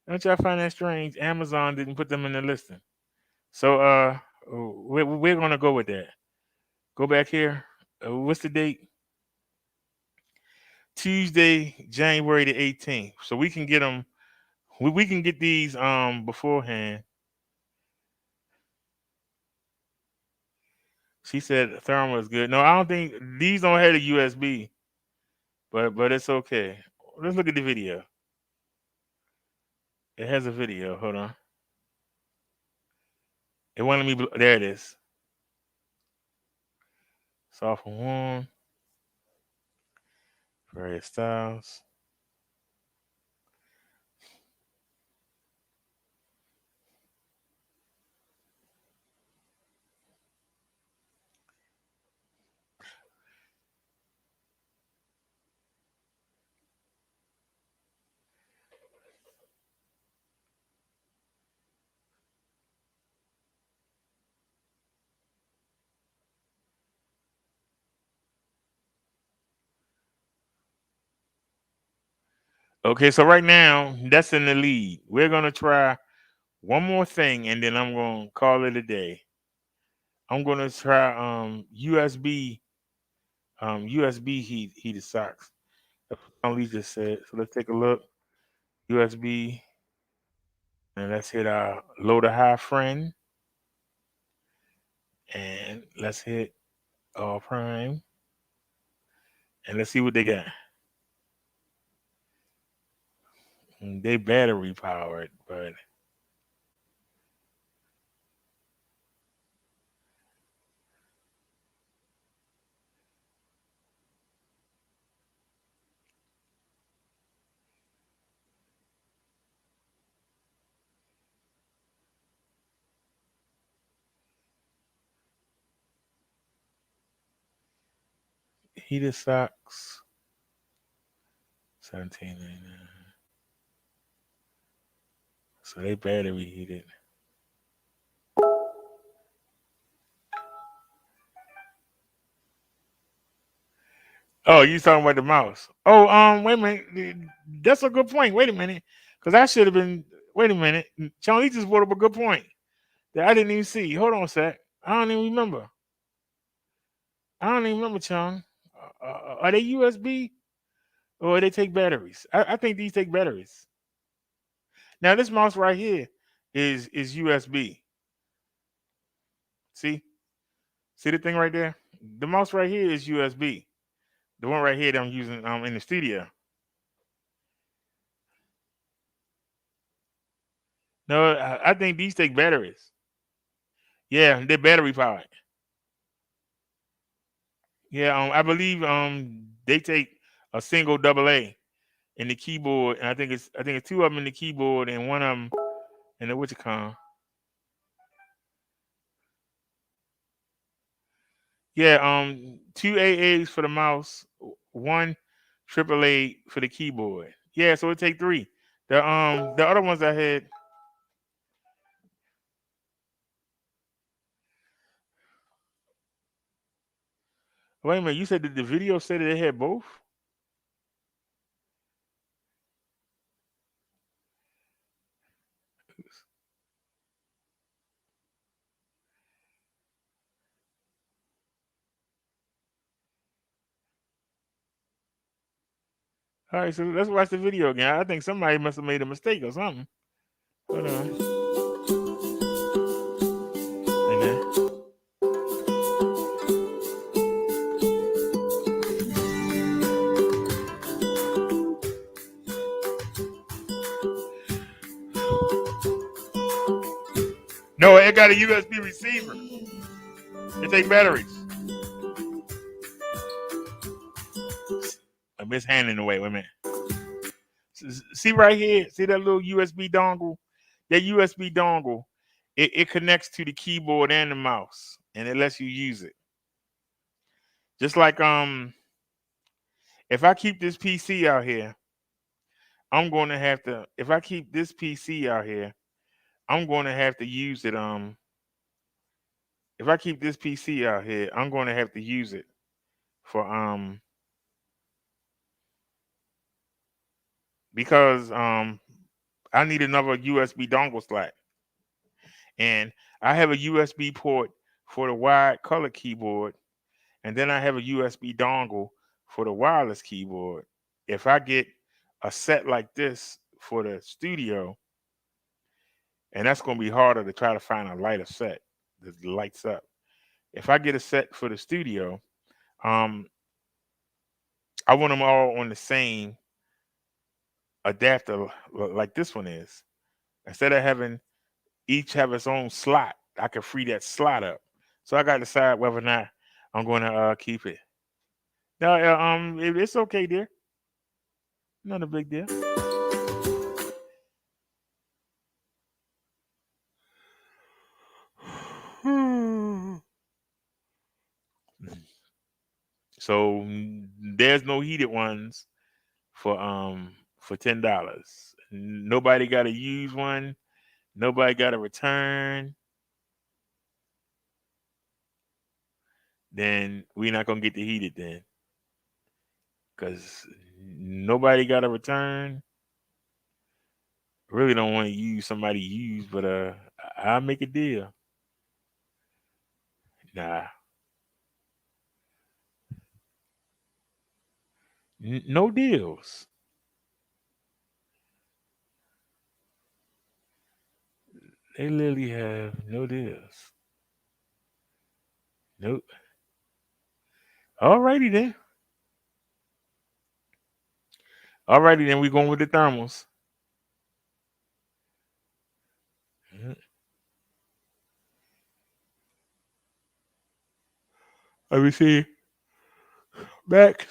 Don't y'all find that strange? Amazon didn't put them in the listing. So we're gonna go with that. Go back here. What's the date? Tuesday, January the 18th. So we can get them. We can get these beforehand. She said thermal is good. No, I don't think these don't have a USB, but it's okay. Let's look at the video. It has a video. Hold on. It wanted me. There it is. Soft and warm. Various styles. Okay, so right now that's in the lead. We're gonna try one more thing, and then I'm gonna call it a day. I'm gonna try USB heated socks. That's what Ali just said. So let's take a look. USB, and let's hit our low to high friend, and let's hit all prime, and let's see what they got. They battery powered, but heated socks, $17.99. So they battery heated. Oh, you talking about the mouse? Oh, wait a minute. That's a good point. Wait a minute, because I should have been. Wait a minute. Charlie just brought up a good point that I didn't even see. Hold on a sec. I don't even remember. Chong. Are they USB or they take batteries? I think these take batteries. Now this mouse right here is USB. See the thing right there? The mouse right here is USB. The one right here that I'm using in the studio. No, I think these take batteries. Yeah, they're battery powered. Yeah, I believe they take a single AA in the keyboard, and I think it's two of them in the keyboard and one of them in the what's-it-called. Yeah, 2 AAs for the mouse, 1 AAA for the keyboard. Yeah, so it take 3. The other ones I had. Wait a minute, you said that the video said that they had both? All right, so let's watch the video again. I think somebody must have made a mistake or something. Hold on. And then. No, it got a USB receiver. It take batteries. mishandling the way. Wait a minute. See right here? See that little USB dongle? That USB dongle, it connects to the keyboard and the mouse, and it lets you use it. Just like if I keep this PC out here, I'm going to have to. If I keep this PC out here, I'm going to have to use it. If I keep this PC out here, I'm going to have to use it for because I need another USB dongle slot, and I have a USB port for the wired color keyboard, and then I have a USB dongle for the wireless keyboard. If I get a set like this for the studio, and that's going to be harder to try to find a lighter set that lights up. If I get a set for the studio, I want them all on the same adapter like this one is. Instead of having each have its own slot, I can free that slot up. So I got to decide whether or not I'm going to keep it. No, it's okay, dear. Not a big deal. So there's no heated ones for $10. Nobody got to use one. Nobody got to return. Then we're not gonna get the heated then, because nobody got to return. Really don't want to use somebody used, but I'll make a deal. Nah. No deals. They literally have no deals. Nope. Alrighty then. Alrighty then, we're going with the thermals. Let me see. Max.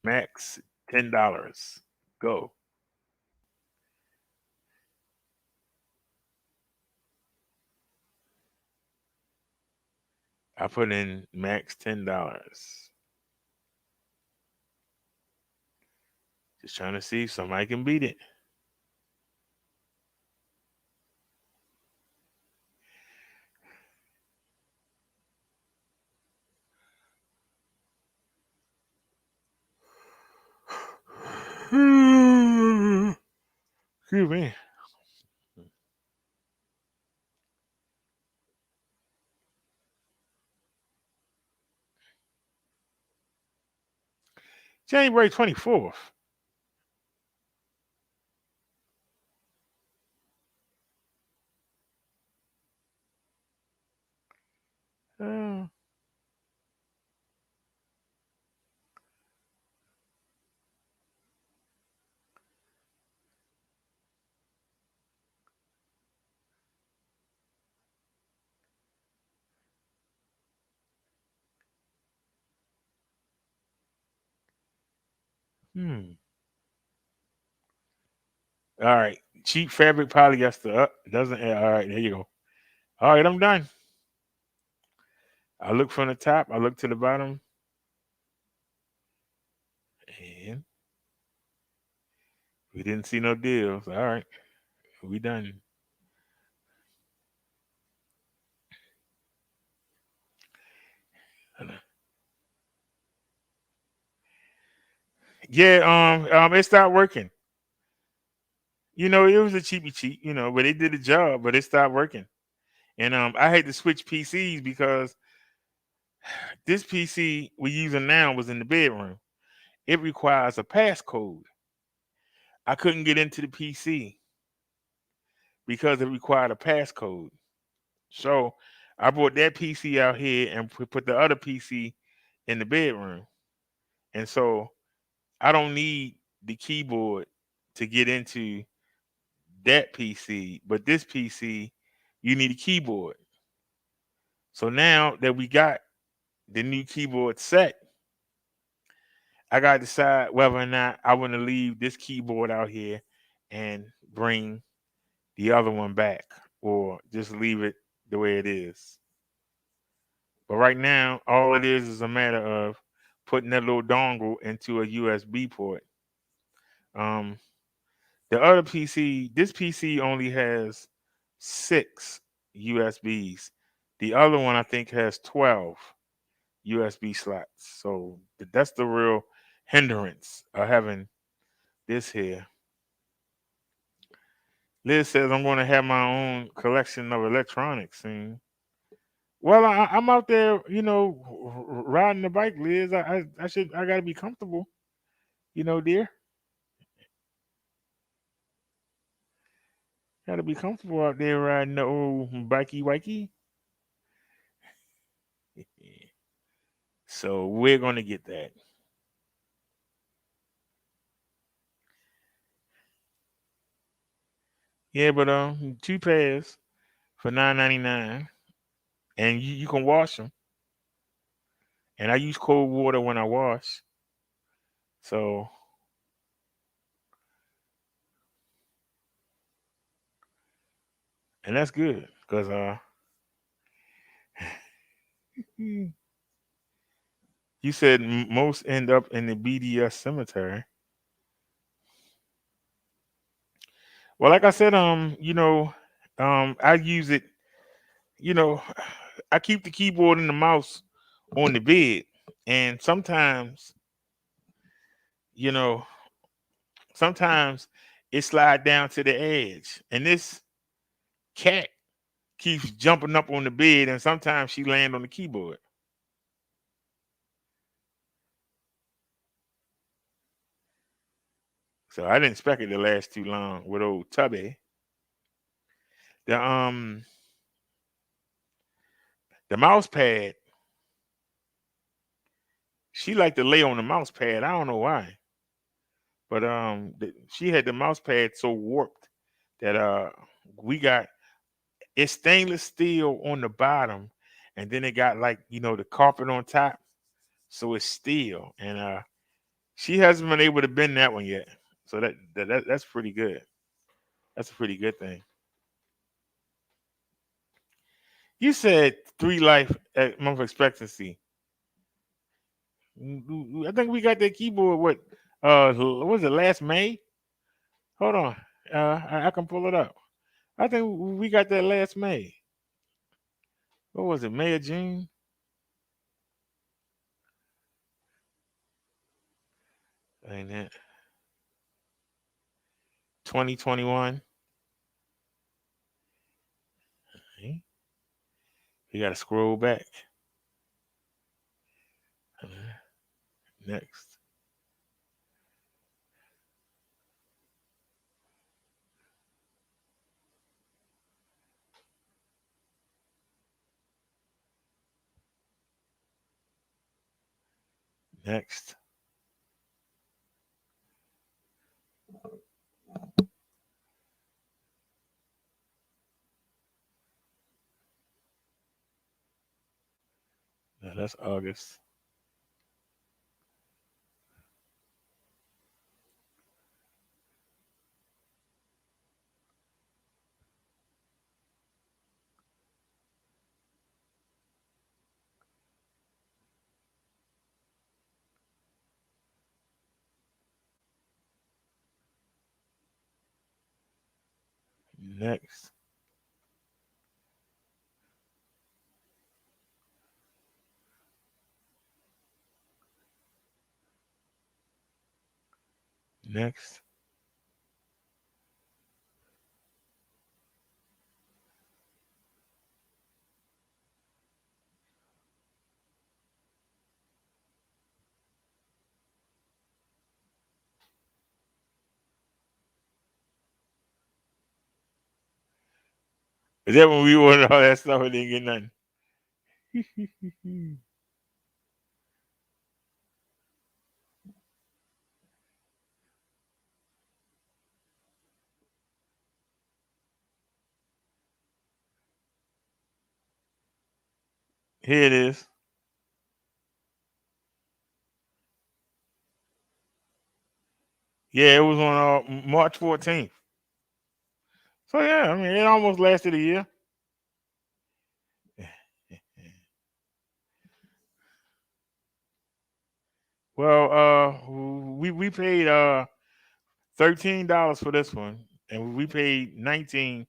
Max, $10. Go. I put in max $10. Just trying to see if somebody can beat it. Excuse me. January 24th. All right. Cheap fabric polyester. Doesn't. All right. There you go. All right. I'm done. I look from the top. I look to the bottom. And we didn't see no deals. All right. We done. Yeah. It stopped working. You know, it was a cheapy cheap, but it did the job, but it stopped working. And I had to switch PCs because this PC we're using now was in the bedroom. It requires a passcode. I couldn't get into the PC because it required a passcode. So I brought that PC out here and put the other PC in the bedroom. And so I don't need the keyboard to get into that PC, but this PC, you need a keyboard. So now that we got the new keyboard set, I got to decide whether or not I want to leave this keyboard out here and bring the other one back, or just leave it the way it is. But right now, all it is a matter of putting that little dongle into a USB port. The other PC, this PC only has 6 USBs. The other one, I think, has 12 USB slots. So that's the real hindrance of having this here. Liz says I'm going to have my own collection of electronics soon. Well, I'm out there, riding the bike, Liz. I got to be comfortable, dear. Got to be comfortable out there riding the old bikey wikey. So we're going to get that. Yeah, but 2 pairs for $9.99, and you can wash them. And I use cold water when I wash, so and that's good because you said most end up in the BDS cemetery. Well, like I said, I use it. I keep the keyboard and the mouse on the bed, and sometimes it slide down to the edge, and this cat keeps jumping up on the bed, and sometimes she land on the keyboard. So I didn't expect it to last too long with old Tubby. The mouse pad, she liked to lay on the mouse pad. I don't know why. But she had the mouse pad so warped that we got it's stainless steel on the bottom, and then it got the carpet on top, so it's steel. And she hasn't been able to bend that one yet. So that's pretty good. That's a pretty good thing. You said 3 life month expectancy. I think we got that keyboard. What was it last May? Hold on, I can pull it up. I think we got that last May. What was it, May or June? Ain't it? 2021. Okay. You got to scroll back. Next. Next. No, that's August. Next. Next. Is that when we ordered all that stuff and didn't get nothing? Here it is. Yeah, it was on March 14th. So yeah, I mean, it almost lasted a year. Well, we paid $13 for this one, and we paid 19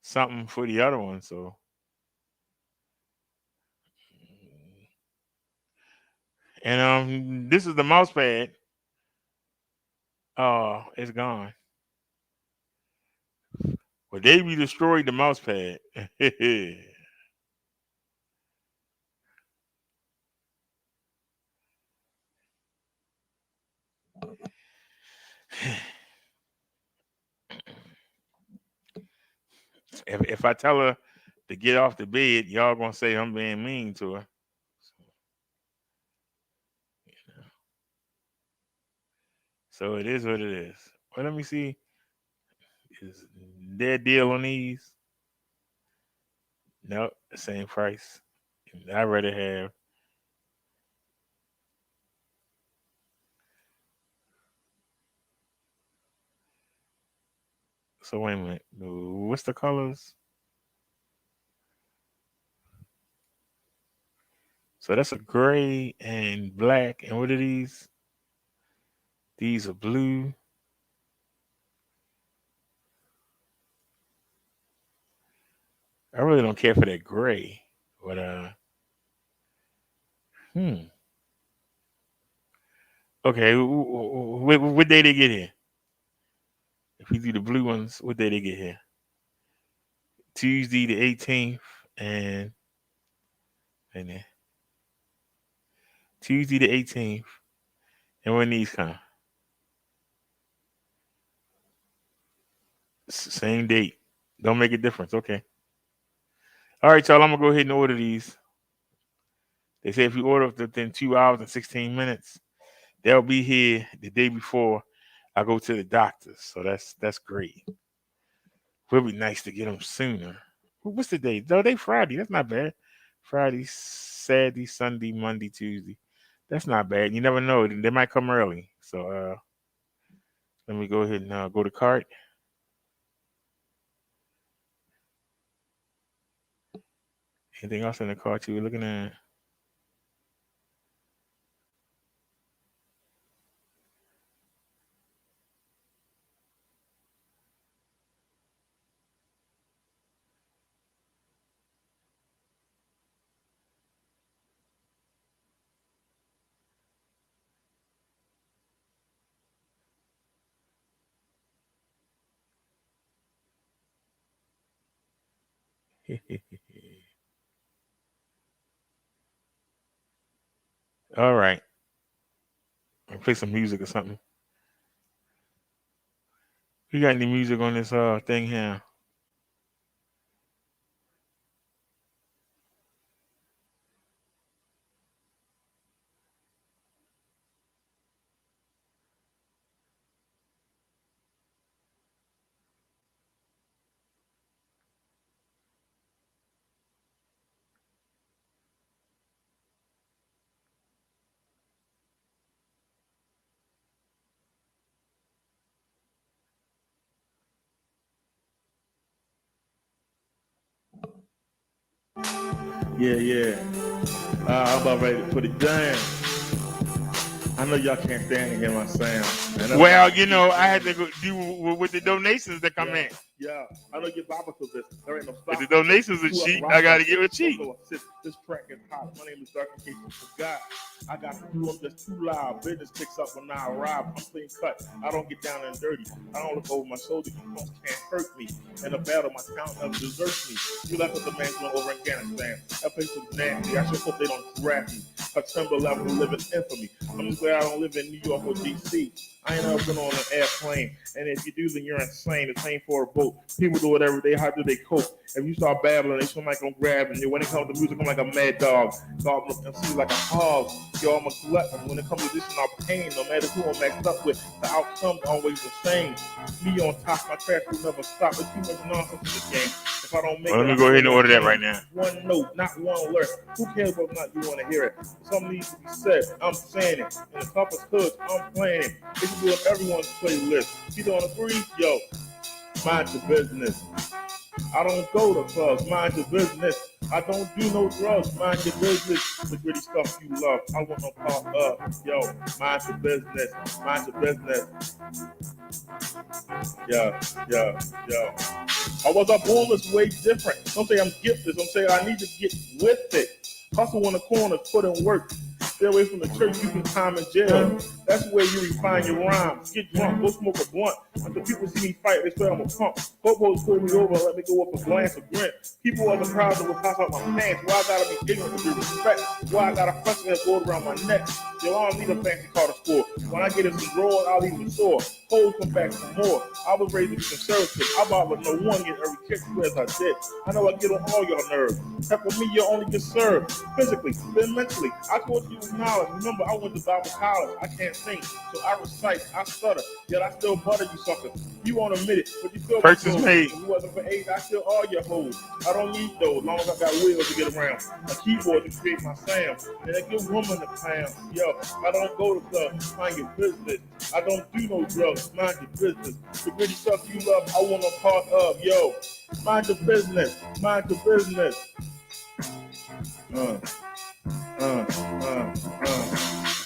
something for the other one. So, and this is the mouse pad. It's gone. Well, they destroyed the mouse pad. If I tell her to get off the bed, y'all gonna say I'm being mean to her. So it is what it is. Well, let me see. Is their deal on these? Nope, the same price. I'd rather have. So wait a minute. What's the colors? So that's a gray and black. And what are these? These are blue. I really don't care for that gray, but okay, what day they get here? If we do the blue ones, what day they get here? Tuesday the 18th, and then Tuesday the 18th, and when these come? Same date. Don't make a difference. Okay. All right, y'all. I'm gonna go ahead and order these. They say if you order within 2 hours and 16 minutes, they'll be here the day before I go to the doctor's. So that's great. It'll be nice to get them sooner. What's the day? No, they Friday. That's not bad. Friday, Saturday, Sunday, Monday, Tuesday. That's not bad. You never know. They might come early. So let me go ahead and go to cart. Anything else in the cart you were looking at? All right. I'll play some music or something. You got any music on this thing here? Yeah. I'm about ready to put it down. I know y'all can't stand to hear my sound. Well, you know, I had to go do with the donations that come in. Yeah, I know your Bible business. There ain't no If the donations are cheap, I got to give it cheap. This prank is hot. My name is Dark in case you forgot. I got to do them just too loud. Business picks up when I arrive. I'm clean cut. I don't get down and dirty. I don't look over my shoulder. You folks can't hurt me. In a battle, my town never deserts me. You left with the man going over in Afghanistan. That place was nasty. I just hope they don't draft me. A tremble level to live in infamy. I'm just glad I don't live in New York or DC. I ain't ever been on an airplane. And if you do, then you're insane. It's ain't for a boat. People do whatever they how do they cope. If you start babbling, they seem like I'm grabbing you. When it comes to music, I'm like a mad dog. God MC like a hog. Yo, I'm a glutton. When it comes to this, I'm pain. No matter who I'm mixed up with, the outcome's always the same. Me on top, my trash will never stop. There's too much nonsense in the game. if I don't make it. Let me go ahead and order that right now. One note, not one alert. Who cares whether or not you want to hear it? Something needs to be said. I'm saying it. In the toughest hoods, I'm playing it. It should be on everyone's playlist. You don't agree? Yo, mind your business. I don't go to clubs, mind your business. I don't do no drugs, mind your business. The gritty stuff you love, I want no part of. Yo, mind your business, mind your business. Yeah. I was up born this way different. Don't say I'm gifted, don't say I need to get with it. Hustle on the corner, put in work. Stay away from the church, you can time in jail. That's where you refine your rhymes. Get drunk, go smoke a blunt. Until people see me fight, they swear I'm a punk. Go-go's pull me over, let me go up a glance of grin. People are surprised that will pass out my pants. Why I gotta be ignorant to be respect? Why I got a pressure that goes around my neck? Yo, I don't need a fancy car to score. When I get in some drawers, I'll leave them sore. Hoes come back for more. I was raised to be conservative. I bother no one get every kick you as I did. I know I get on all your nerves. Except for me, you only get served. Physically, then mentally. I taught you with knowledge. Remember, I went to Bible college. I can't sing, so I recite, I stutter. Yet I still butter you suckers. You won't admit it, but you still purchase made. If it wasn't for AIDS, I still all your hoes. I don't need those, as long as I got wheels to get around. A keyboard to create my sound. And a good woman to pound. Yo, I don't go to clubs, mind your business. I don't do no drugs, mind your business. The gritty stuff you love, I want a part of. Yo, mind your business, mind your business.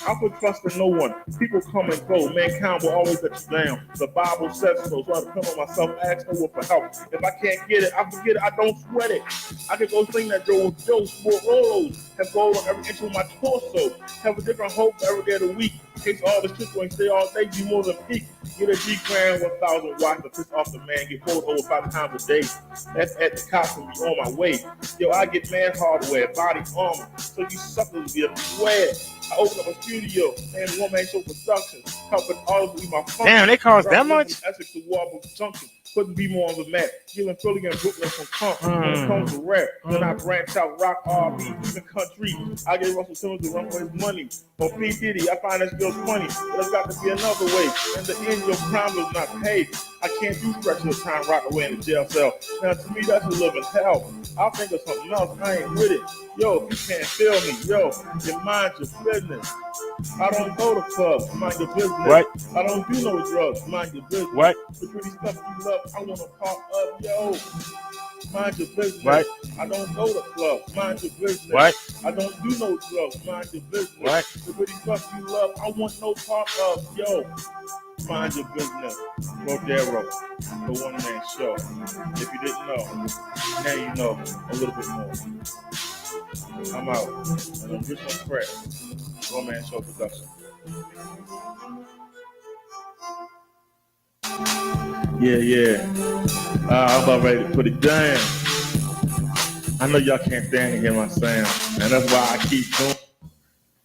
I put trust in no one. People come and go. Mankind will always let you down. The Bible says so. So I depend on myself. Ask no one for help. If I can't get it, I forget it. I don't sweat it. I can go sing that Joe sport Rolos. Have gold on every inch of my torso. Have a different hope every day of the week. In case all the shit going to stay all day, be more than peak. Get a G grand, 1,000 watts to piss off the man. Get pulled over 5 times a day. That's at the cops and be on my way. Yo, I get mad hardware, body armor. So you suckers be swear. I open up a studio and one-man show production, helping all of my function. Damn, they cost that much? Essex to Warburg Junction. Couldn't be more on the map. Giving Philly and Brooklyn from comp. When it comes to rap, then I branch out, rock, R&B, even country. I get Russell Simmons to run for his money. On P. Diddy, I find that skills funny. But there's got to be another way. In the end, your crime was not paid. I can't do stretches of time rock away in the jail cell. Now, to me, that's a living hell. I'll think of something else. I ain't with it. Yo, if you can't feel me, yo, you mind your business. I don't go to clubs, mind your business. What? I don't do no drugs, mind your business. What? The pretty stuff you love, I want to part of, yo. Mind your business. What? I don't go to clubs, mind your business. What? I don't do no drugs, mind your business. What? The pretty stuff you love, I want no part of, yo. Mind your business. Rodero, the one-man show. If you didn't know, now you know a little bit more. I'm out. And I'm just on crack. One-man show production. Yeah. I'm about ready to put it down. I know y'all can't stand to hear my sound, and that's why I keep doing.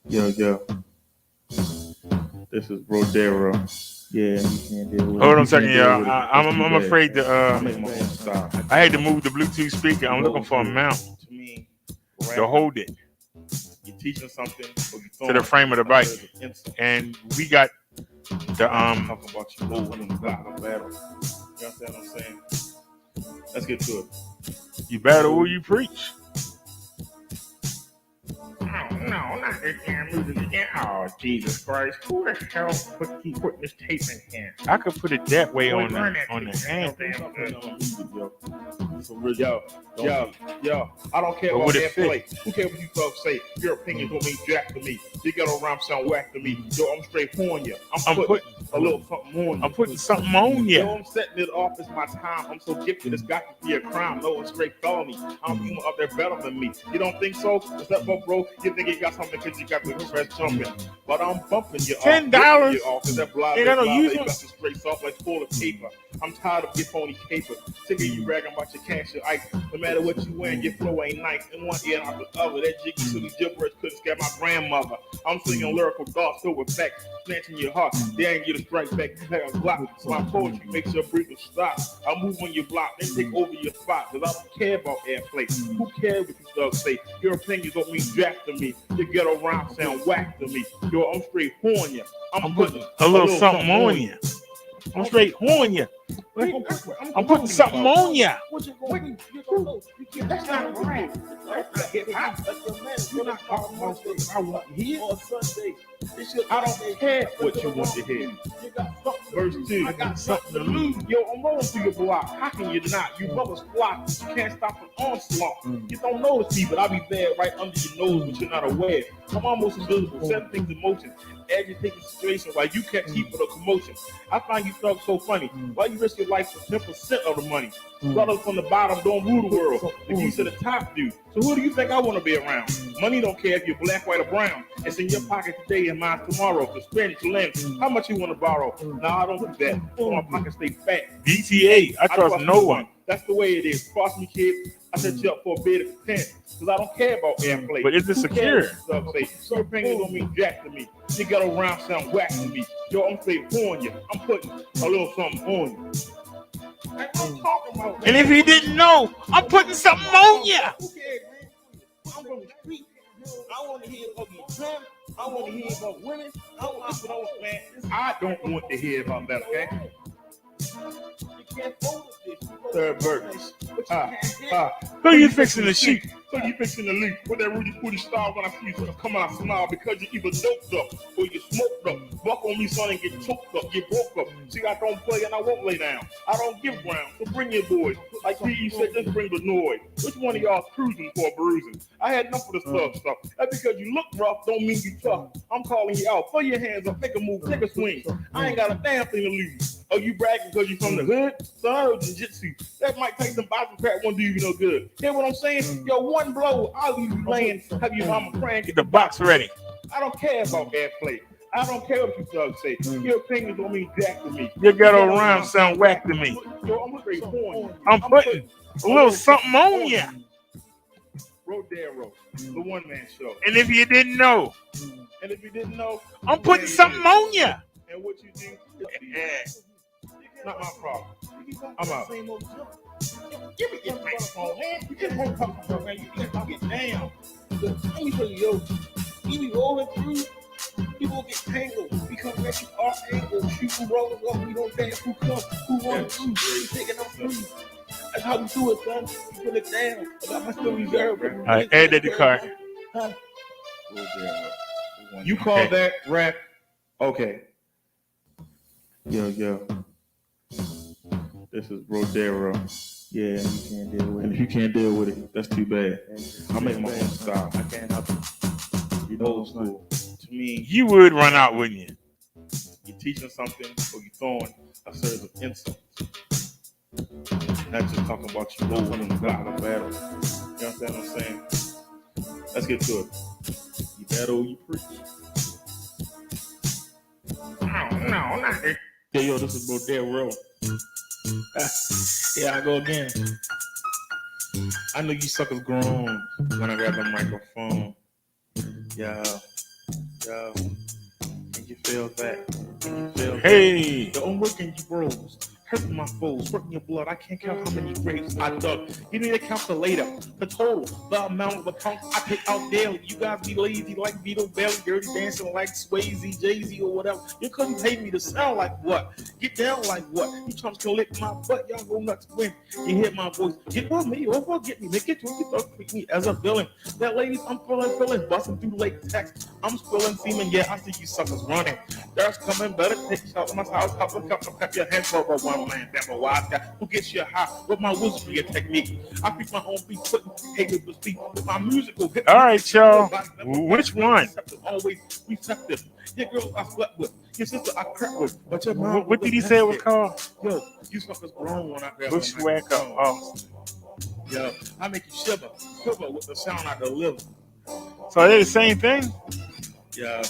Yo. This is Rodero. Yeah, you can't deal with it. Hold on a second, y'all. I'm afraid to. I had to move the Bluetooth speaker. I'm looking for a mount to hold it. You're teaching something to the frame of the bike, and we got the talking about you moving in the battle. You understand what I'm saying? Let's get to it. You battle or you preach. No, not this damn music again. Oh, Jesus Christ. Who the hell keep putting this tape in here? I could put it that way on the hand. Yo, I don't care what airplay. Who cares what you folks say? Your opinion don't mean jack to me. You got a rhyme sound whack to me. Yo, I'm straight on you. I'm putting a little something on you. I'm putting something on you. Yo, I'm setting it off. It's my time. I'm so gifted. It's got to be a crime. No, it's straight felony. I'm people up there better than me. You don't think so? What's up, bro? You think you got something because you got the press jumping. But I'm bumping you $10. off. That blah, they got no use. You got the straight soft like full of paper. I'm tired of your phony paper. Sick of you bragging about your cash, your ice. No matter what you wear, your flow ain't nice. In one ear and out the other. That jiggy silly gibberish couldn't scare my grandmother. I'm singing lyrical thoughts filled with facts, snatching your heart. They ain't get a strike back like a block. So my poetry makes your breathing stop. I move on your block, then take over your spot. Cause I don't care about airplay. Who cares what you thugs say? Your opinions don't mean jack to me. Your ghetto rhyme sound whack to me. Yo, I'm straight horn ya. I'm putting a little something on you. I'm straight horn you. I'm putting something on ya. That's not right. You're not talking about stuff I want to hear on Sunday. I don't care what you want to hear. Verse 2, I got something to lose. Yo, I'm rolling through your block. How can you not? You brothers flock. You can't stop an onslaught. You don't notice me, but I'll be there right under your nose, but you're not aware. I'm almost invisible. 7 things in motion. Agitating situation while you can't keep with a commotion. I find you thugs so funny. Why you risk your life for 10% of the money? Brothers from the bottom don't rule the world. The keys to the top do. So who do you think I want to be around? Money don't care if you're black, white, or brown. It's in your pocket today and mine tomorrow. To spend, to lend. How much you want to borrow? No, I don't do that. So my pocket stay fat. DTA, I trust no one. That's the way it is. Cross me, kid. I set you up for a bid of 10 because I don't care about airplay. But is it secure? Your fingers don't mean jack to me. You got around sound whack to me. Yo, I'm saying on you. I'm putting a little something on you. I'm talking about. And if he didn't know, I'm putting something on ya. I'm from the street. I want to hear about your son. I want to hear about women. I want to know, man. I don't want to hear about that, okay? Third verse. Who you fixing to shoot? So you fixing to leave with that Rudy Pooty star when I see you come out smile because you either doped up or you smoked up. Buck on me, son, and get choked up, get broke up. See, I don't play and I won't lay down. I don't give ground, so bring your boys. Like P.E. said, just bring the noise. Which one of y'all cruising for bruising? I had enough of this tough stuff. That's because you look rough, don't mean you tough. I'm calling you out. Throw your hands up, make a move, take a swing. I ain't got a damn thing to lose. Oh, you bragging because you from the hood? Son, I know jiu-jitsu. That might take some boxing crap, won't do you no good. Hear what I'm saying? Yo, one blow, I'll leave you laying, have your mama crying. Get the box ready. I don't care about airplay. I don't care what you thugs say. Your opinions don't mean jack to me. Your ghetto rhyme sound whack to me. Yo, I'm straight porn. I'm putting a little something on ya. Rodero, the one-man show. And if you didn't know, And if you didn't know, I'm putting something on ya. And what you do, not my problem. I'm out. Give me your microphone, man. You just won't talk about, man. You can't get down. Let me tell you, yo, you be rolling through, you will get tangled because at you are angled. Shooting brothers up, we don't dance who come, who runs through, you taking them through. That's how we do it, son. You put it down. I got my still reserved. All right, add that to the car. Huh? You call that rap? Okay. Yo. This is Rodero. Yeah, you can't deal with it. And if you can't deal with it, that's too bad. I make my own style. I can't help it. You know, old school. To me, You would run out, wouldn't you? you're teaching something or you're throwing a series of insults. Not just talking about you rolling in the battle of battle. You understand what I'm saying? Let's get to it. You battle, you preach. No. Yeah, yo, this is Rodero. Yeah, I go again. I know you suckers grown when I grab the microphone. Yeah. Can you feel that? Can you feel Hey. that? I'm working you bros. Hurting my foes, working your blood. I can't count how many graves I dug. You need a calculator, the total, the amount of the punk I take out daily. You guys be lazy like Vito Belly, dirty dancing like Swayze, Jay-Z, or whatever. You couldn't pay me to sound like what? Get down like what? You chumps can lick my butt, y'all go nuts when you hear my voice. Get on me, or forget me, make it to you, treat me as a villain. That ladies, I'm feeling, busting through late text. I'm spilling semen, yeah, I see you suckers running. There's coming, better take shots in my house, cup your hands for one man, that's a wise guy who gets you high with my wizardry and technique. I pick my own beat, putting haters to speak with my musical hip. All right, y'all. Which one? Always receptive. Your girls I slept with, your sister I crept with, but your mom. What did he say it was called? Yo, you suckers grown when I grab Bushwhacker. Oh. Yo, I make you shiver with the sound I deliver. So they're the same thing? Yeah.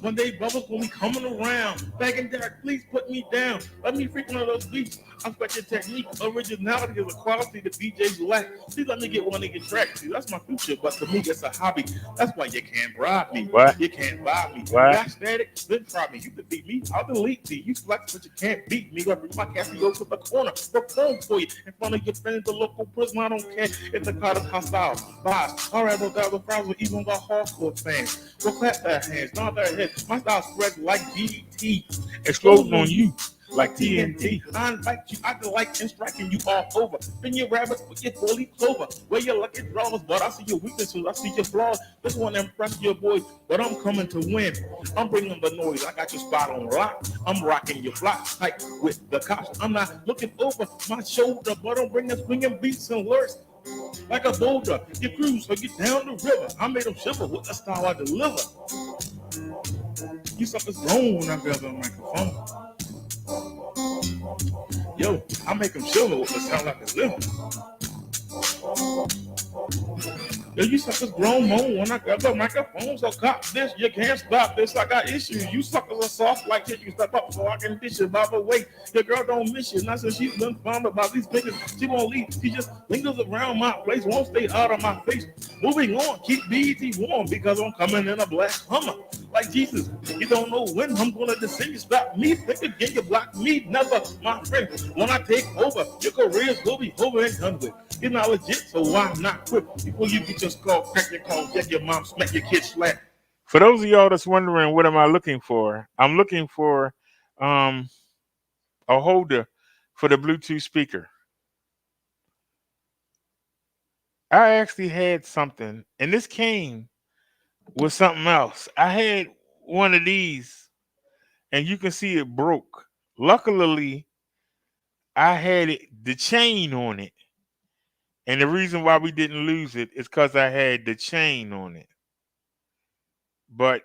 One day, brothers will be coming around, begging Derek, please put me down. Let me freak one of those beats. I respect your technique. Originality is a quality that DJs lack. Please let me get one of your tracks. See, that's my future, but to me, it's a hobby. That's why you can't bribe me. What? You can't buy me. What? Got static, then try me. You can beat me. I'll delete me. You flex, but you can't beat me. Gonna bring my Casio to the corner. Perform for you in front of your friends, the local prison. I don't care if the crowd is hostile. Boss, all right, but that was probably even the hardcore fans. Well, clap their hands, nod their heads. My style spread like DT. Exploding on you. Like TNT. I invite you, I delight in striking you all over. Bring your rabbits with your fully clover. Where your lucky draws, but I see your weaknesses, I see your flaws. This one impress your boys, but I'm coming to win. I'm bringing the noise, I got your spot on lock. I'm rocking your block tight with the cops. I'm not looking over my shoulder, but I'm bringing beats and lyrics like a boulder. You cruise or get down the river. I made them shiver with the style I deliver. You suckers grown when I grab the microphone. Yo, I make them shiver with the sound like a liver. Yo, you suckers grown moan when I grab the microphone. So cop this, you can't stop this. I got issues. You suckers are soft like shit. You step up so I can dish it. By the way, your girl don't miss you. Not since she's been found about these bitches. She won't leave. She just lingers around my place. Won't stay out of my face. Moving on, keep BET warm because I'm coming in a black Hummer. Like Jesus, you don't know when I'm gonna descend you. Stop me, think again, you block me. Never, my friend. When I take over, your careers will be over and done with. You're not legit, so why not quit? Before you get your skull, crack your cone, get your mom, smack your kid slap. For those of y'all that's wondering, what am I looking for? I'm looking for a holder for the Bluetooth speaker. I actually had something, and this came with something else. I had one of these, and you can see it broke. Luckily, I had the chain on it. And the reason why we didn't lose it is because I had the chain on it. But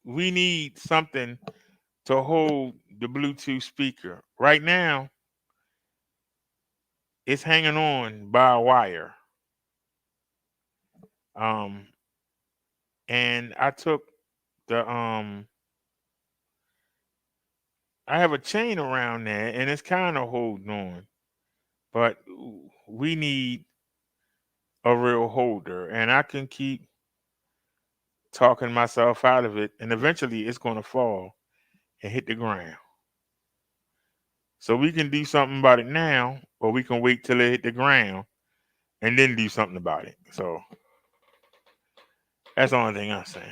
we need something to hold the Bluetooth speaker. Right now, it's hanging on by a wire. And I took the I have a chain around there, and it's kind of holding on. But we need a real holder, and I can keep talking myself out of it, and eventually it's going to fall and hit the ground. So we can do something about it now, or we can wait till it hit the ground and then do something about it. So that's the only thing I'm saying.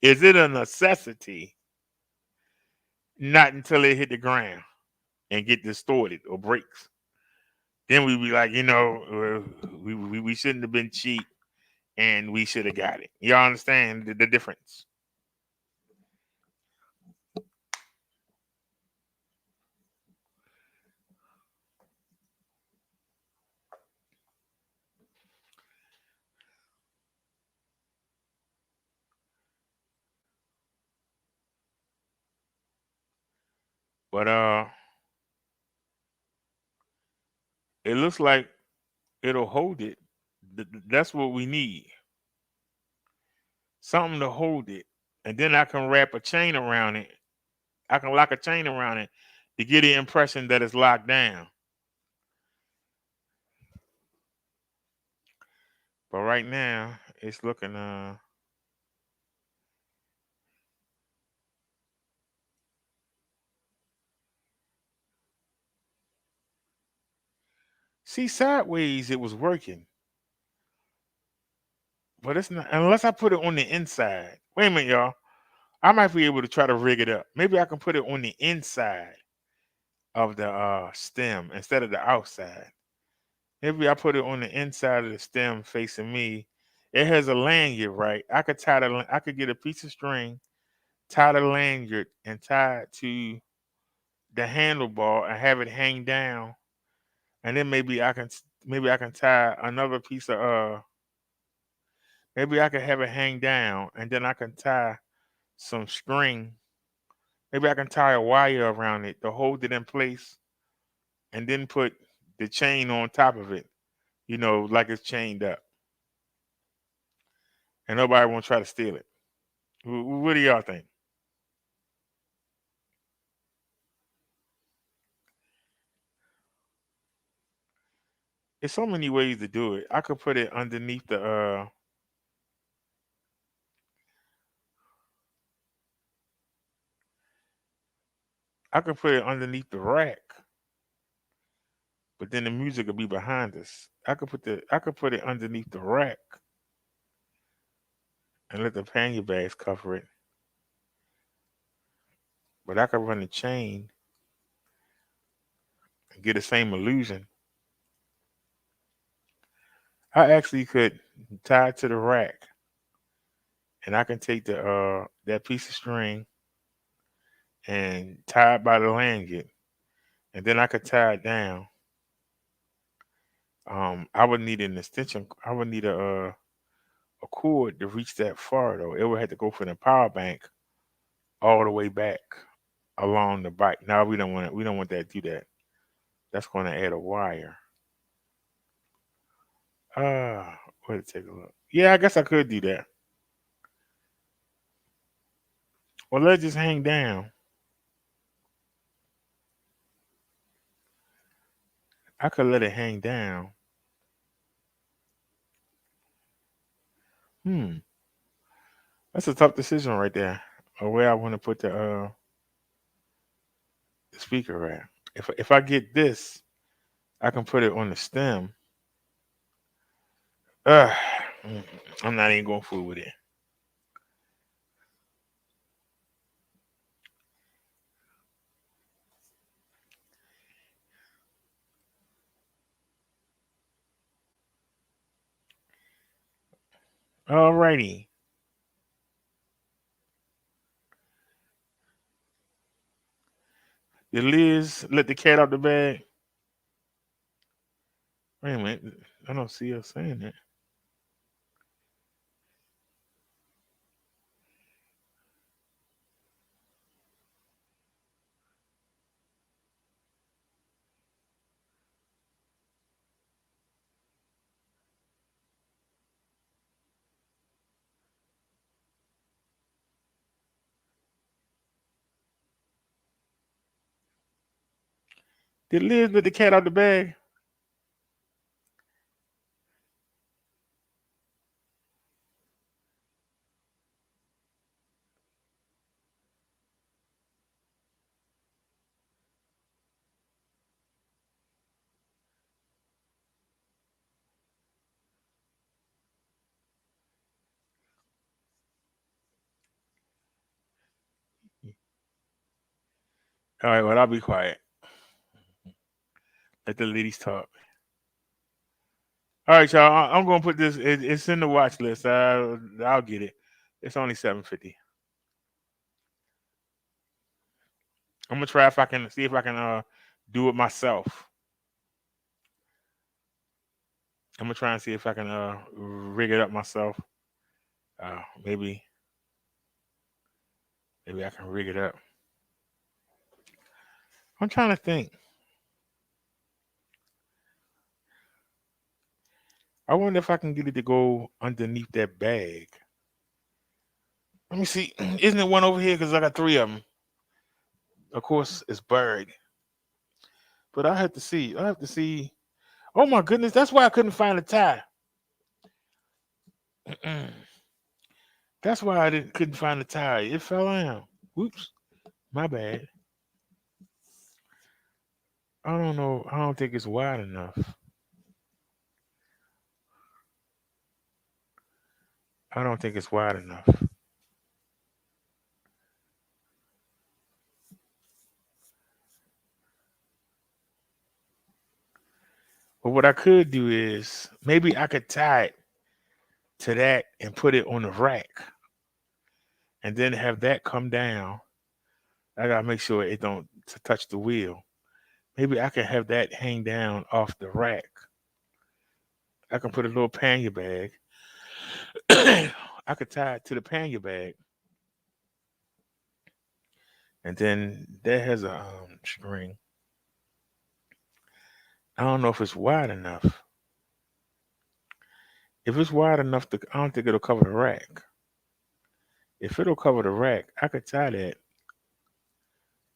Is it a necessity? Not until it hit the ground and get distorted or breaks. Then we be like, we shouldn't have been cheap, and we should have got it. Y'all understand the difference? But it looks like it'll hold it. That's what we need. Something to hold it. And then I can wrap a chain around it. I can lock a chain around it to get the impression that it's locked down. But right now, it's looking see, sideways it was working. But it's not, unless I put it on the inside. Wait a minute, y'all. I might be able to try to rig it up. Maybe I can put it on the inside of the stem instead of the outside. Maybe I put it on the inside of the stem facing me. It has a lanyard, right? I could get a piece of string, tie the lanyard, and tie it to the handlebar and have it hang down. And then maybe I can tie another piece of maybe I can have it hang down, and then I can tie some string. Maybe I can tie a wire around it to hold it in place, and then put the chain on top of it, like it's chained up. And nobody won't try to steal it. What do y'all think? There's so many ways to do it. I could put it underneath the I could put it underneath the rack, but then the music will be behind us. I could put it underneath the rack and let the pannier bags cover it. But I could run the chain and get the same illusion. I actually could tie it to the rack, and I can take the that piece of string and tie it by the lanyard, and then I could tie it down. I would need an extension. I would need a cord to reach that far though. It would have to go from the power bank all the way back along the bike. Now we don't want that to do that. That's going to add a wire. Wait, take a look. Yeah, I guess I could do that. Well, let's just hang down. I could let it hang down. That's a tough decision right there. Or where I want to put the speaker at. If I get this, I can put it on the stem. I'm not even going to fool with it. Alrighty. Did Liz let the cat out the bag? Wait a minute. I don't see her saying that. Did Liz let the cat out the bag? All right, well, I'll be quiet. Let the ladies talk. All right, y'all. I'm gonna put this. It's in the watch list. I'll get it. It's only $7.50. I'm gonna try if I can see if I can do it myself. I'm gonna try and see if I can rig it up myself. Maybe I can rig it up. I'm trying to think. I wonder if I can get it to go underneath that bag. Let me see. Isn't it one over here? Because I got 3 of them. Of course, it's buried. But I have to see. Oh my goodness, that's why I couldn't find a tie. That's why I couldn't find the tie. It fell down. Whoops. My bad. I don't know. I don't think it's wide enough. I don't think it's wide enough. But what I could do is maybe I could tie it to that and put it on the rack and then have that come down. I gotta make sure it don't touch the wheel. Maybe I can have that hang down off the rack. I can put a little pannier bag. I could tie it to the pannier bag. And then that has a string. I don't know if it's wide enough. If it's wide enough, I don't think it'll cover the rack. If it'll cover the rack, I could tie that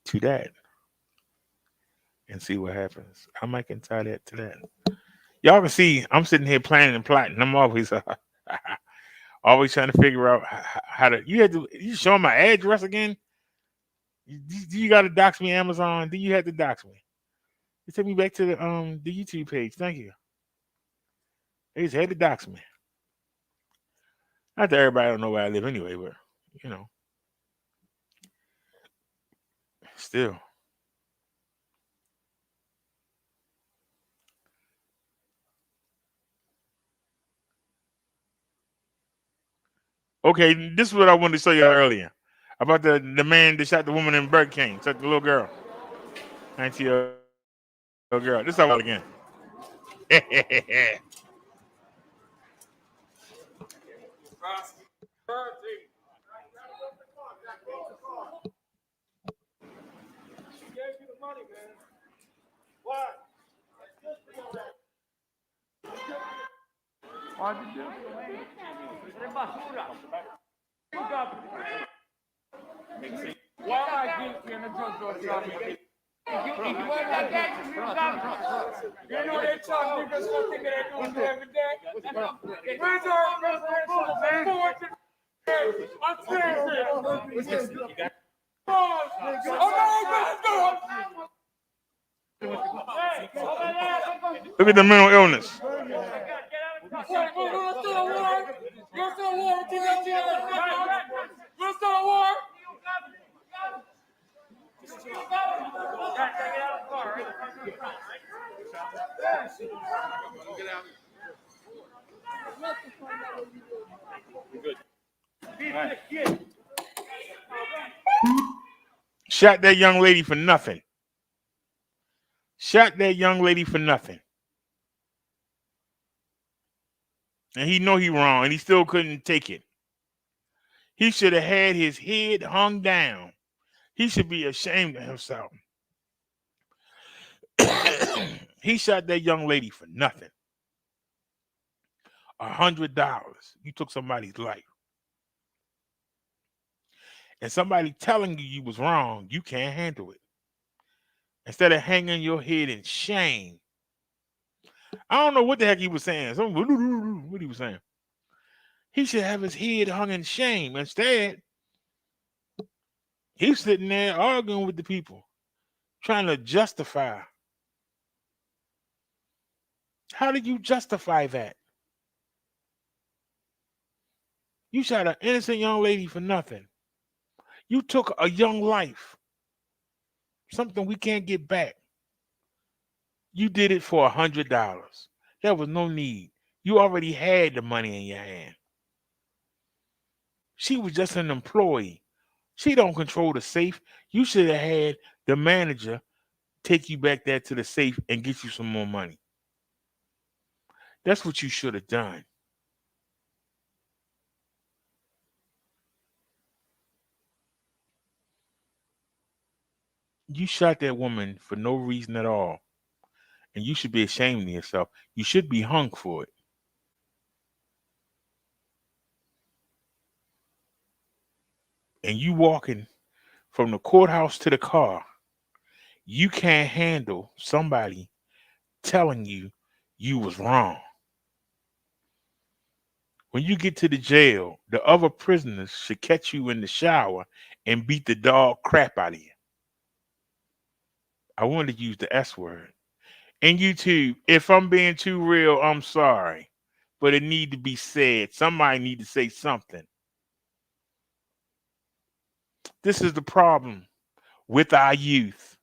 to that and see what happens. I might can tie that to that. Y'all can see I'm sitting here planning and plotting. I'm always always trying to figure out how to. You show my address again. Do you got to dox me, Amazon? Do you have to dox me? You take me back to the YouTube page. Thank you. They just had to dox me. Not that everybody don't know where I live anyway, but you know, still. Okay, this is what I wanted to show you earlier about the man that shot the woman in Burger King, shot the little girl, 19-year-old girl. This is all again. Look at the mental illness. Shot that young lady for nothing. Shot that young lady for nothing. And he know he wrong, and he still couldn't take it. He should have had his head hung down. He should be ashamed of himself. He shot that young lady for nothing. $100. You took somebody's life. And somebody telling you was wrong, you can't handle it. Instead of hanging your head in shame. I don't know what the heck he was saying. What he was saying. He should have his head hung in shame. Instead, he's sitting there arguing with the people, trying to justify. How did you justify that? You shot an innocent young lady for nothing. You took a young life, something we can't get back. You did it for $100. There was no need. You already had the money in your hand. She was just an employee. She don't control the safe. You should have had the manager take you back there to the safe and get you some more money. That's what you should have done. You shot that woman for no reason at all. And you should be ashamed of yourself. You should be hung for it. And you walking from the courthouse to the car, you can't handle somebody telling you you was wrong. When you get to the jail, the other prisoners should catch you in the shower and beat the dog crap out of you. I wanted to use the S word. And YouTube, if I'm being too real, I'm sorry. But it need to be said. Somebody need to say something. This is the problem with our youth.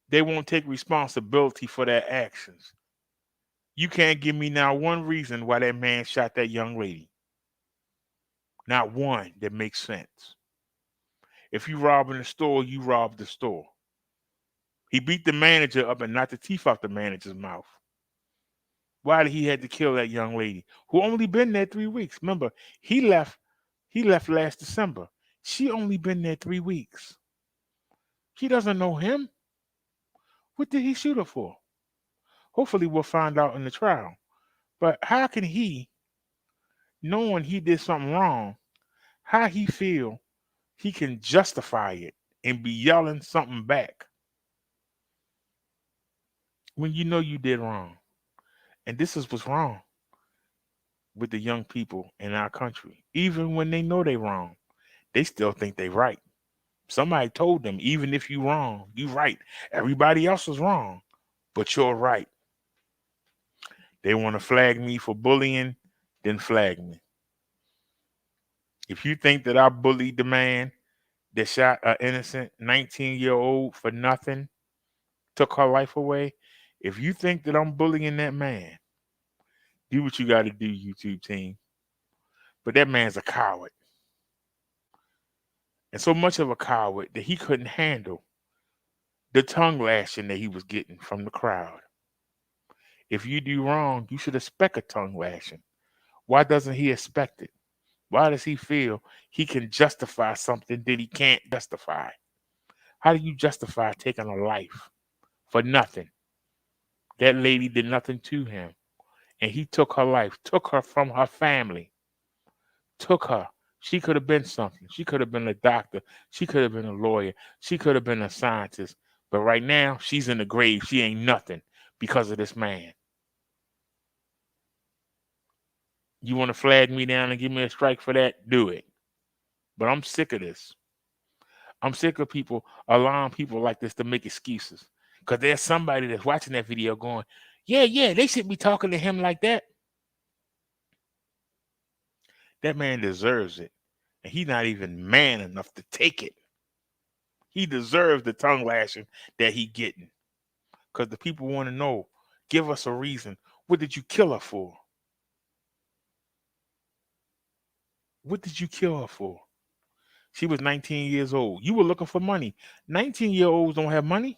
They won't take responsibility for their actions. You can't give me now one reason why that man shot that young lady. Not one that makes sense. If you rob in the store, you rob the store. He beat the manager up and knocked the teeth out the manager's mouth. Why did he have to kill that young lady who only been there 3 weeks? Remember, he left last December. She only been there 3 weeks. She doesn't know him. What did he shoot her for? Hopefully we'll find out in the trial. But how can he, knowing he did something wrong, how he feel he can justify it and be yelling something back? when you know you did wrong. And this is what's wrong with the young people in our country. Even when they know they wrong, they still think they right. Somebody told them, even if you wrong, you right. Everybody else is wrong, but you're right. They want to flag me for bullying, then flag me. If you think that I bullied the man that shot an innocent 19-year-old for nothing, took her life away, if you think that I'm bullying that man, do what you got to do, YouTube team. But that man's a coward. And so much of a coward that he couldn't handle the tongue lashing that he was getting from the crowd. If you do wrong, you should expect a tongue lashing. Why doesn't he expect it? Why does he feel he can justify something that he can't justify? How do you justify taking a life for nothing? That lady did nothing to him, and he took her life, took her from her family, took her. She could have been something. She could have been a doctor. She could have been a lawyer. She could have been a scientist. But right now, she's in the grave. She ain't nothing because of this man. You want to flag me down and give me a strike for that? Do it. But I'm sick of this. I'm sick of people allowing people like this to make excuses. Because there's somebody that's watching that video going, yeah, they should be talking to him like that. That man deserves it. And he's not even man enough to take it. He deserves the tongue lashing that he getting. Because the people want to know, give us a reason. What did you kill her for? What did you kill her for? She was 19 years old. You were looking for money. 19-year-olds don't have money.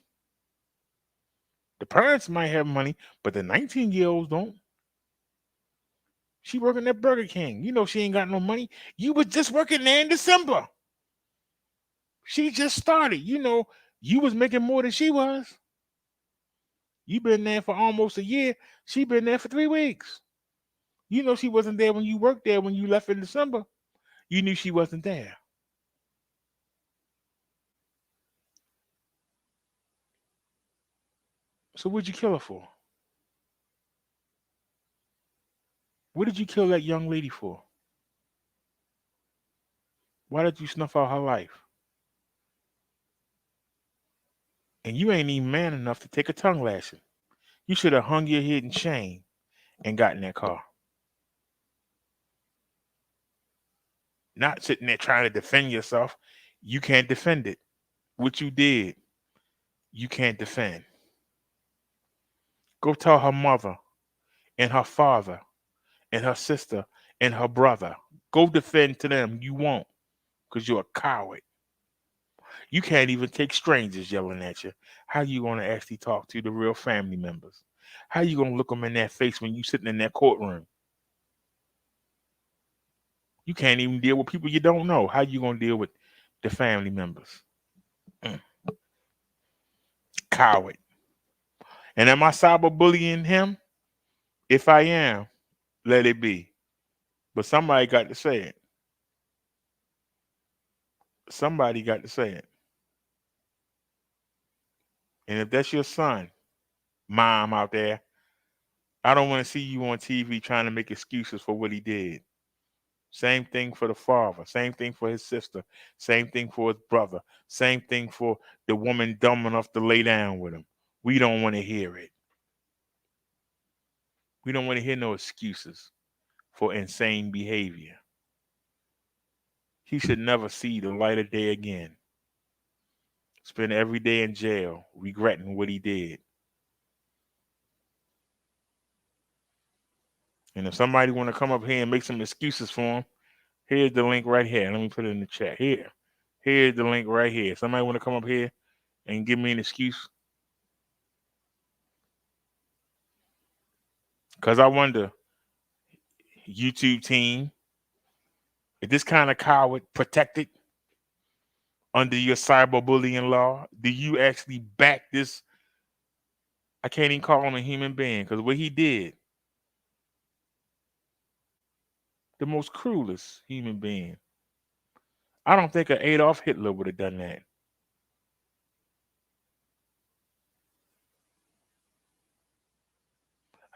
The parents might have money, but the 19-year-olds don't. She working at Burger King. You know she ain't got no money. You was just working there in December. She just started. You know, you was making more than she was. You been there for almost a year. She been there for 3 weeks. You know she wasn't there when you worked there when you left in December. You knew she wasn't there. So what'd you kill her for? What did you kill that young lady for? Why did you snuff out her life? And you ain't even man enough to take a tongue lashing. You should have hung your head in shame and got in that car. Not sitting there trying to defend yourself. You can't defend it. What you did, you can't defend. Go tell her mother and her father and her sister and her brother. Go defend to them. You won't, because you're a coward. You can't even take strangers yelling at you. How you going to actually talk to the real family members? How you going to look them in their face when you sitting in that courtroom? You can't even deal with people you don't know. How you going to deal with the family members? Coward. And am I cyberbullying him? If I am, let it be. But somebody got to say it. Somebody got to say it. And if that's your son, mom out there, I don't want to see you on TV trying to make excuses for what he did. Same thing for the father. Same thing for his sister. Same thing for his brother. Same thing for the woman dumb enough to lay down with him. We don't want to hear it. We don't want to hear no excuses for insane behavior. He should never see the light of day again. Spend every day in jail regretting what he did. And if somebody want to come up here and make some excuses for him, here's the link right here. Let me put it in the chat. Here's the link right here. Somebody want to come up here and give me an excuse? Because I wonder, YouTube team, is this kind of coward protected under your cyberbullying law? Do you actually back this? I can't even call him a human being because what he did, the most cruelest human being. I don't think an Adolf Hitler would have done that.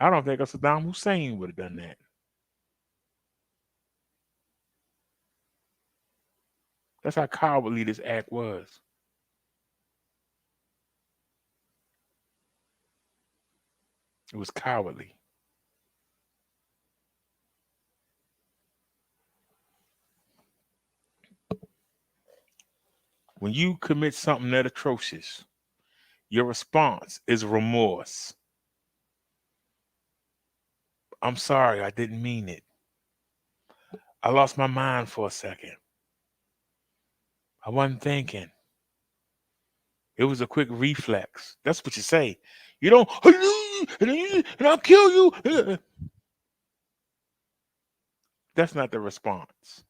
I don't think Saddam Hussein would have done that. That's how cowardly this act was. It was cowardly. When you commit something that atrocious, your response is remorse. I'm sorry, I didn't mean it. I lost my mind for a second. I wasn't thinking. It was a quick reflex. That's what you say. You don't, and I'll kill you. That's not the response.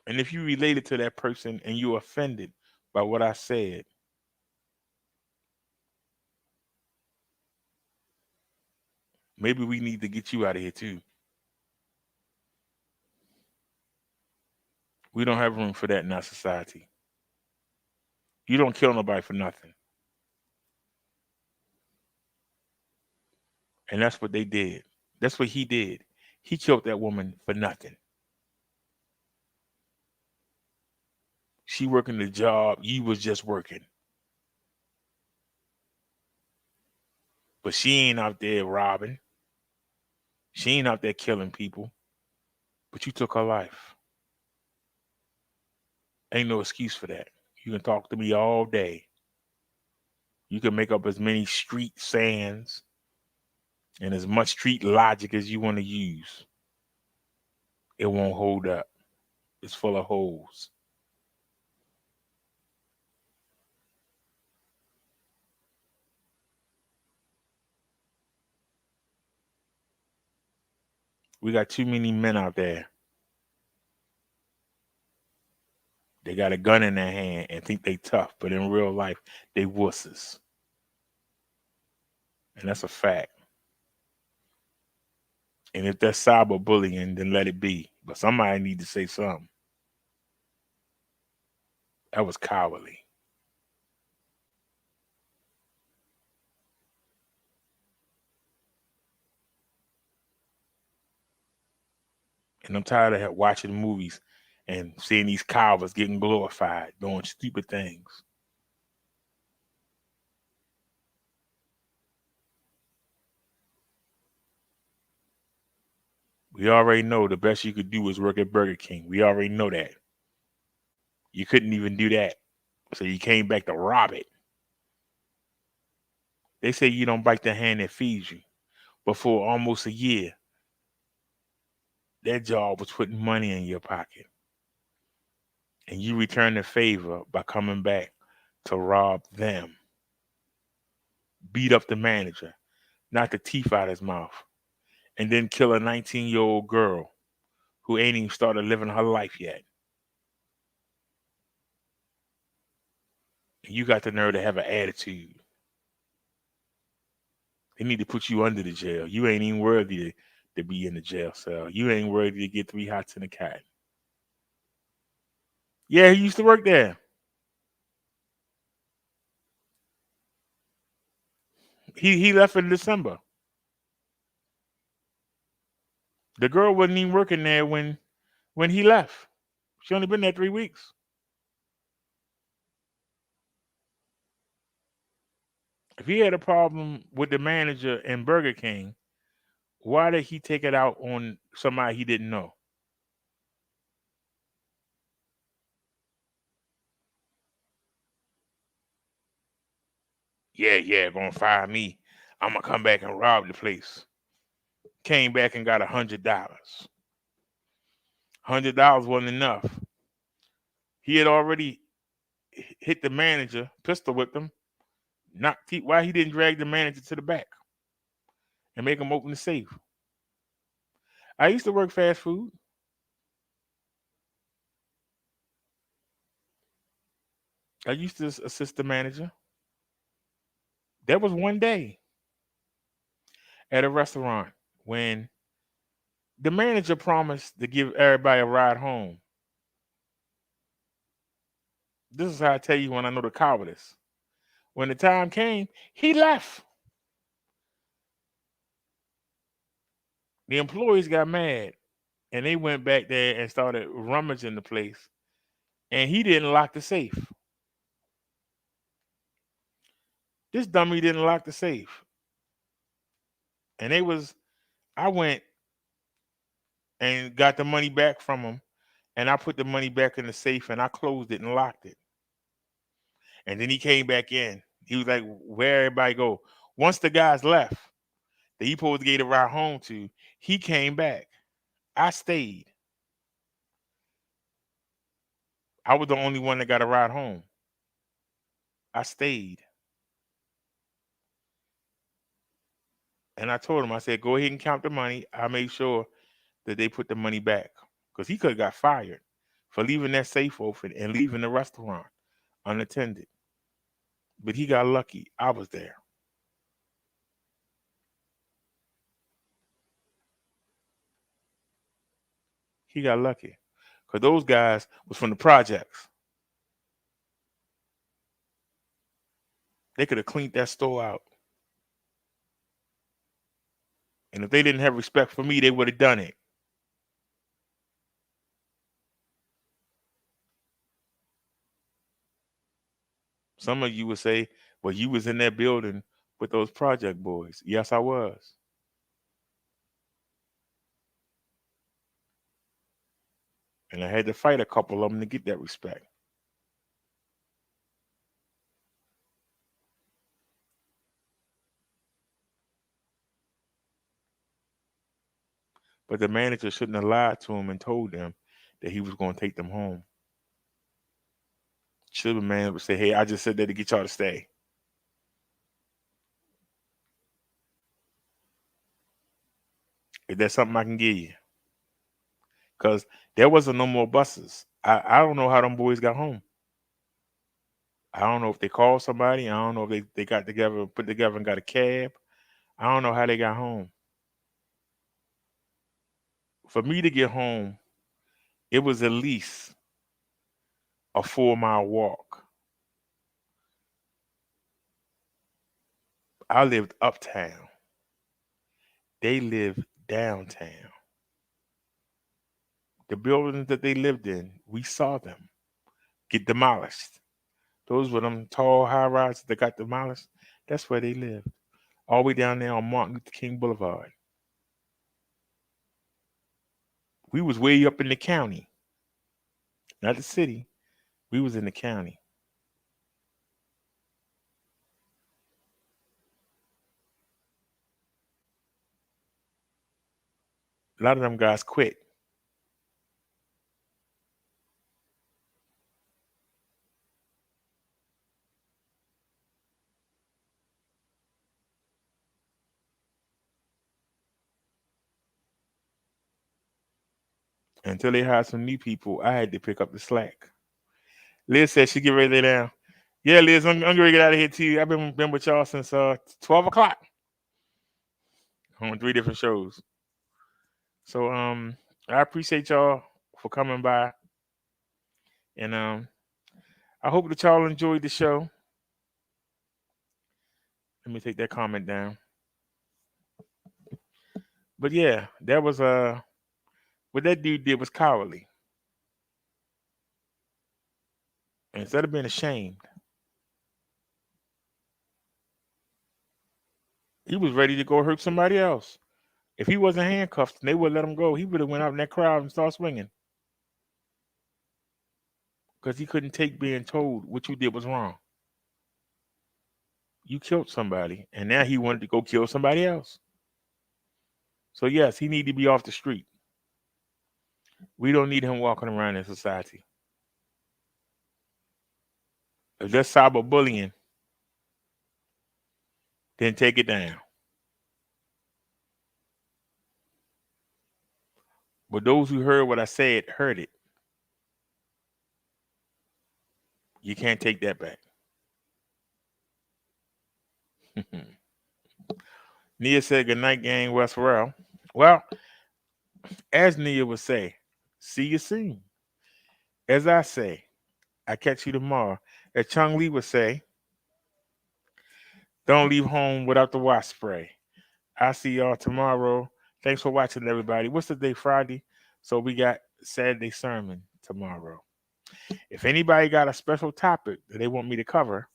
And if you related to that person and you're offended by what I said, maybe we need to get you out of here too. We don't have room for that in our society. You don't kill nobody for nothing. And that's what they did. That's what he did. He killed that woman for nothing. She working the job, you was just working. But she ain't out there robbing. She ain't out there killing people. But you took her life. Ain't no excuse for that. You can talk to me all day. You can make up as many street sayings and as much street logic as you want to use. It won't hold up. It's full of holes. We got too many men out there. They got a gun in their hand and think they tough, but in real life, they wusses. And that's a fact. And if that's cyberbullying, then let it be. But somebody need to say something. That was cowardly. And I'm tired of watching movies and seeing these cowards getting glorified, doing stupid things. We already know the best you could do is work at Burger King. We already know that. You couldn't even do that. So you came back to rob it. They say you don't bite the hand that feeds you. But for almost a year, that job was putting money in your pocket. And you return the favor by coming back to rob them. Beat up the manager, knock the teeth out his mouth, and then kill a 19-year-old girl who ain't even started living her life yet. And you got the nerve to have an attitude. They need to put you under the jail. You ain't even worthy to be in the jail cell. You ain't worthy to get 3 hots in a cat. Yeah, he used to work there. He left in December. The girl wasn't even working there when he left. She only been there 3 weeks. If he had a problem with the manager in Burger King, why did he take it out on somebody he didn't know? Yeah, gonna fire me. I'm gonna come back and rob the place. Came back and got $100. $100 wasn't enough. He had already hit the manager, pistol whipped him. Why he didn't drag the manager to the back and make him open the safe? I used to work fast food. I used to assist the manager. There was one day at a restaurant when the manager promised to give everybody a ride home. this is how I tell you when I know the cowardice. When the time came, he left. The employees got mad and they went back there and started rummaging the place. And he didn't lock the safe. This dummy didn't lock the safe. And I went and got the money back from him. And I put the money back in the safe and I closed it and locked it. And then he came back in. He was like, where everybody go? Once the guys left, that he supposed to get a ride home to, he came back. I stayed. I was the only one that got a ride home. I stayed. And I told him, I said, go ahead and count the money. I made sure that they put the money back. Because he could have got fired for leaving that safe open and leaving the restaurant unattended. But he got lucky. I was there. He got lucky. Because those guys was from the projects. They could have cleaned that store out. And if they didn't have respect for me, they would have done it. Some of you would say, well, you was in that building with those project boys. Yes, I was. And I had to fight a couple of them to get that respect. But the manager shouldn't have lied to him and told them that he was going to take them home. Should have man would say, hey, I just said that to get y'all to stay. Is that something I can give you? Because there wasn't no more buses. I don't know how them boys got home. I don't know if they called somebody. I don't know if they got together, put together and got a cab. I don't know how they got home. For me to get home, it was at least a 4-mile walk. I lived uptown. They lived downtown. The buildings that they lived in, we saw them get demolished. Those were them tall high rises that got demolished. That's where they lived. All the way down there on Martin Luther King Boulevard. We was way up in the county. Not the city. We was in the county. A lot of them guys quit. Until they hired some new people, I had to pick up the slack. Liz said she get ready to lay down. Yeah, Liz, I'm going to get out of here too. I've been with y'all since 12 o'clock on 3 different shows. So I appreciate y'all for coming by. And I hope that y'all enjoyed the show. Let me take that comment down. But yeah, that was what that dude did was cowardly. Instead of being ashamed, he was ready to go hurt somebody else. If he wasn't handcuffed and they would let him go, he would have went out in that crowd and started swinging. Because he couldn't take being told what you did was wrong. You killed somebody, and now he wanted to go kill somebody else. So yes, he needed to be off the street. We don't need him walking around in society. If that's cyberbullying, then take it down. But those who heard what I said, heard it. You can't take that back. Nia said, good night, gang, West Royal. Well, as Nia would say, see you soon. As I say, I catch you tomorrow. As Chung Lee would say, don't leave home without the wasp spray. I'll see y'all tomorrow. Thanks for watching, everybody. What's the day? Friday. So we got Saturday sermon tomorrow. If anybody got a special topic that they want me to cover,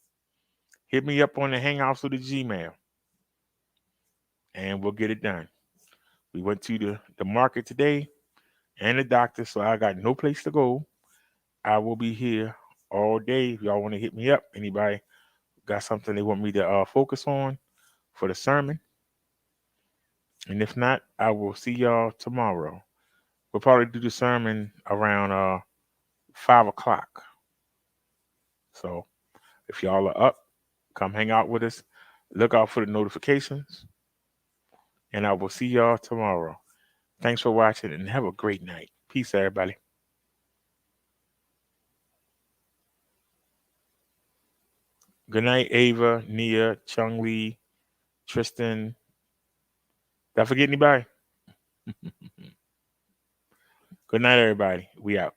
hit me up on the Hangouts or the Gmail, and we'll get it done. We went to the market today and the doctor, so I got no place to go. I will be here all day. If y'all want to hit me up, anybody got something they want me to focus on for the sermon. And if not, I will see y'all tomorrow. We'll probably do the sermon around 5 o'clock. So if y'all are up, come hang out with us. Look out for the notifications. And I will see y'all tomorrow. Thanks for watching and have a great night. Peace, everybody. Good night, Ava, Nia, Chung Lee, Tristan. Did I forget anybody? Good night, everybody. We out.